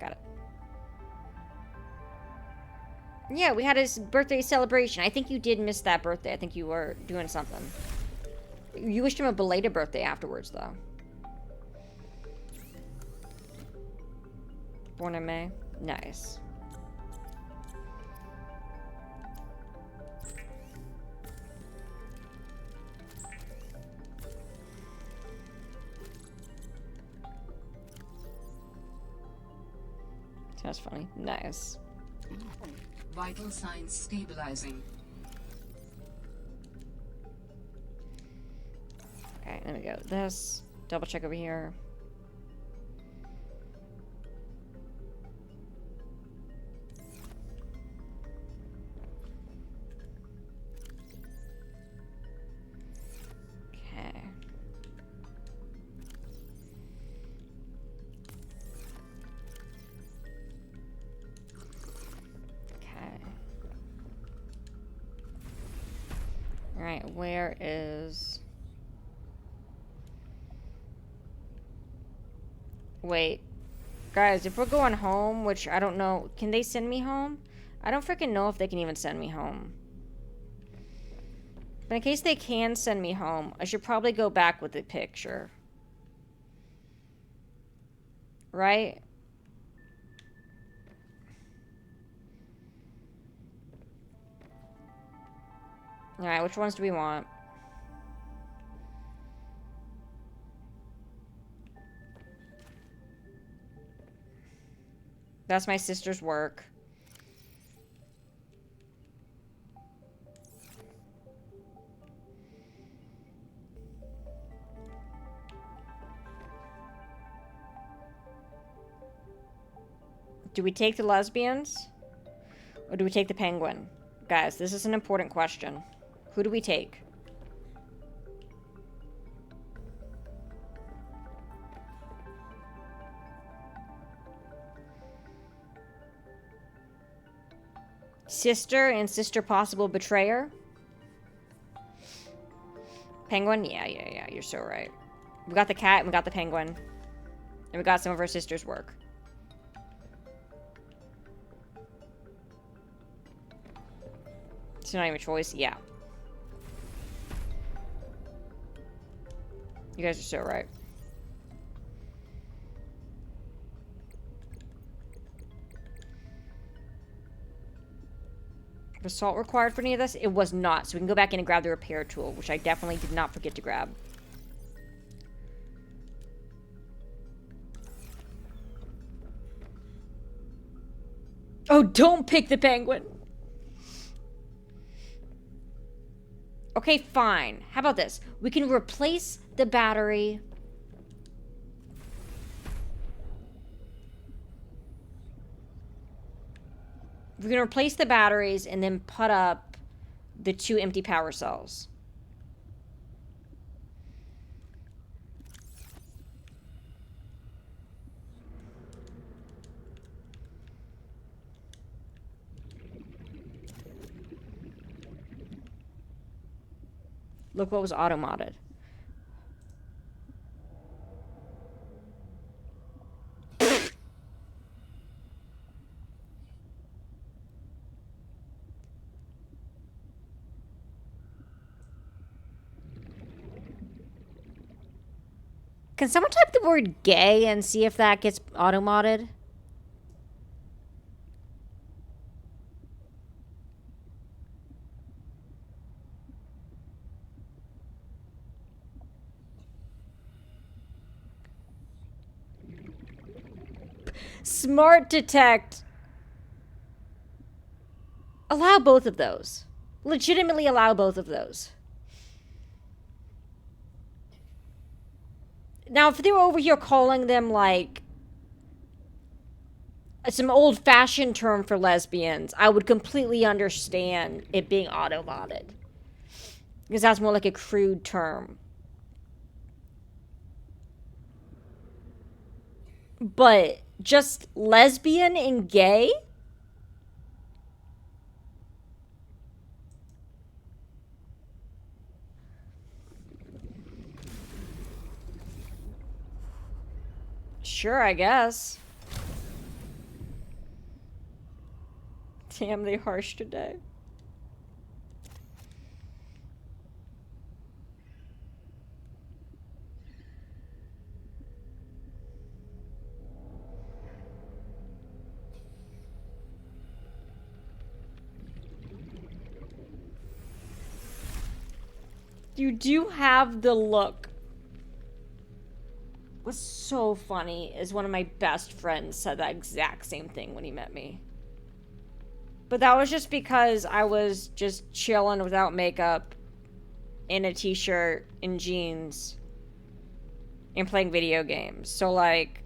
Got it. Yeah, we had his birthday celebration. I think you did miss that birthday. I think you were doing something. You wished him a belated birthday afterwards, though. Born in May. Nice. That's funny. Nice. Vital signs stabilizing. Okay, there we go. This. Double check over here. Okay. Alright, where is... Wait. Guys, if we're going home, which I don't know... Can they send me home? I don't freaking know if they can even send me home. But in case they can send me home, I should probably go back with the picture. Right? Alright, which ones do we want? That's my sister's work. Do we take the lesbians? Or do we take the penguin? Guys, this is an important question. Who do we take? Sister and sister possible betrayer? Penguin? Yeah. You're so right. We got the cat and we got the penguin. And we got some of our sister's work. It's not even a choice. Yeah. You guys are so right. Was salt required for any of this? It was not. So we can go back in and grab the repair tool, which I definitely did not forget to grab. Oh, don't pick the penguin. Okay, fine. How about this? We can replace the battery. We can replace the batteries and then put up the 2 empty power cells. Look what was auto-modded. Can someone type the word gay and see if that gets auto-modded? Smart detect. Allow both of those. Legitimately allow both of those. Now, if they were over here calling them, like, some old-fashioned term for lesbians, I would completely understand it being auto-modded. Because that's more like a crude term. But just lesbian and gay? Sure, I guess. Damn, they harsh today. You do have the look. What's so funny is one of my best friends said that exact same thing when he met me. But that was just because I was just chilling without makeup, in a t-shirt, and jeans, and playing video games. So, like...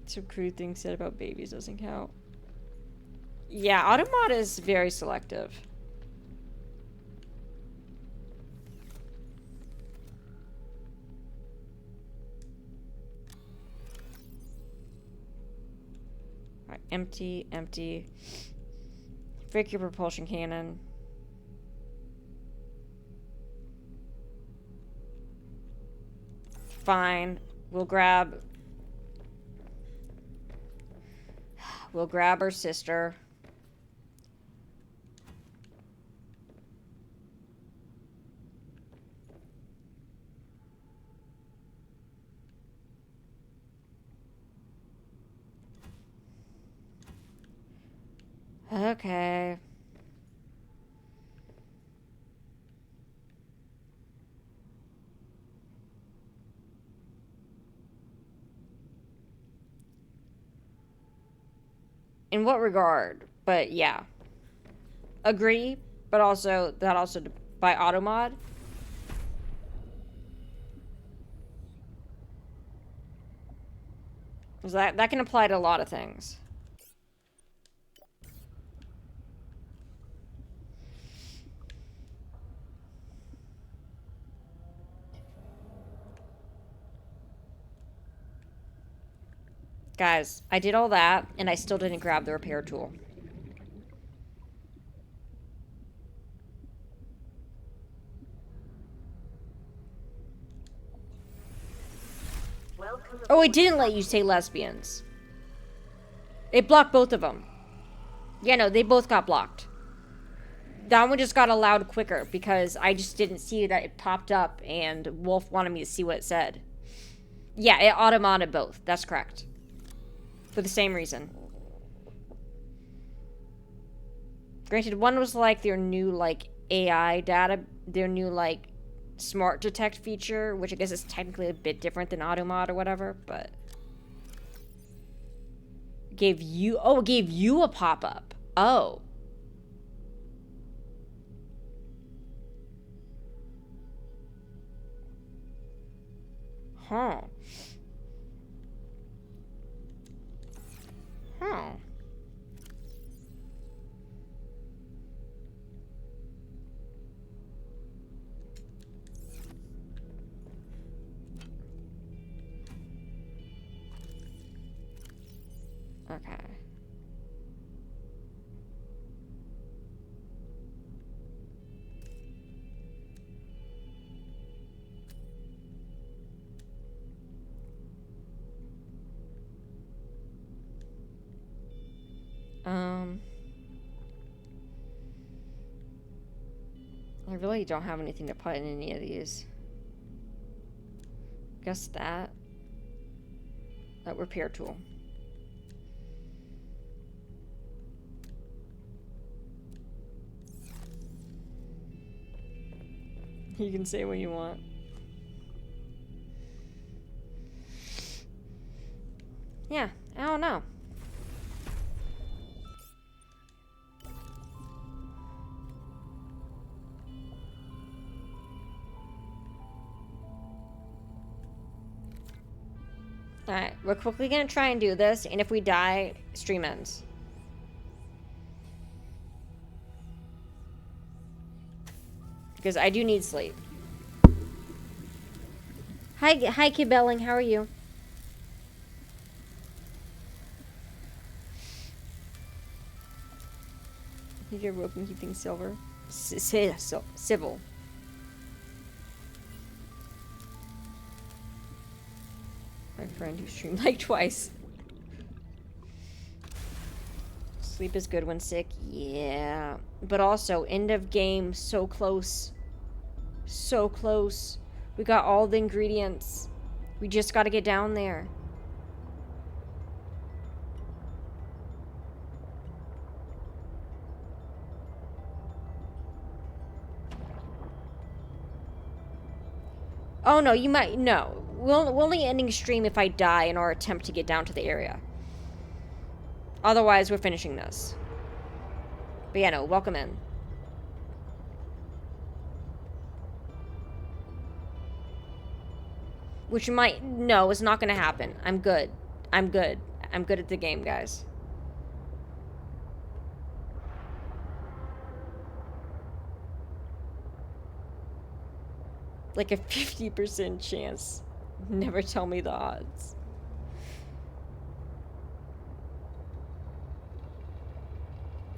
Some crude things said about babies doesn't count. Yeah, Automod is very selective. Alright, empty, empty. Break your propulsion cannon. Fine. We'll grab her sister. Okay. In what regard? But yeah. Agree, but also, that also by Automod. Because that can apply to a lot of things. Guys, I did all that, and I still didn't grab the repair tool. Oh, it didn't let you say lesbians. It blocked both of them. Yeah, no, they both got blocked. That one just got allowed quicker because I just didn't see that it popped up and Wolf wanted me to see what it said. Yeah, it automated both. That's correct. For the same reason. Granted, one was like their new like AI data, their new like smart detect feature, which I guess is technically a bit different than automod or whatever, but it gave you a pop-up. Oh. Huh. Huh. Okay. I really don't have anything to put in any of these. Guess that repair tool. You can say what you want. Yeah, I don't know. Alright, we're quickly gonna try and do this, and if we die, stream ends. Because I do need sleep. Hi, Kid Belling, how are you? You get rope and keep things silver. Civil. friend who streamed like twice. Sleep is good when sick. Yeah. But also, end of game, so close. So close. We got all the ingredients. We just gotta get down there. Oh no, you might, no. We'll only ending stream if I die in our attempt to get down to the area. Otherwise, we're finishing this. But yeah, no, welcome in. Which might, no, it's not gonna happen. I'm good. I'm good. I'm good at the game, guys. Like a 50% chance. Never tell me the odds.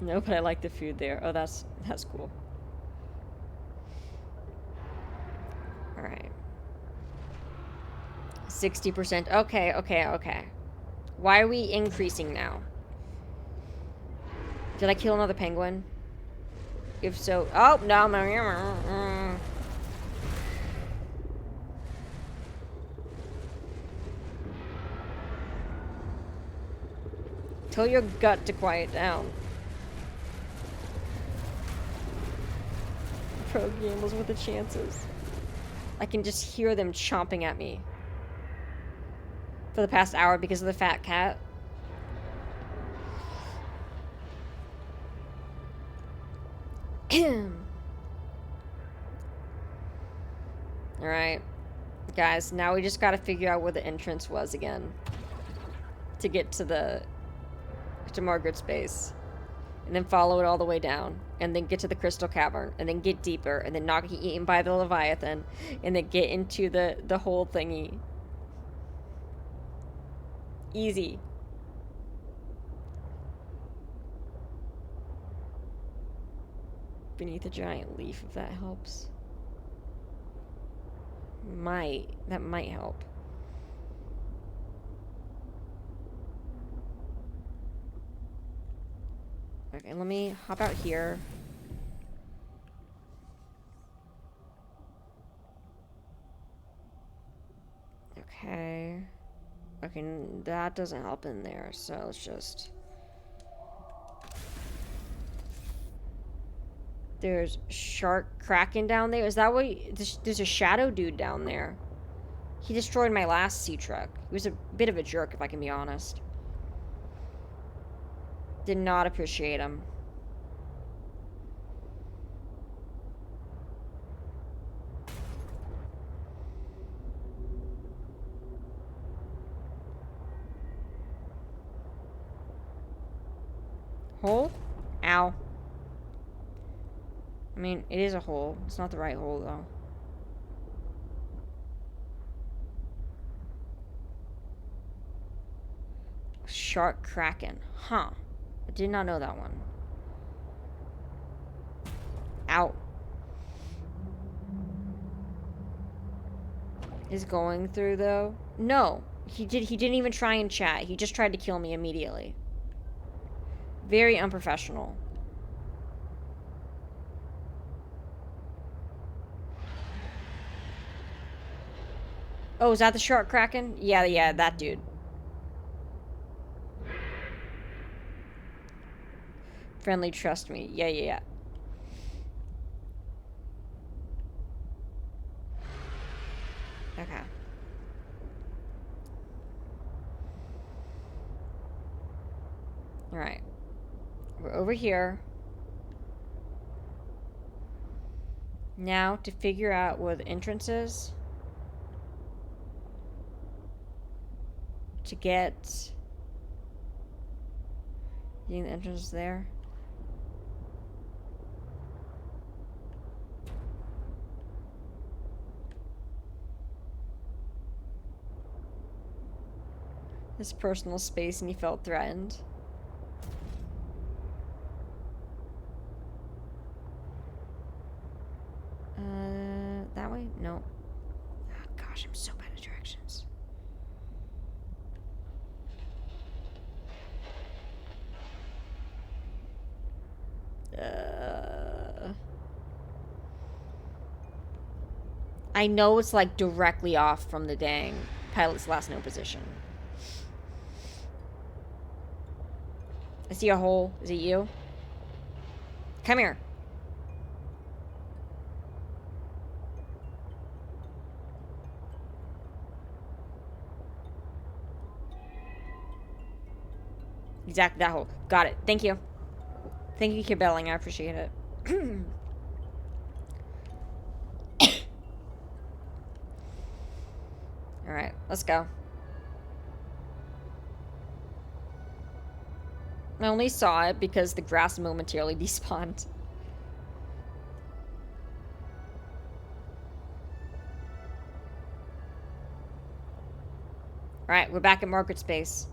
No, but I like the food there. Oh, that's cool. Alright. 60%. Okay, okay, okay. Why are we increasing now? Did I kill another penguin? If so... Oh, no. Tell your gut to quiet down. Pro gambles with the chances. I can just hear them chomping at me. For the past hour because of the fat cat. Alright. Guys, now we just gotta figure out where the entrance was again. To get to Margaret's base. And then follow it all the way down. And then get to the Crystal Cavern. And then get deeper. And then not get eaten by the Leviathan. And then get into the whole thingy. Easy. Beneath a giant leaf, if that helps. That might help. Okay, let me hop out here. Okay. Okay, that doesn't help in there, so let's just... There's Shark Kraken down there. Is that what... There's a shadow dude down there. He destroyed my last sea truck. He was a bit of a jerk, if I can be honest. Did not appreciate him. Hole? Ow. I mean, it is a hole. It's not the right hole, though. Shark Kraken. Huh. I did not know that one. Ow. Is going through, though? No. He didn't even try and chat. He just tried to kill me immediately. Very unprofessional. Oh, is that the Shark Kraken? Yeah, that dude. Friendly, trust me. Yeah. Okay. Alright. We're over here. Now, to figure out where the entrance is. To get... You think the entrance is there? His personal space and he felt threatened. That way? No. Oh, gosh, I'm so bad at directions. I know it's like directly off from the dang pilot's last known position. I see a hole. Is it you? Come here. Exactly that hole. Got it. Thank you. Thank you, Kibelling. I appreciate it. Alright, let's go. I only saw it because the grass momentarily despawned. Alright, we're back at market space.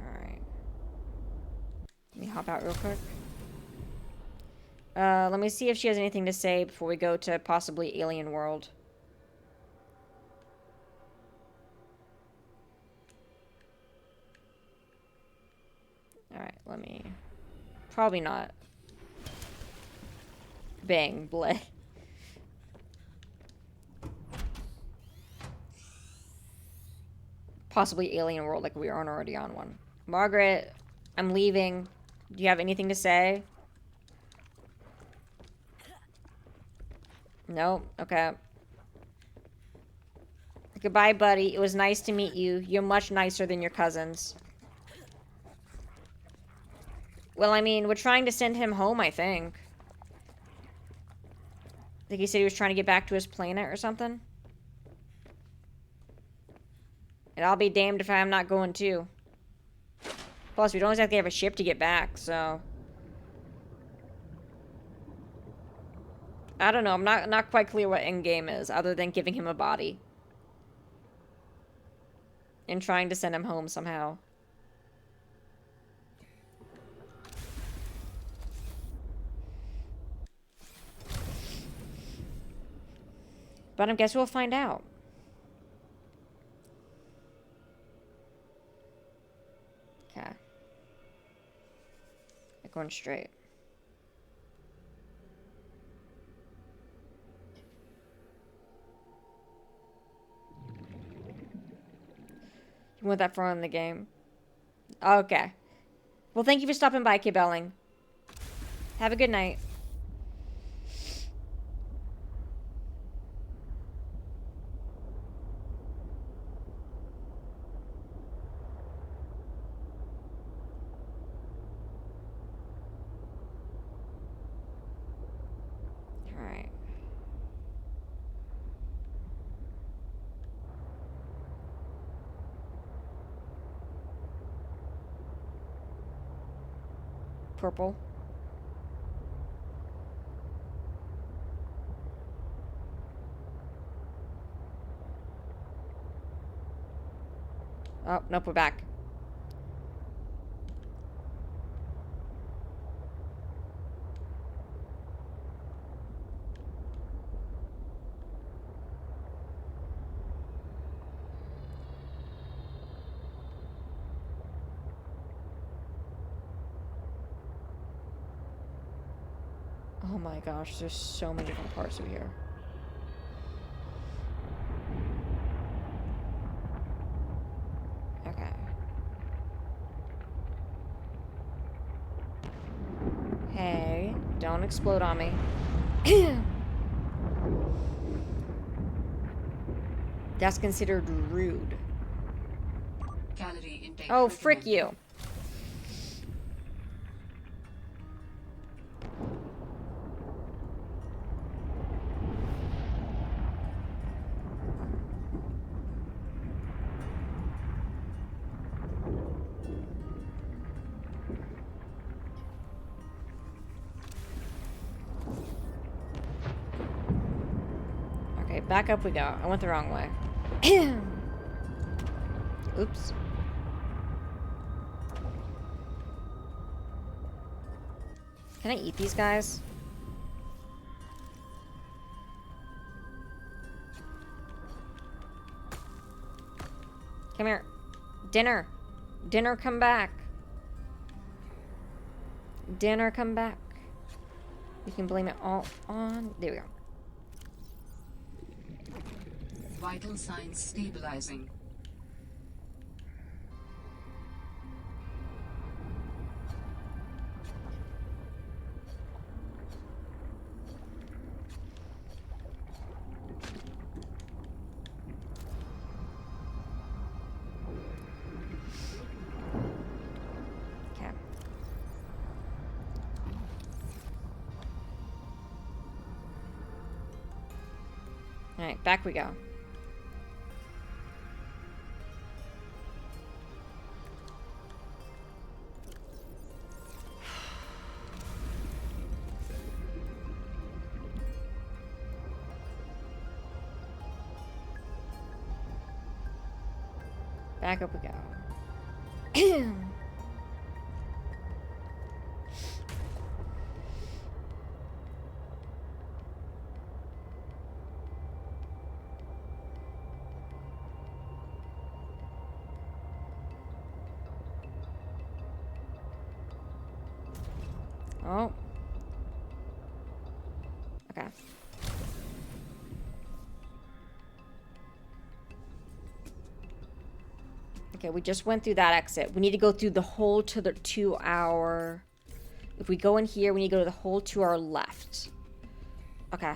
Alright. Let me hop out real quick. Let me see if she has anything to say before we go to possibly Alien World. Alright, let me... Probably not. Bang, bleh. Possibly Alien World, like we aren't already on one. Margaret, I'm leaving. Do you have anything to say? No? Okay. Goodbye, buddy. It was nice to meet you. You're much nicer than your cousins. Well, I mean, we're trying to send him home, I think. I think he said he was trying to get back to his planet or something. And I'll be damned if I'm not going too. Plus, we don't exactly have a ship to get back, so... I don't know. I'm not quite clear what Endgame is, other than giving him a body. And trying to send him home somehow. But I guess we'll find out. Okay. Going straight. You went that far in the game. Okay. Well, thank you for stopping by, Kid Belling. Have a good night. Alright. Purple. Oh, nope, we're back. Oh my gosh, there's so many different parts of here. Okay. Hey, don't explode on me. That's considered rude. Calorie intake Oh, frick recommended. you. Okay, back up we go. I went the wrong way. Oops. Can I eat these guys? Come here. Dinner. Dinner, come back. dinner come back. We can blame it all on... There we go. Vital signs stabilizing. Okay. Alright, back we go. Back up we go. Oh. Okay. Okay, we just went through that exit. We need to go through the hole to our... If we go in here, we need to go to the hole to our left. Okay.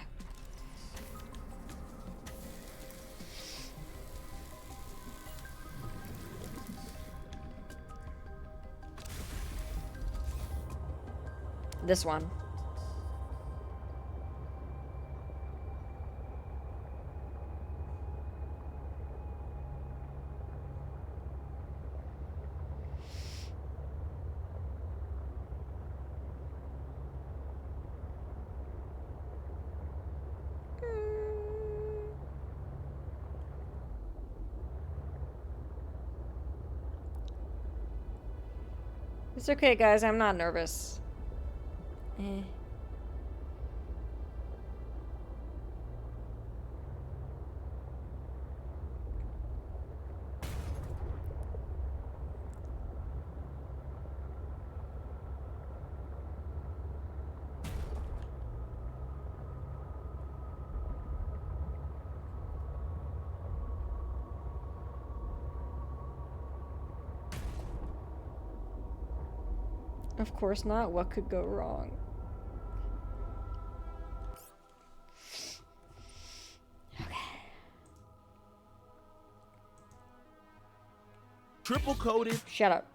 This one. It's okay, guys. I'm not nervous. Eh. Of course not. What could go wrong? Triple coated. Shut up.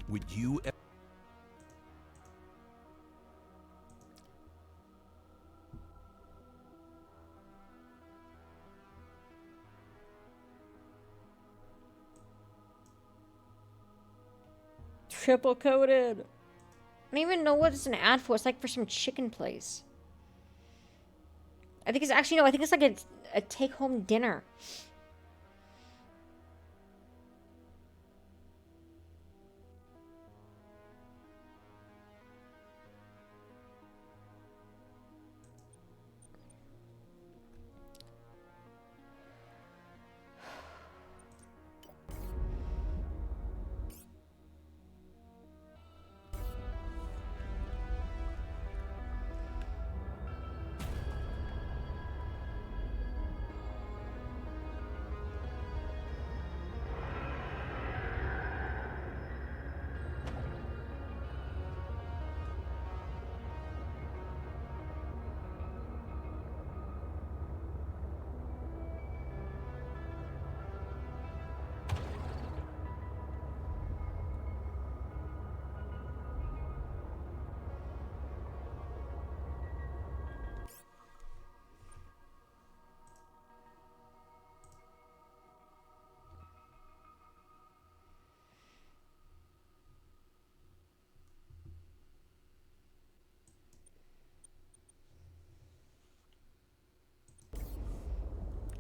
Would you? Triple coated. I don't even know what it's an ad for. It's like for some chicken place. I think it's actually, no, I think it's like a take-home dinner.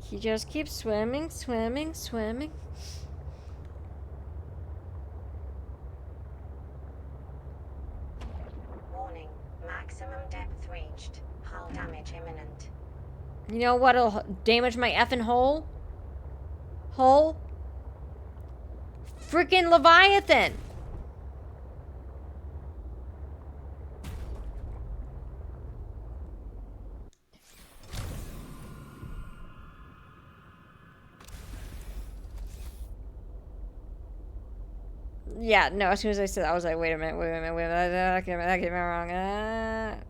He just keeps swimming, swimming, swimming. Warning. Maximum depth reached. Hull damage imminent. You know what'll damage my effing hole? Freaking Leviathan! Yeah, no, as soon as I said that, I was like, wait a minute, that came out wrong.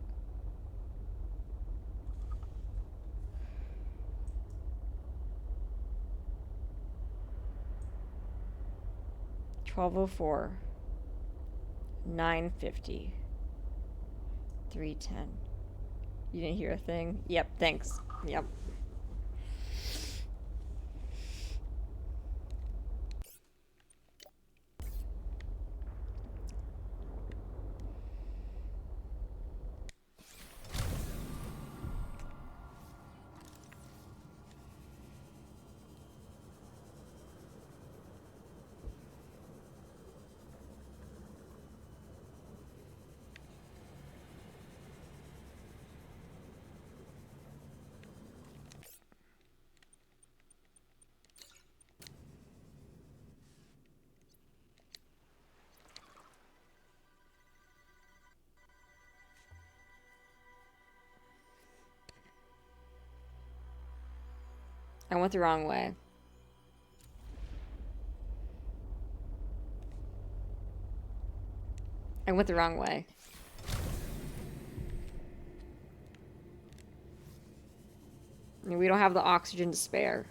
12:04, 9:50, 3:10. You didn't hear a thing? Yep, thanks. Yep. I went the wrong way. I went the wrong way. We don't have the oxygen to spare.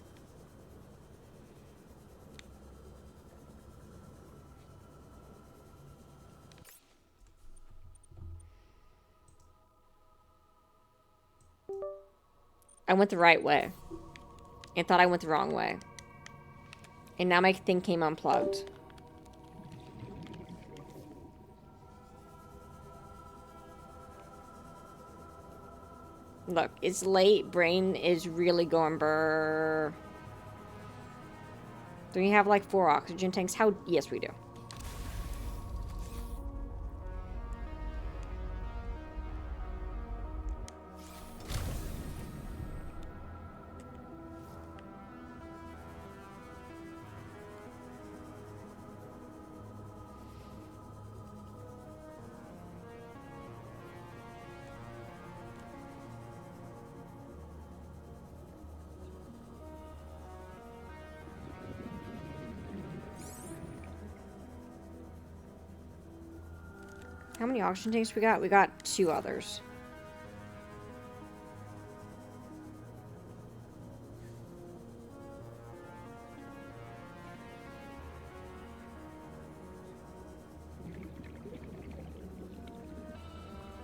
I went the right way. And thought I went the wrong way. And now my thing came unplugged. Look, it's late. Brain is really going brrr. Do we have like 4 oxygen tanks? How? Yes, we do. How many oxygen tanks we got? We got 2 others.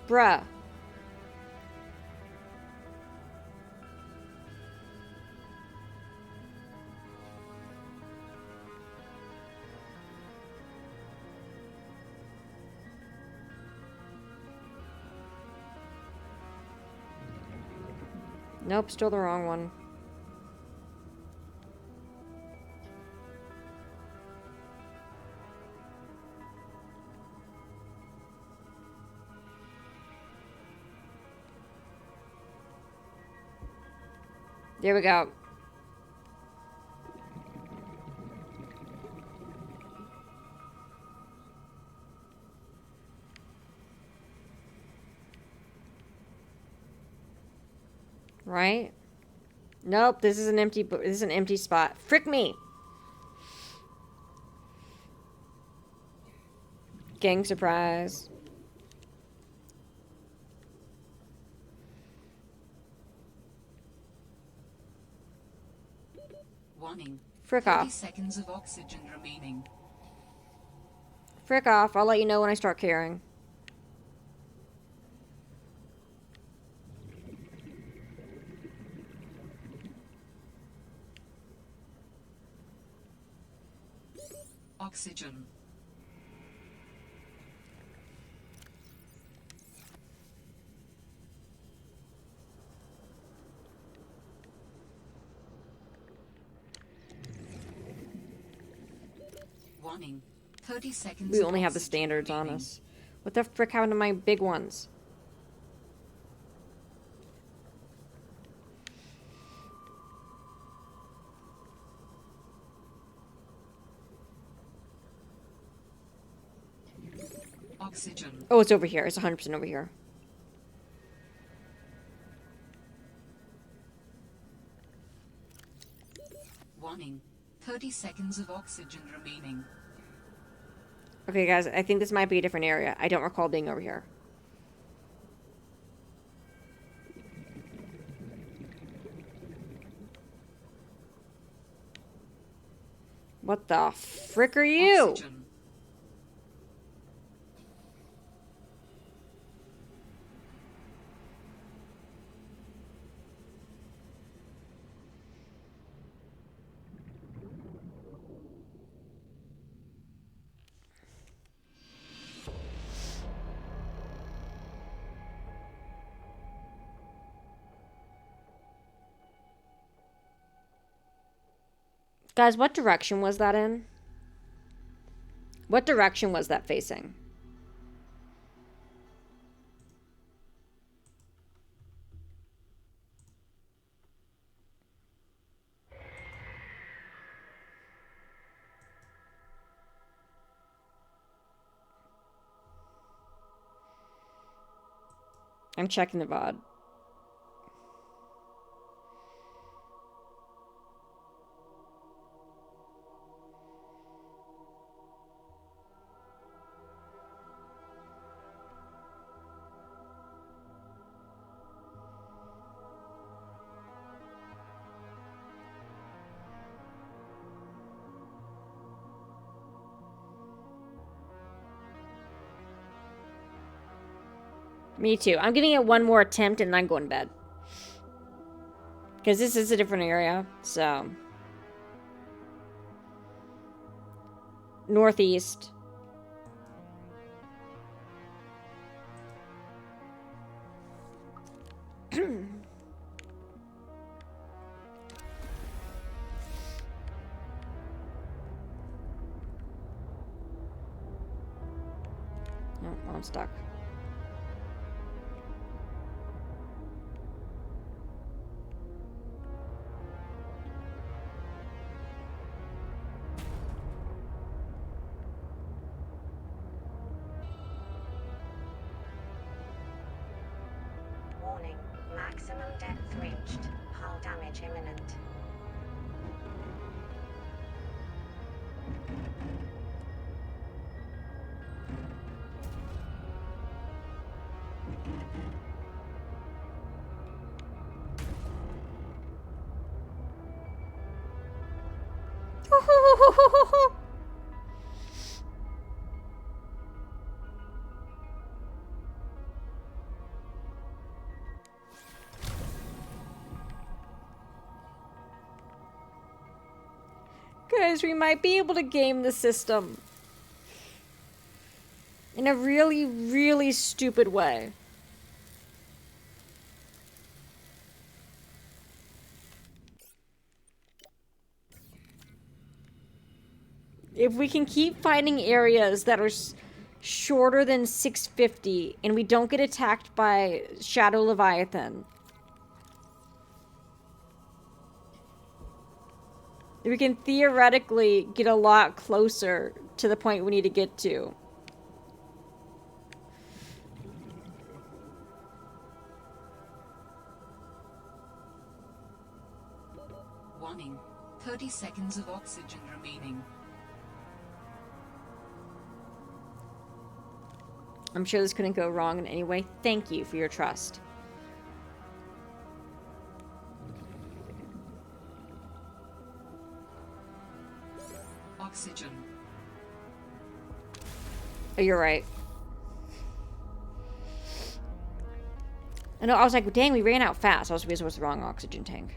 Bruh. Nope, still the wrong one. There we go. Right? Nope, this is an empty spot. Frick me. Gang surprise. Warning. Frick 30 off. seconds of oxygen remaining. Frick off. I'll let you know when I start caring. Oxygen. Warning. 30 seconds. We only have the standards on us. What the frick happened to my big ones? Oxygen. Oh, it's over here. It's 100% over here. Warning. 30 seconds of oxygen remaining. Okay, guys, I think this might be a different area. I don't recall being over here. What the frick are you? Oxygen. Guys, what direction was that in? What direction was that facing? I'm checking the VOD. Me too. I'm giving it one more attempt and then I'm going to bed. Because this is a different area, so. Northeast. Oh, I'm stuck. Warning. Maximum depth reached. Hull damage imminent. Guys, we might be able to game the system. In a really, really stupid way. If we can keep finding areas that are shorter than 650 and we don't get attacked by Shadow Leviathan, we can theoretically get a lot closer to the point we need to get to. Warning. 30 seconds of oxygen remaining. I'm sure this couldn't go wrong in any way. Thank you for your trust. Oxygen. Oh, you're right. I know, I was like, dang, we ran out fast. I was supposed to was the wrong oxygen tank.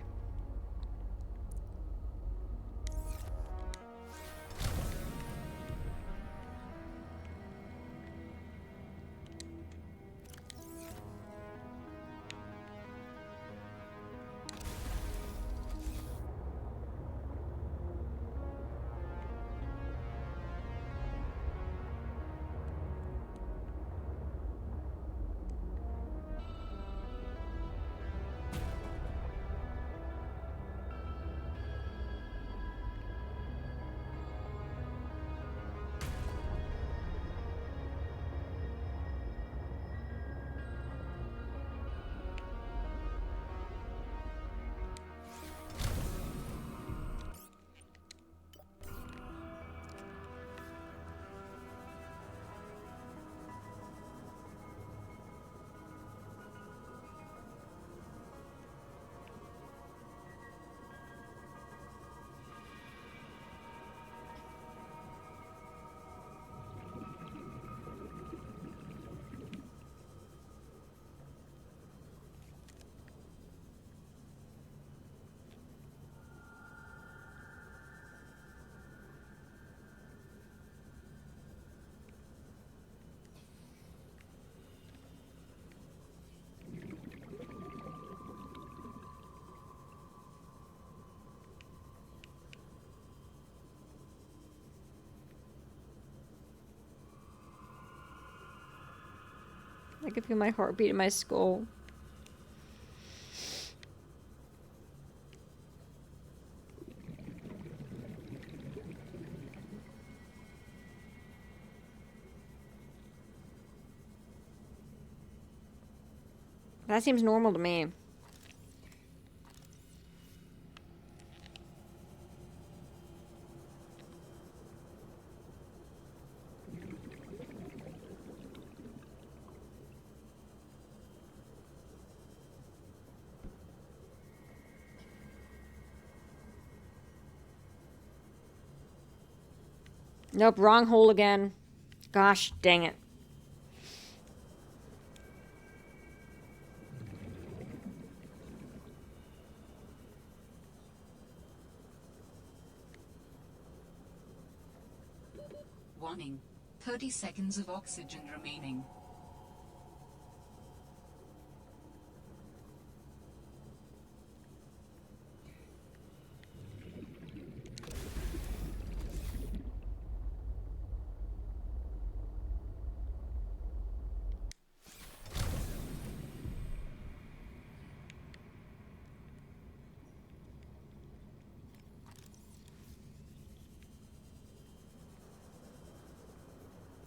I can feel my heartbeat in my skull. That seems normal to me. Nope, wrong hole again. Gosh, dang it. Warning. 30 seconds of oxygen remaining.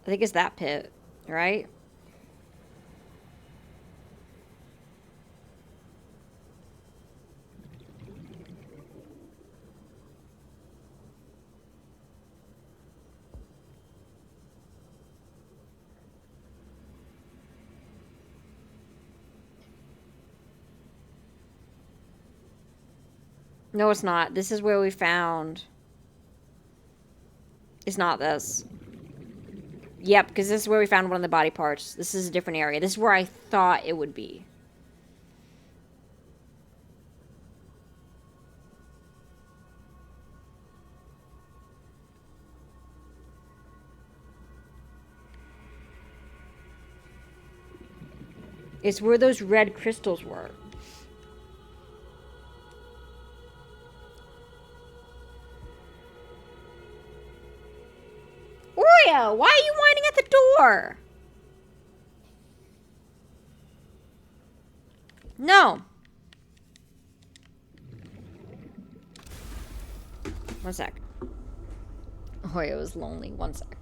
I think it's that pit, right? No, it's not. This is where we found... It's not this. Yep, because this is where we found one of the body parts. This is a different area. This is where I thought it would be. It's where those red crystals were. Oreo, why are you whining at the door? No. One sec. Oreo is lonely. One sec.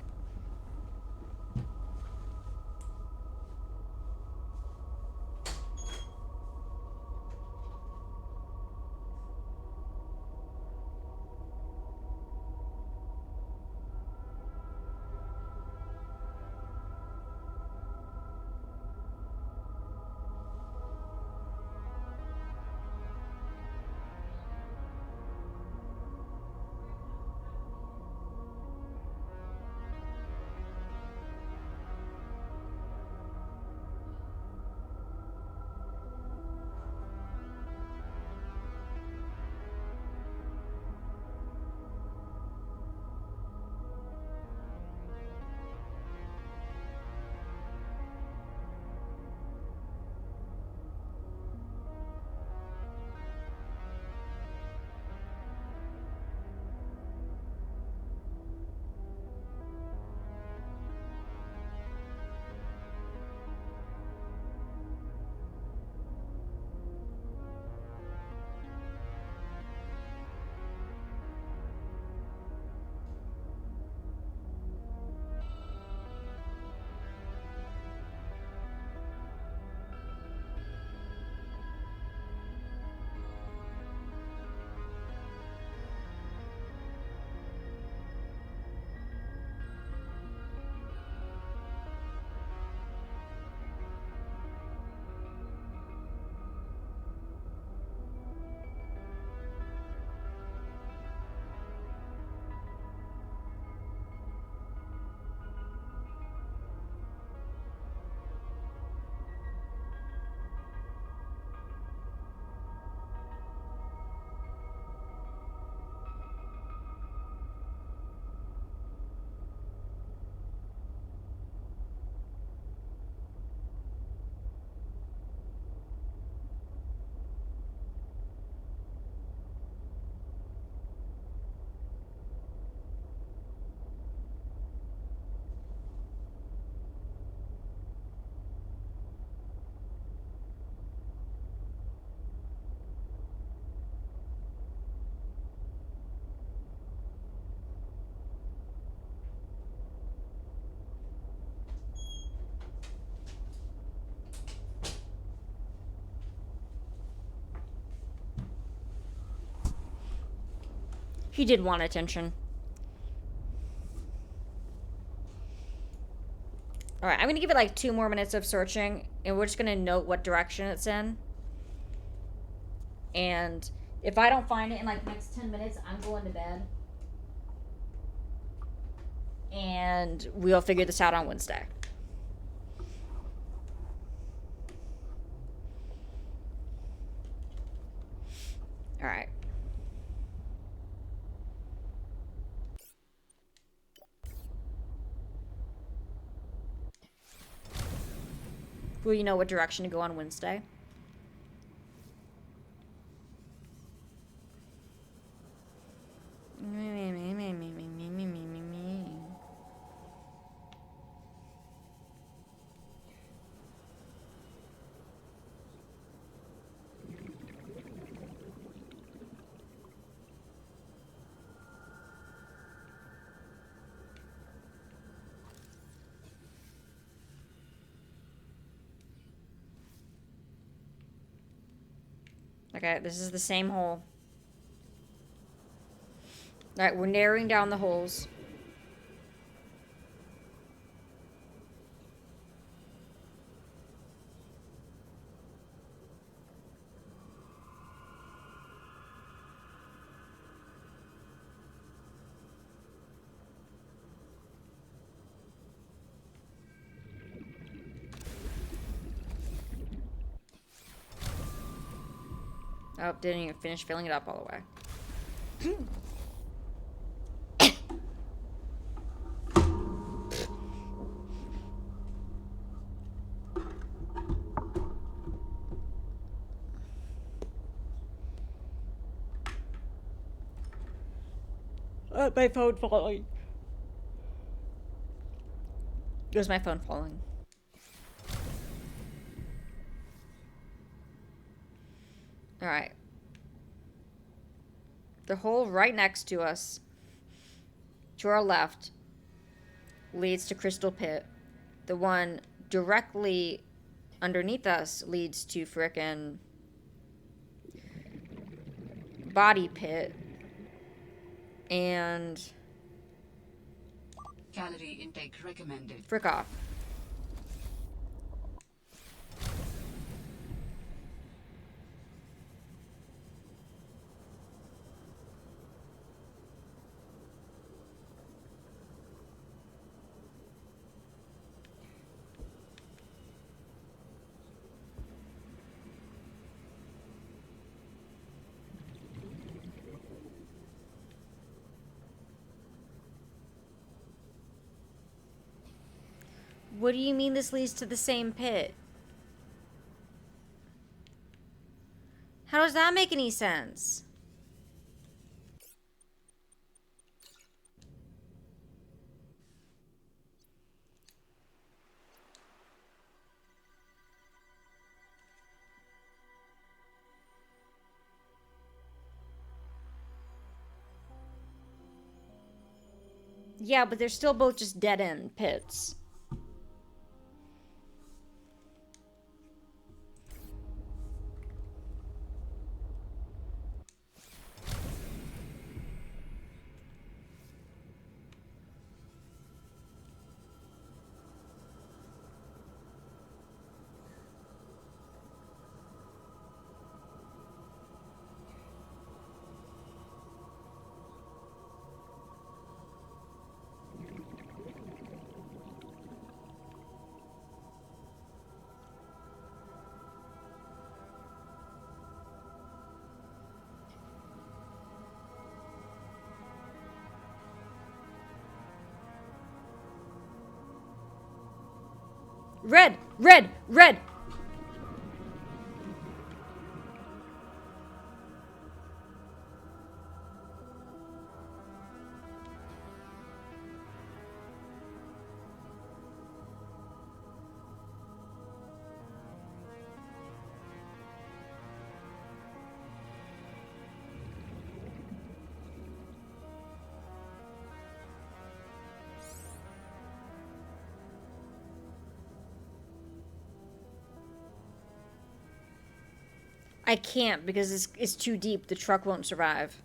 He did want attention. Alright, I'm gonna give it like 2 more minutes of searching, and we're just gonna note what direction it's in. And if I don't find it in like the next 10 minutes, I'm going to bed. And we'll figure this out on Wednesday. Alright. Will you know what direction to go on Wednesday? Okay, this is the same hole. Alright, we're narrowing down the holes. Oh, didn't even finish filling it up all the way. My phone falling. It was my phone falling. Alright. The hole right next to us, to our left, leads to Crystal Pit. The one directly underneath us leads to frickin' Body Pit. And Calorie intake recommended. frick off. What do you mean this leads to the same pit? How does that make any sense? Yeah, but they're still both just dead-end pits. Red! Red! Red! I can't because it's too deep. The truck won't survive.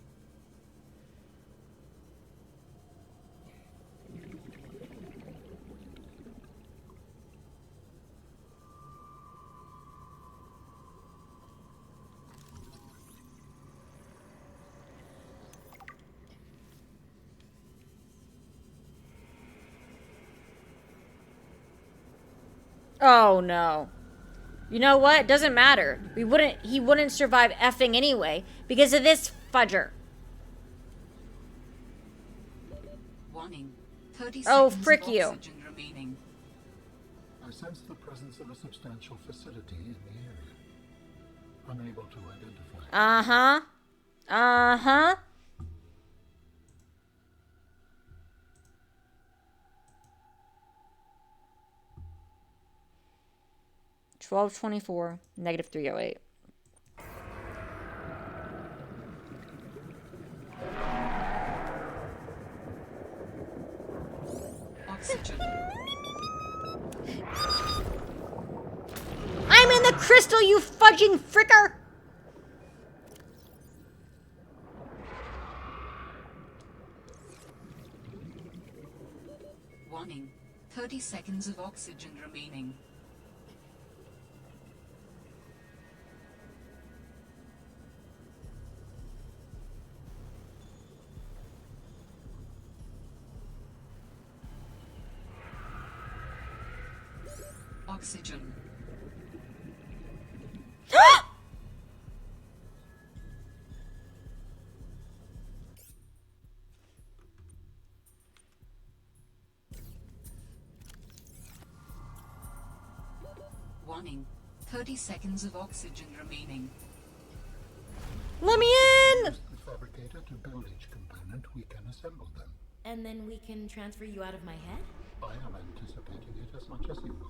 Oh no. You know what? It doesn't matter. He wouldn't survive effing anyway because of this fudger. Warning. 30 Oh, seconds frick of you. oxygen remaining. I sense the presence of a substantial facility in the area. Unable to identify. Uh-huh. Uh-huh. 1224, negative 308. Oxygen. I'm in the crystal, you fudging fricker! Warning. 30 seconds of oxygen remaining. Oxygen. Warning. 30 seconds of oxygen remaining. Let me in! Use the fabricator to build each component, we can assemble them. And then we can transfer you out of my head? I am anticipating it as much as you are.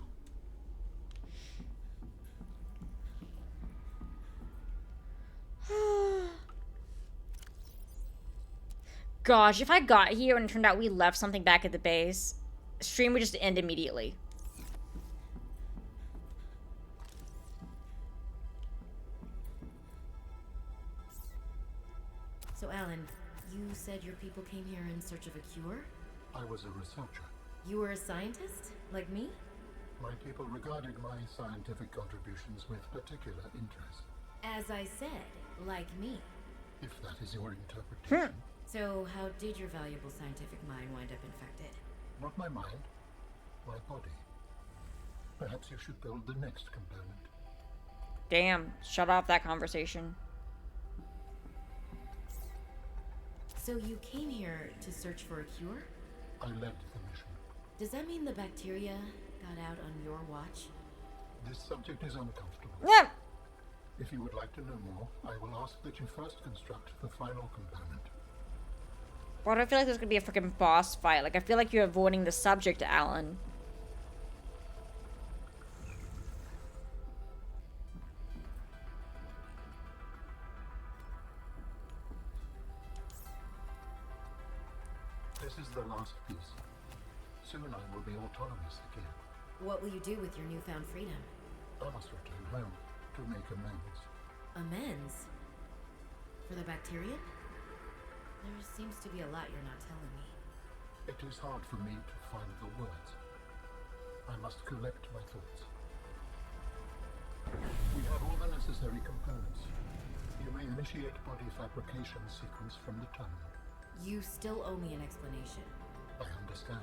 Gosh, if I got here and it turned out we left something back at the base, stream would just end immediately. So, Alan, you said your people came here in search of a cure? I was a researcher. You were a scientist? Like me? My people regarded my scientific contributions with particular interest. As I said, like me. If that is your interpretation. So, how did your valuable scientific mind wind up infected? Not my mind, my body. Perhaps you should build the next component. Damn, shut off that conversation. So you came here to search for a cure? I led the mission. Does that mean the bacteria got out on your watch? This subject is uncomfortable. Yeah. If you would like to know more, I will ask that you first construct the final component. Why do I feel like there's gonna be a freaking boss fight? Like, I feel like you're avoiding the subject, Alan. This is the last piece. Soon I will be autonomous again. What will you do with your newfound freedom? I must return home to make amends. Amends? For the bacteria? There seems to be a lot you're not telling me. It is hard for me to find the words. I must collect my thoughts. We have all the necessary components. You may initiate body fabrication sequence from the terminal. You still owe me an explanation. I understand.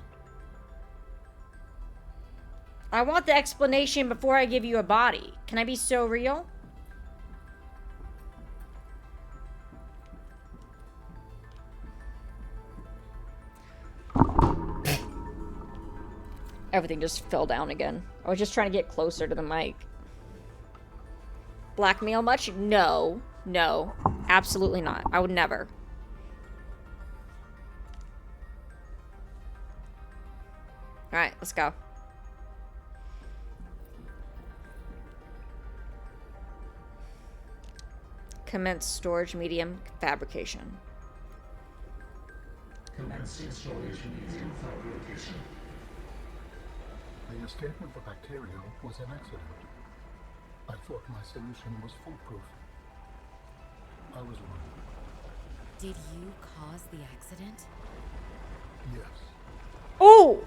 I want the explanation before I give you a body. Can I be so real? Everything just fell down again. I was just trying to get closer to the mic. Blackmail much? No. No. Absolutely not. I would never. Alright, let's go. Commence storage medium fabrication. Commencing storage medium fabrication. The escape of the bacteria was an accident. I thought my solution was foolproof. I was wrong. Did you cause the accident? Yes. Oh!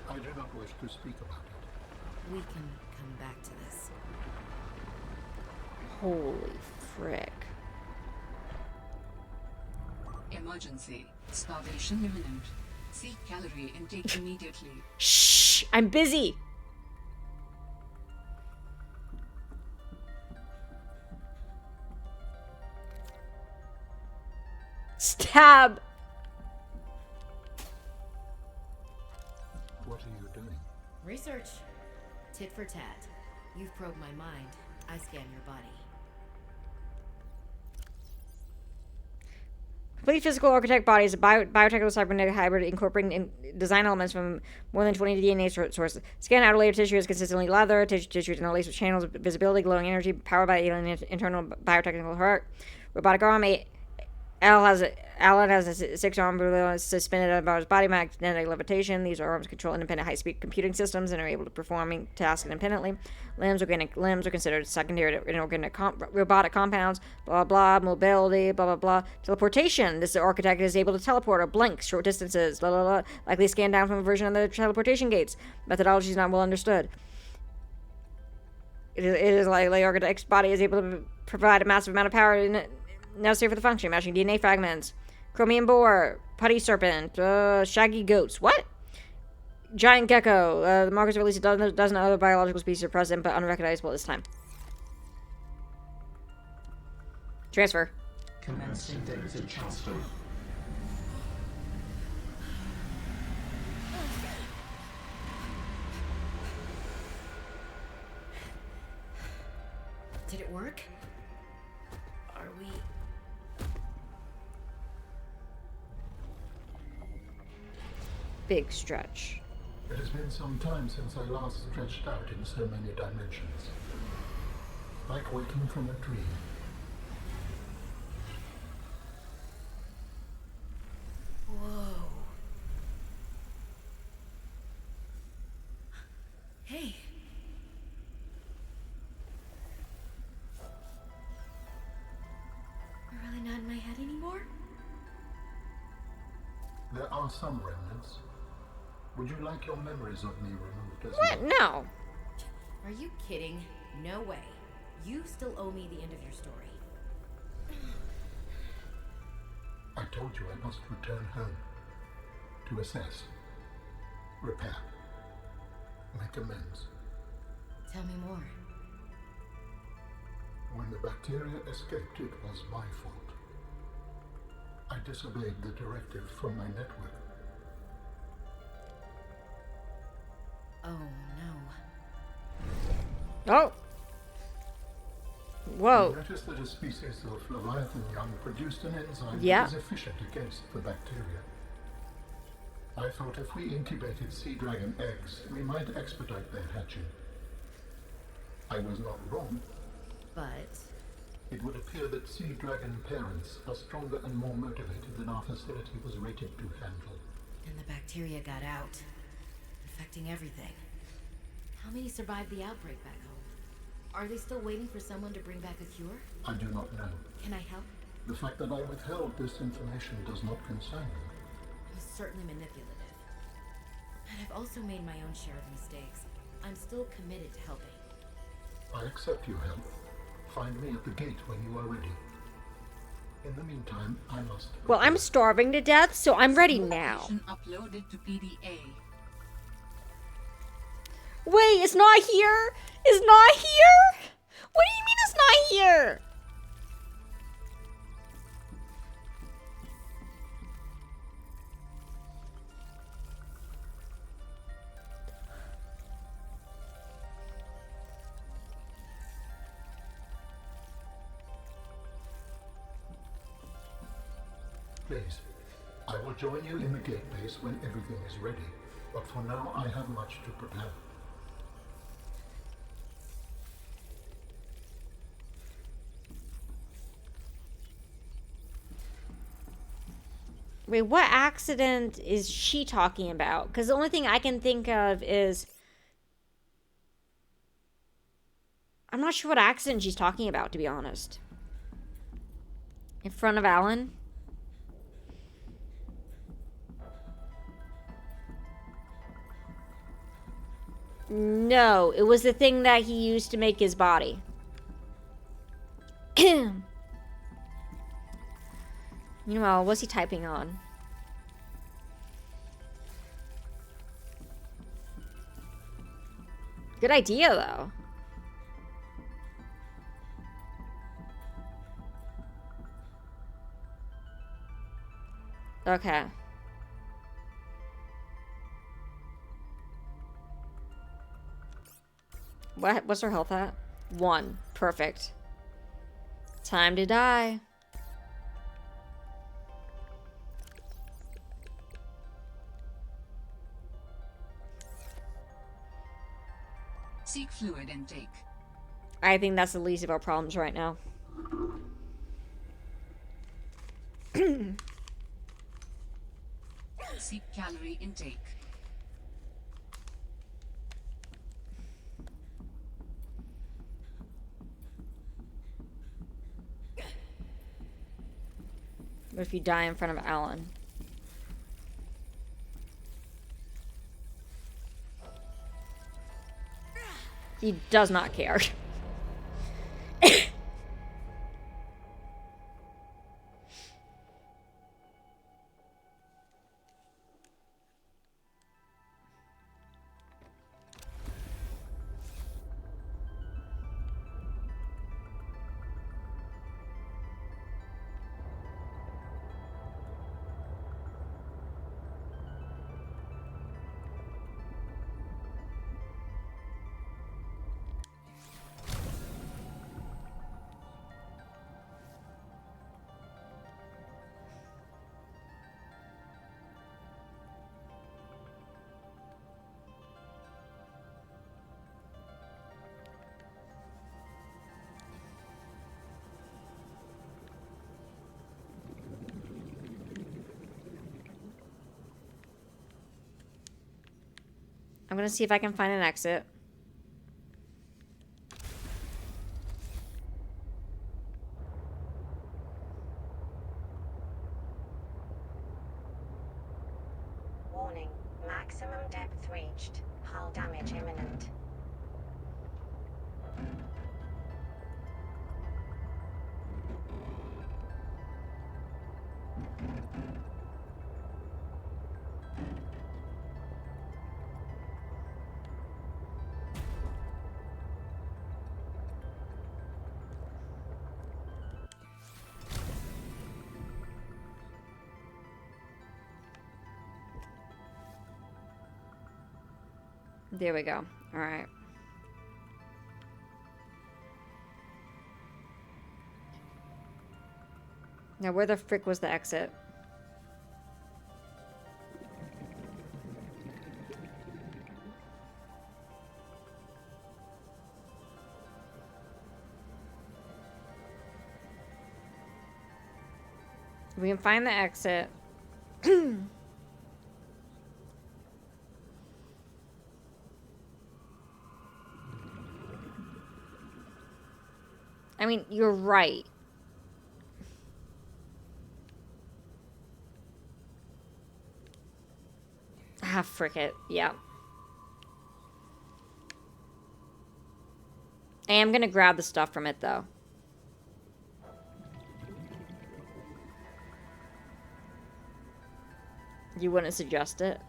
I do not wish to speak about it. We can come back to this. Holy frick. Emergency. Starvation imminent. Seek calorie intake immediately. Shh! Shh, I'm busy. Stab. What are you doing? Research. Tit for tat. You've probed my mind. I scan your body. Complete physical architect body is a biotechnical cybernetic hybrid incorporating design elements from more than 20 DNA sources. Scan outer layer tissue is consistently leather. Tissue is interlaced with channels of visibility, glowing energy, powered by alien internal biotechnical heart. Robotic arm. Alan has a 6-arm suspended above his body, magnetic levitation. These arms control independent high-speed computing systems and are able to perform tasks independently. Organic limbs are considered secondary to inorganic robotic compounds. Blah blah. Mobility. Blah blah blah. Teleportation. This architect is able to teleport or blink short distances. Blah blah blah. Likely scanned down from a version of the teleportation gates. Methodology is not well understood. It is likely the architect's body is able to provide a massive amount of power necessary for the function, matching DNA fragments. Chromium boar, putty serpent, shaggy goats. What? Giant gecko. The markers release a dozen other biological species are present, but unrecognizable this time. Transfer. Commencing data transfer. Did it work? Are we... Big stretch. It has been some time since I last stretched out in so many dimensions. Like waking from a dream. Whoa. Hey. I'm really not in my head anymore? There are some remnants. Would you like your memories of me removed as What? well? No. Are you kidding? No way. You still owe me the end of your story. I told you I must return home. To assess. Repair. Make amends. Tell me more. When the bacteria escaped, it was my fault. I disobeyed the directive from my network. Oh no. Oh. Whoa. You noticed that a species of Leviathan young produced an enzyme Yeah. that is efficient against the bacteria. I thought if we incubated sea dragon eggs, we might expedite their hatching. I was not wrong. But... It would appear that sea dragon parents are stronger and more motivated than our facility was rated to handle. And the bacteria got out, infecting everything. How many survived the outbreak back home? Are they still waiting for someone to bring back a cure? I do not know. Can I help? The fact that I withheld this information does not concern me. I'm certainly manipulative. And I've also made my own share of mistakes. I'm still committed to helping. I accept your help. Find me at the gate when you are ready. In the meantime, I must... Well, I'm starving to death, so I'm ready now. Location uploaded to PDA. Wait, it's not here? It's not here? What do you mean it's not here? Please, I will join you in the gate base when everything is ready. But for now, I have much to prepare. Wait, what accident is she talking about? Because the only thing I can think of is... I'm not sure what accident she's talking about, to be honest. In front of Alan? No, it was the thing that he used to make his body. Meanwhile, what's he typing on? Good idea, though. Okay. What's her health at? 1. Perfect. Time to die. Seek fluid intake. I think that's the least of our problems right now. Seek calorie intake. What if you die in front of Alan? He does not care. I'm gonna see if I can find an exit. Warning. Maximum depth reached. Hull damage imminent. There we go. All right. Now, where the frick was the exit? We can find the exit. I mean, you're right. Ah, frick it. Yeah. I am gonna grab the stuff from it, though. You wouldn't suggest it?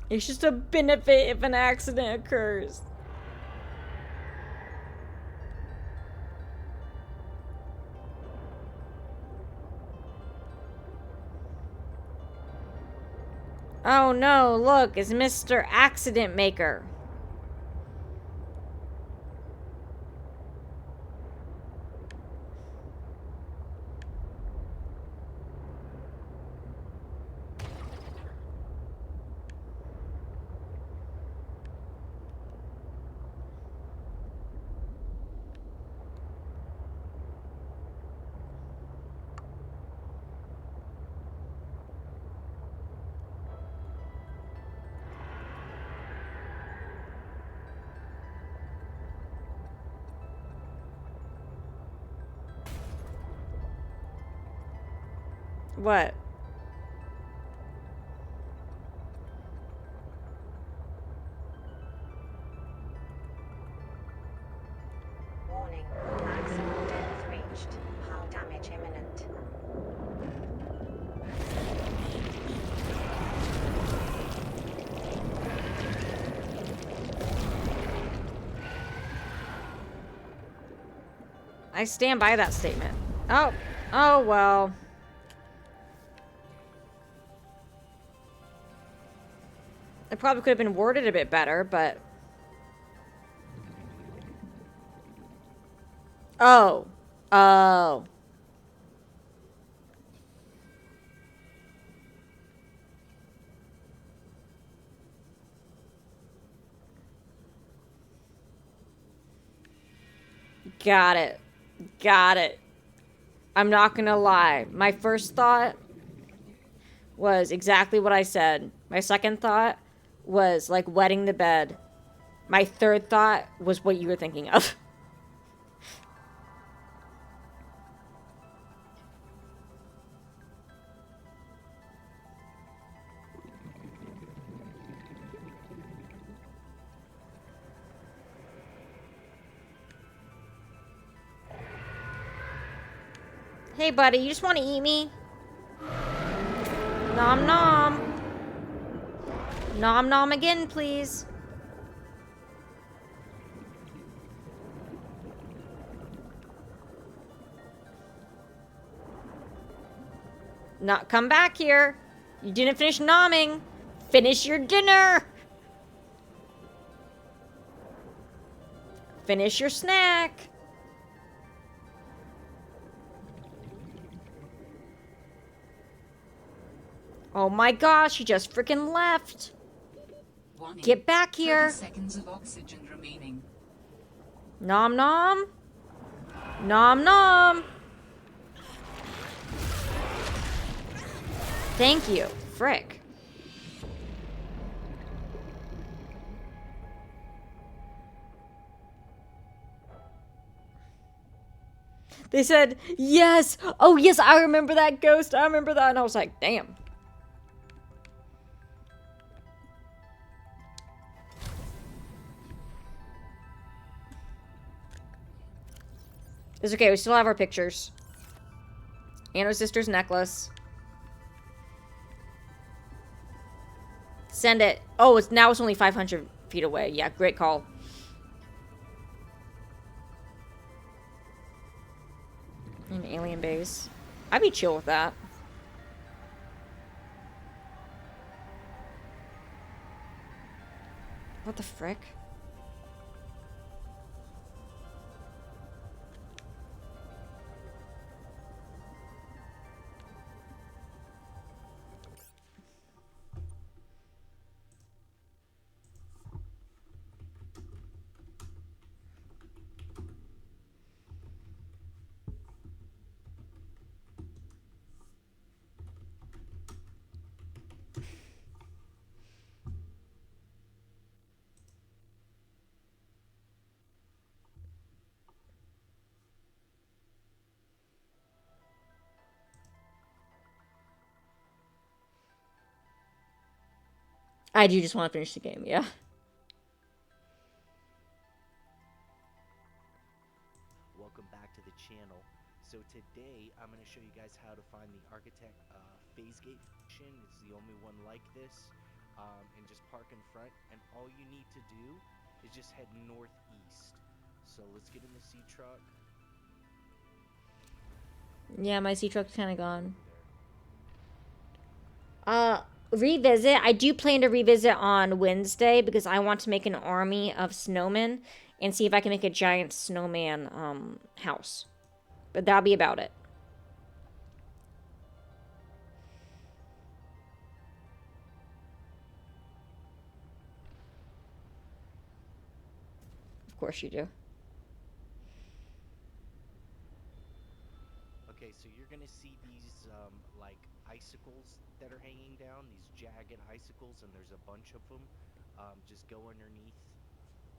It's just a benefit if an accident occurs. Oh no, look, it's Mr. Accident Maker. What? Warning. Maximum depth reached. Hull damage imminent. I stand by that statement. Oh. Oh, well. It probably could have been worded a bit better, but... Oh. Oh. Got it. Got it. I'm not gonna lie. My first thought was exactly what I said. My second thought was like wetting the bed. My third thought was what you were thinking of. Hey, buddy, you just want to eat me? Nom nom. Nom nom again, please. Not come back here. You didn't finish nomming. Finish your dinner. Finish your snack. Oh my gosh, he just freaking left. Warning. Get back 30 here. seconds of oxygen remaining. Nom nom. Nom nom. Thank you. Frick. They said, yes. Oh, yes, I remember that ghost. I remember that. And I was like, damn. It's okay. We still have our pictures. And our sister's necklace. Send it. Oh, it's only 500 feet away. Yeah, great call. An alien base. I'd be chill with that. What the frick? I do just want to finish the game, yeah. Welcome back to the channel. So today I'm going to show you guys how to find the Architect phase gate function. It's the only one like this. And just park in front. And all you need to do is just head northeast. So let's get in the sea truck. Yeah, my sea truck's kind of gone. Revisit. I do plan to revisit on Wednesday because I want to make an army of snowmen and see if I can make a giant snowman house. But that'll be about it. Of course you do. Okay, so you're going to see these like icicles that are hanging down, these jagged icicles, and there's a bunch of them. Just go underneath,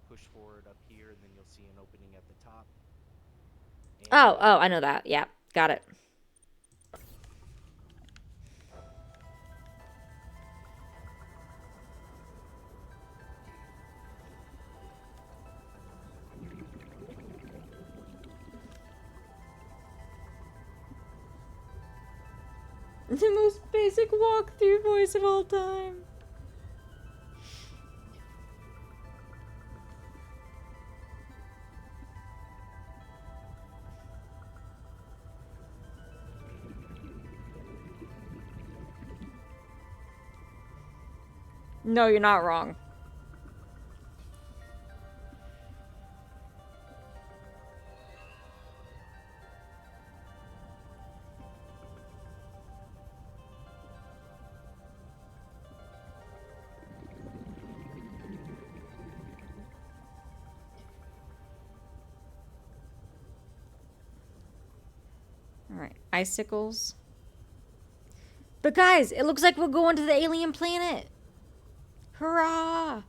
push forward up here, and then you'll see an opening at the top. Oh, I know that. Yeah, got it. The most basic walkthrough voice of all time. No, you're not wrong. Alright, icicles. But guys, it looks like we're going to the alien planet. Hurrah!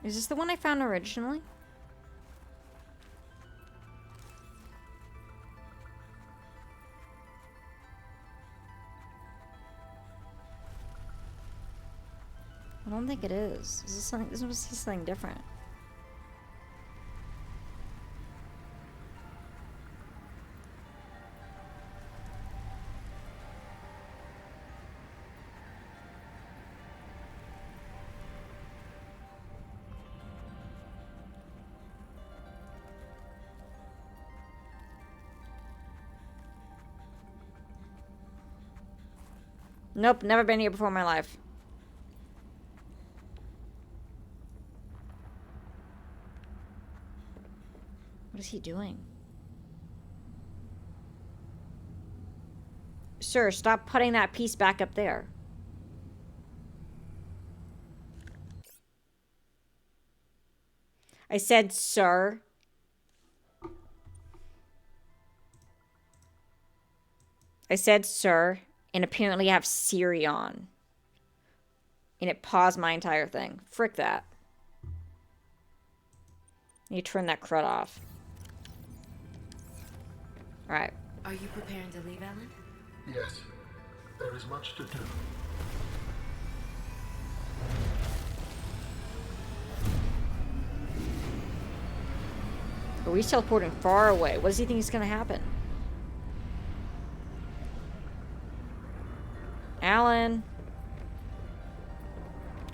Is this the one I found originally? I don't think it is. Is this something? This must be something different. Nope, never been here before in my life. What is he doing? Sir, stop putting that piece back up there. I said, sir. I said, sir. And apparently I have Siri on. And it paused my entire thing. Frick that. You turn that crud off. Alright. Are you preparing to leave, Alan? Yes, there is much to do. But he's teleporting far away. What does he think is going to happen? Alan.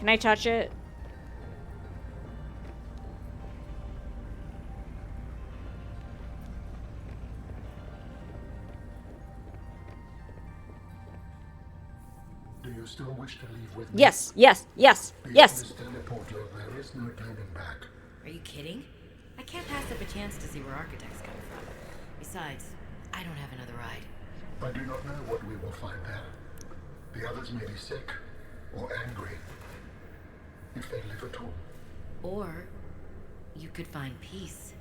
Can I touch it? Do you still wish to leave with me? Yes, yes, yes, yes. This teleporter, there is no turning back. Are you kidding? I can't pass up a chance to see where Architect's coming from. Besides, I don't have another ride. I do not know what we will find there. The others may be sick or angry, if they live at all. Or you could find peace.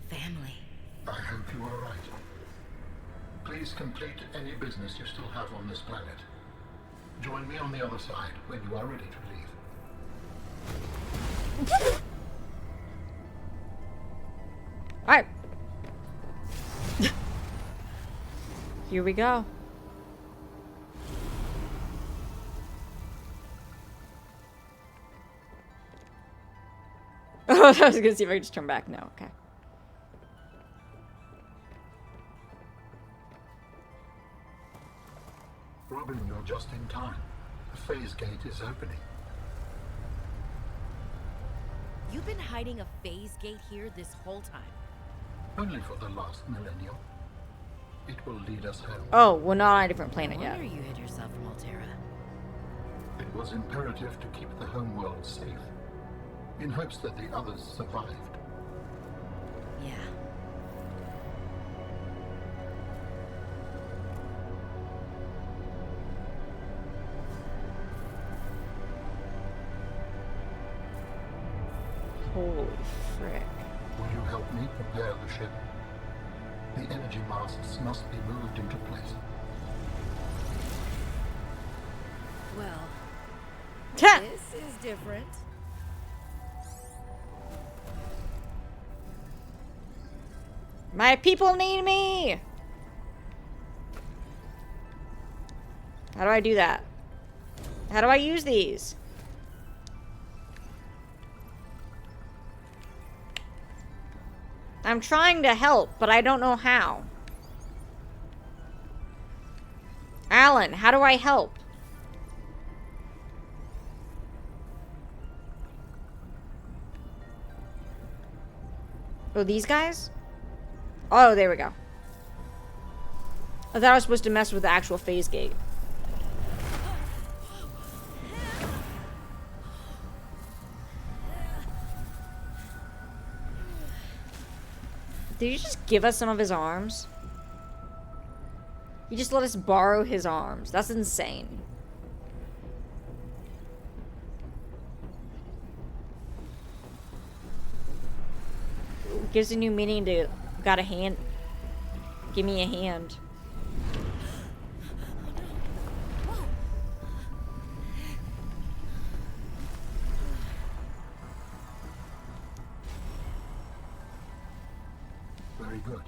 Family. I hope you are right. Please complete any business you still have on this planet. Join me on the other side when you are ready to leave. Alright. Here we go. Oh, I was gonna see if I could just turn back. No, okay. Robin, you're just in time. The phase gate is opening. You've been hiding a phase gate here this whole time. Only for the last millennium. It will lead us home. Oh, we're not on a different planet No yet. wonder you hid yourself from Altera. It was imperative to keep the homeworld safe, in hopes that the others survived. Yeah. Holy frick. Will you help me prepare the ship? The energy masts must be moved into place. Well, Ha! this is different. My people need me! How do I do that? How do I use these? I'm trying to help, but I don't know how. Alan, how do I help? Oh, these guys? Oh, there we go. I thought I was supposed to mess with the actual phase gate. Did you just give us some of his arms? He just let us borrow his arms. That's insane. Gives a new meaning to got a hand. Give me a hand. Very good.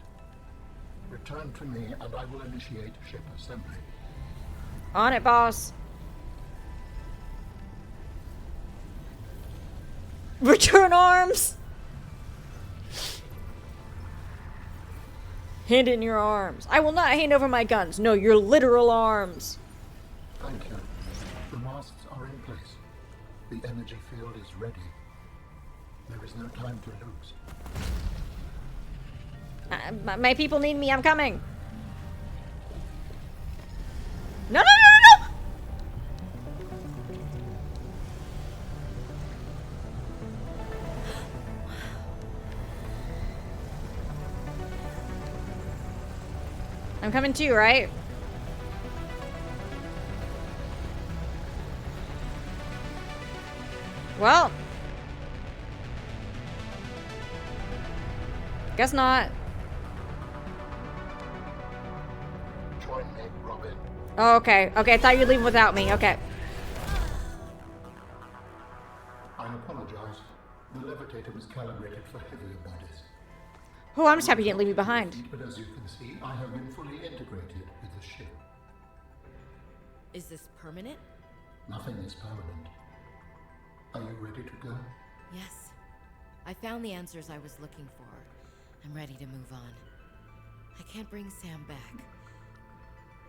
Return to me and I will initiate ship assembly. On it, boss. Return arms! Hand in your arms. I will not hand over my guns. No, your literal arms. Thank you. The masts are in place. The energy field is ready. There is no time to lose. My people need me. I'm coming. No, no, no, no, no! I'm coming too, right? Well. Guess not. Join me, Robin. Oh, okay. Okay, I thought you'd leave without me. Okay. I apologize. The levitator was calibrated for heavier bodies. Oh, I'm just happy you didn't leave me behind. But as you can see, I have been fully integrated with the ship. Is this permanent? Nothing is permanent. Are you ready to go? Yes. I found the answers I was looking for. I'm ready to move on. I can't bring Sam back.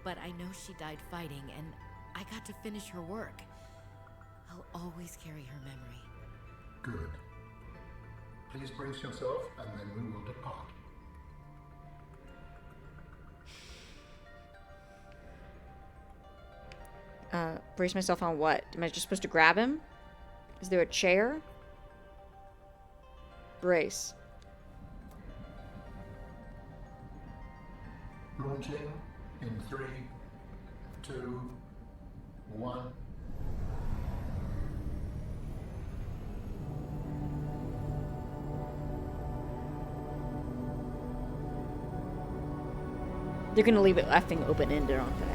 But I know she died fighting, and I got to finish her work. I'll always carry her memory. Good. Please brace yourself, and then we will depart. Brace myself on what? Am I just supposed to grab him? Is there a chair? Brace. Launching in 3, 2, 1. They're gonna leave it effing open-ended, aren't they?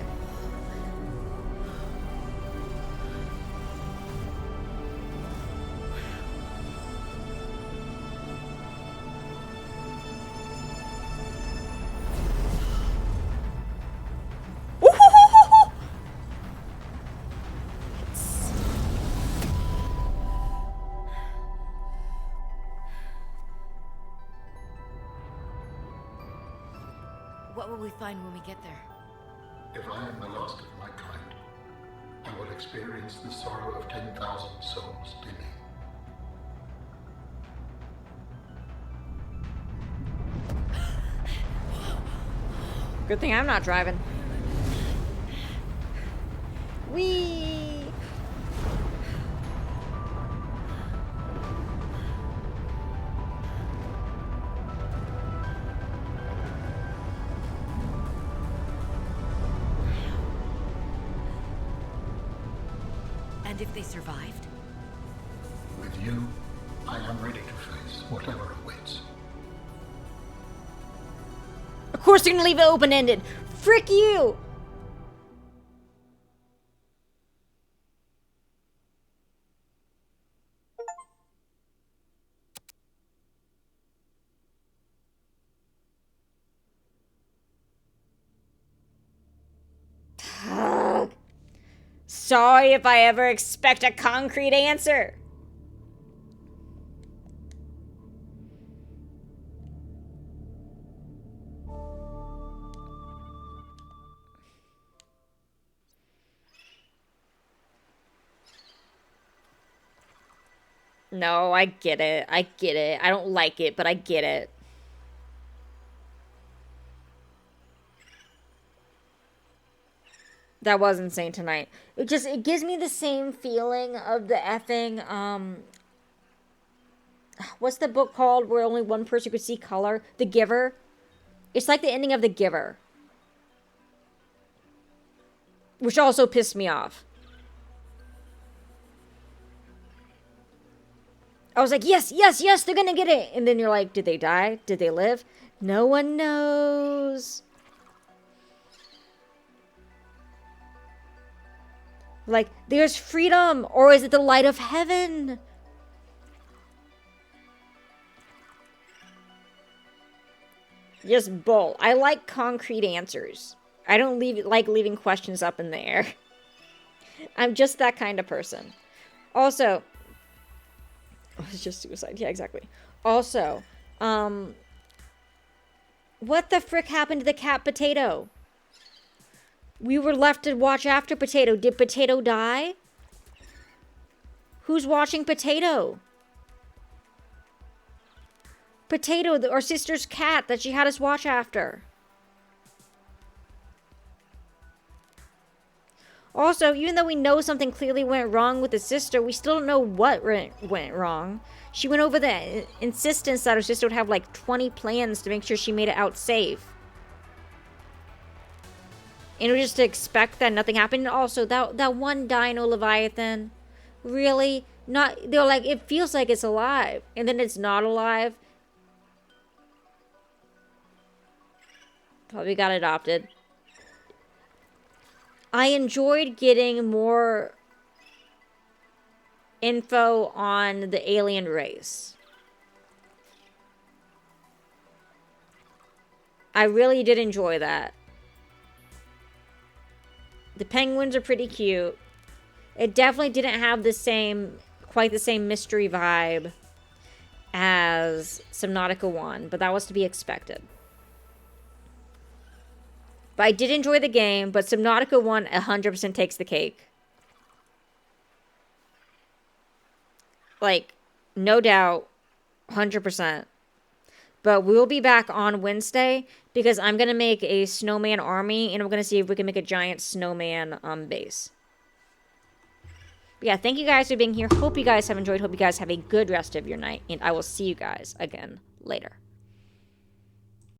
What will we find when we get there? If I am the last of my kind, I will experience the sorrow of 10,000 souls dimming. Good thing I'm not driving. Whee! And if they survived? With you, I am ready to face whatever awaits. Of course they're gonna leave it open-ended. Frick you! sorry if I ever expect a concrete answer. No, I get it. I get it. I don't like it, but I get it. That was insane tonight. It gives me the same feeling of the effing what's the book called where only one person could see color? The Giver. It's like the ending of The Giver. Which also pissed me off. I was like, yes, yes, yes, they're gonna get it. And then you're like, did they die? Did they live? No one knows. Like, there's freedom. Or is it the light of heaven? Just bull. I like concrete answers. I don't like leaving questions up in the air. I'm just that kind of person. Also, oh, it's just suicide. Yeah, exactly. Also, what the frick happened to the cat Potato? We were left to watch after Potato. Did Potato die? Who's watching Potato? Potato, our sister's cat that she had us watch after. Also, even though we know something clearly went wrong with the sister, we still don't know what went wrong. She went over the insistence that her sister would have like 20 plans to make sure she made it out safe. And we're just to expect that nothing happened. And also, that one dino Leviathan, really? They're like, it feels like it's alive. And then it's not alive. Probably got adopted. I enjoyed getting more info on the alien race. I really did enjoy that. The penguins are pretty cute. It definitely didn't have quite the same mystery vibe as Subnautica 1, but that was to be expected. But I did enjoy the game, but Subnautica 1 100% takes the cake. Like, no doubt, 100%. But we'll be back on Wednesday because I'm going to make a snowman army, and we're going to see if we can make a giant snowman base. But yeah, thank you guys for being here. Hope you guys have enjoyed. Hope you guys have a good rest of your night, and I will see you guys again later.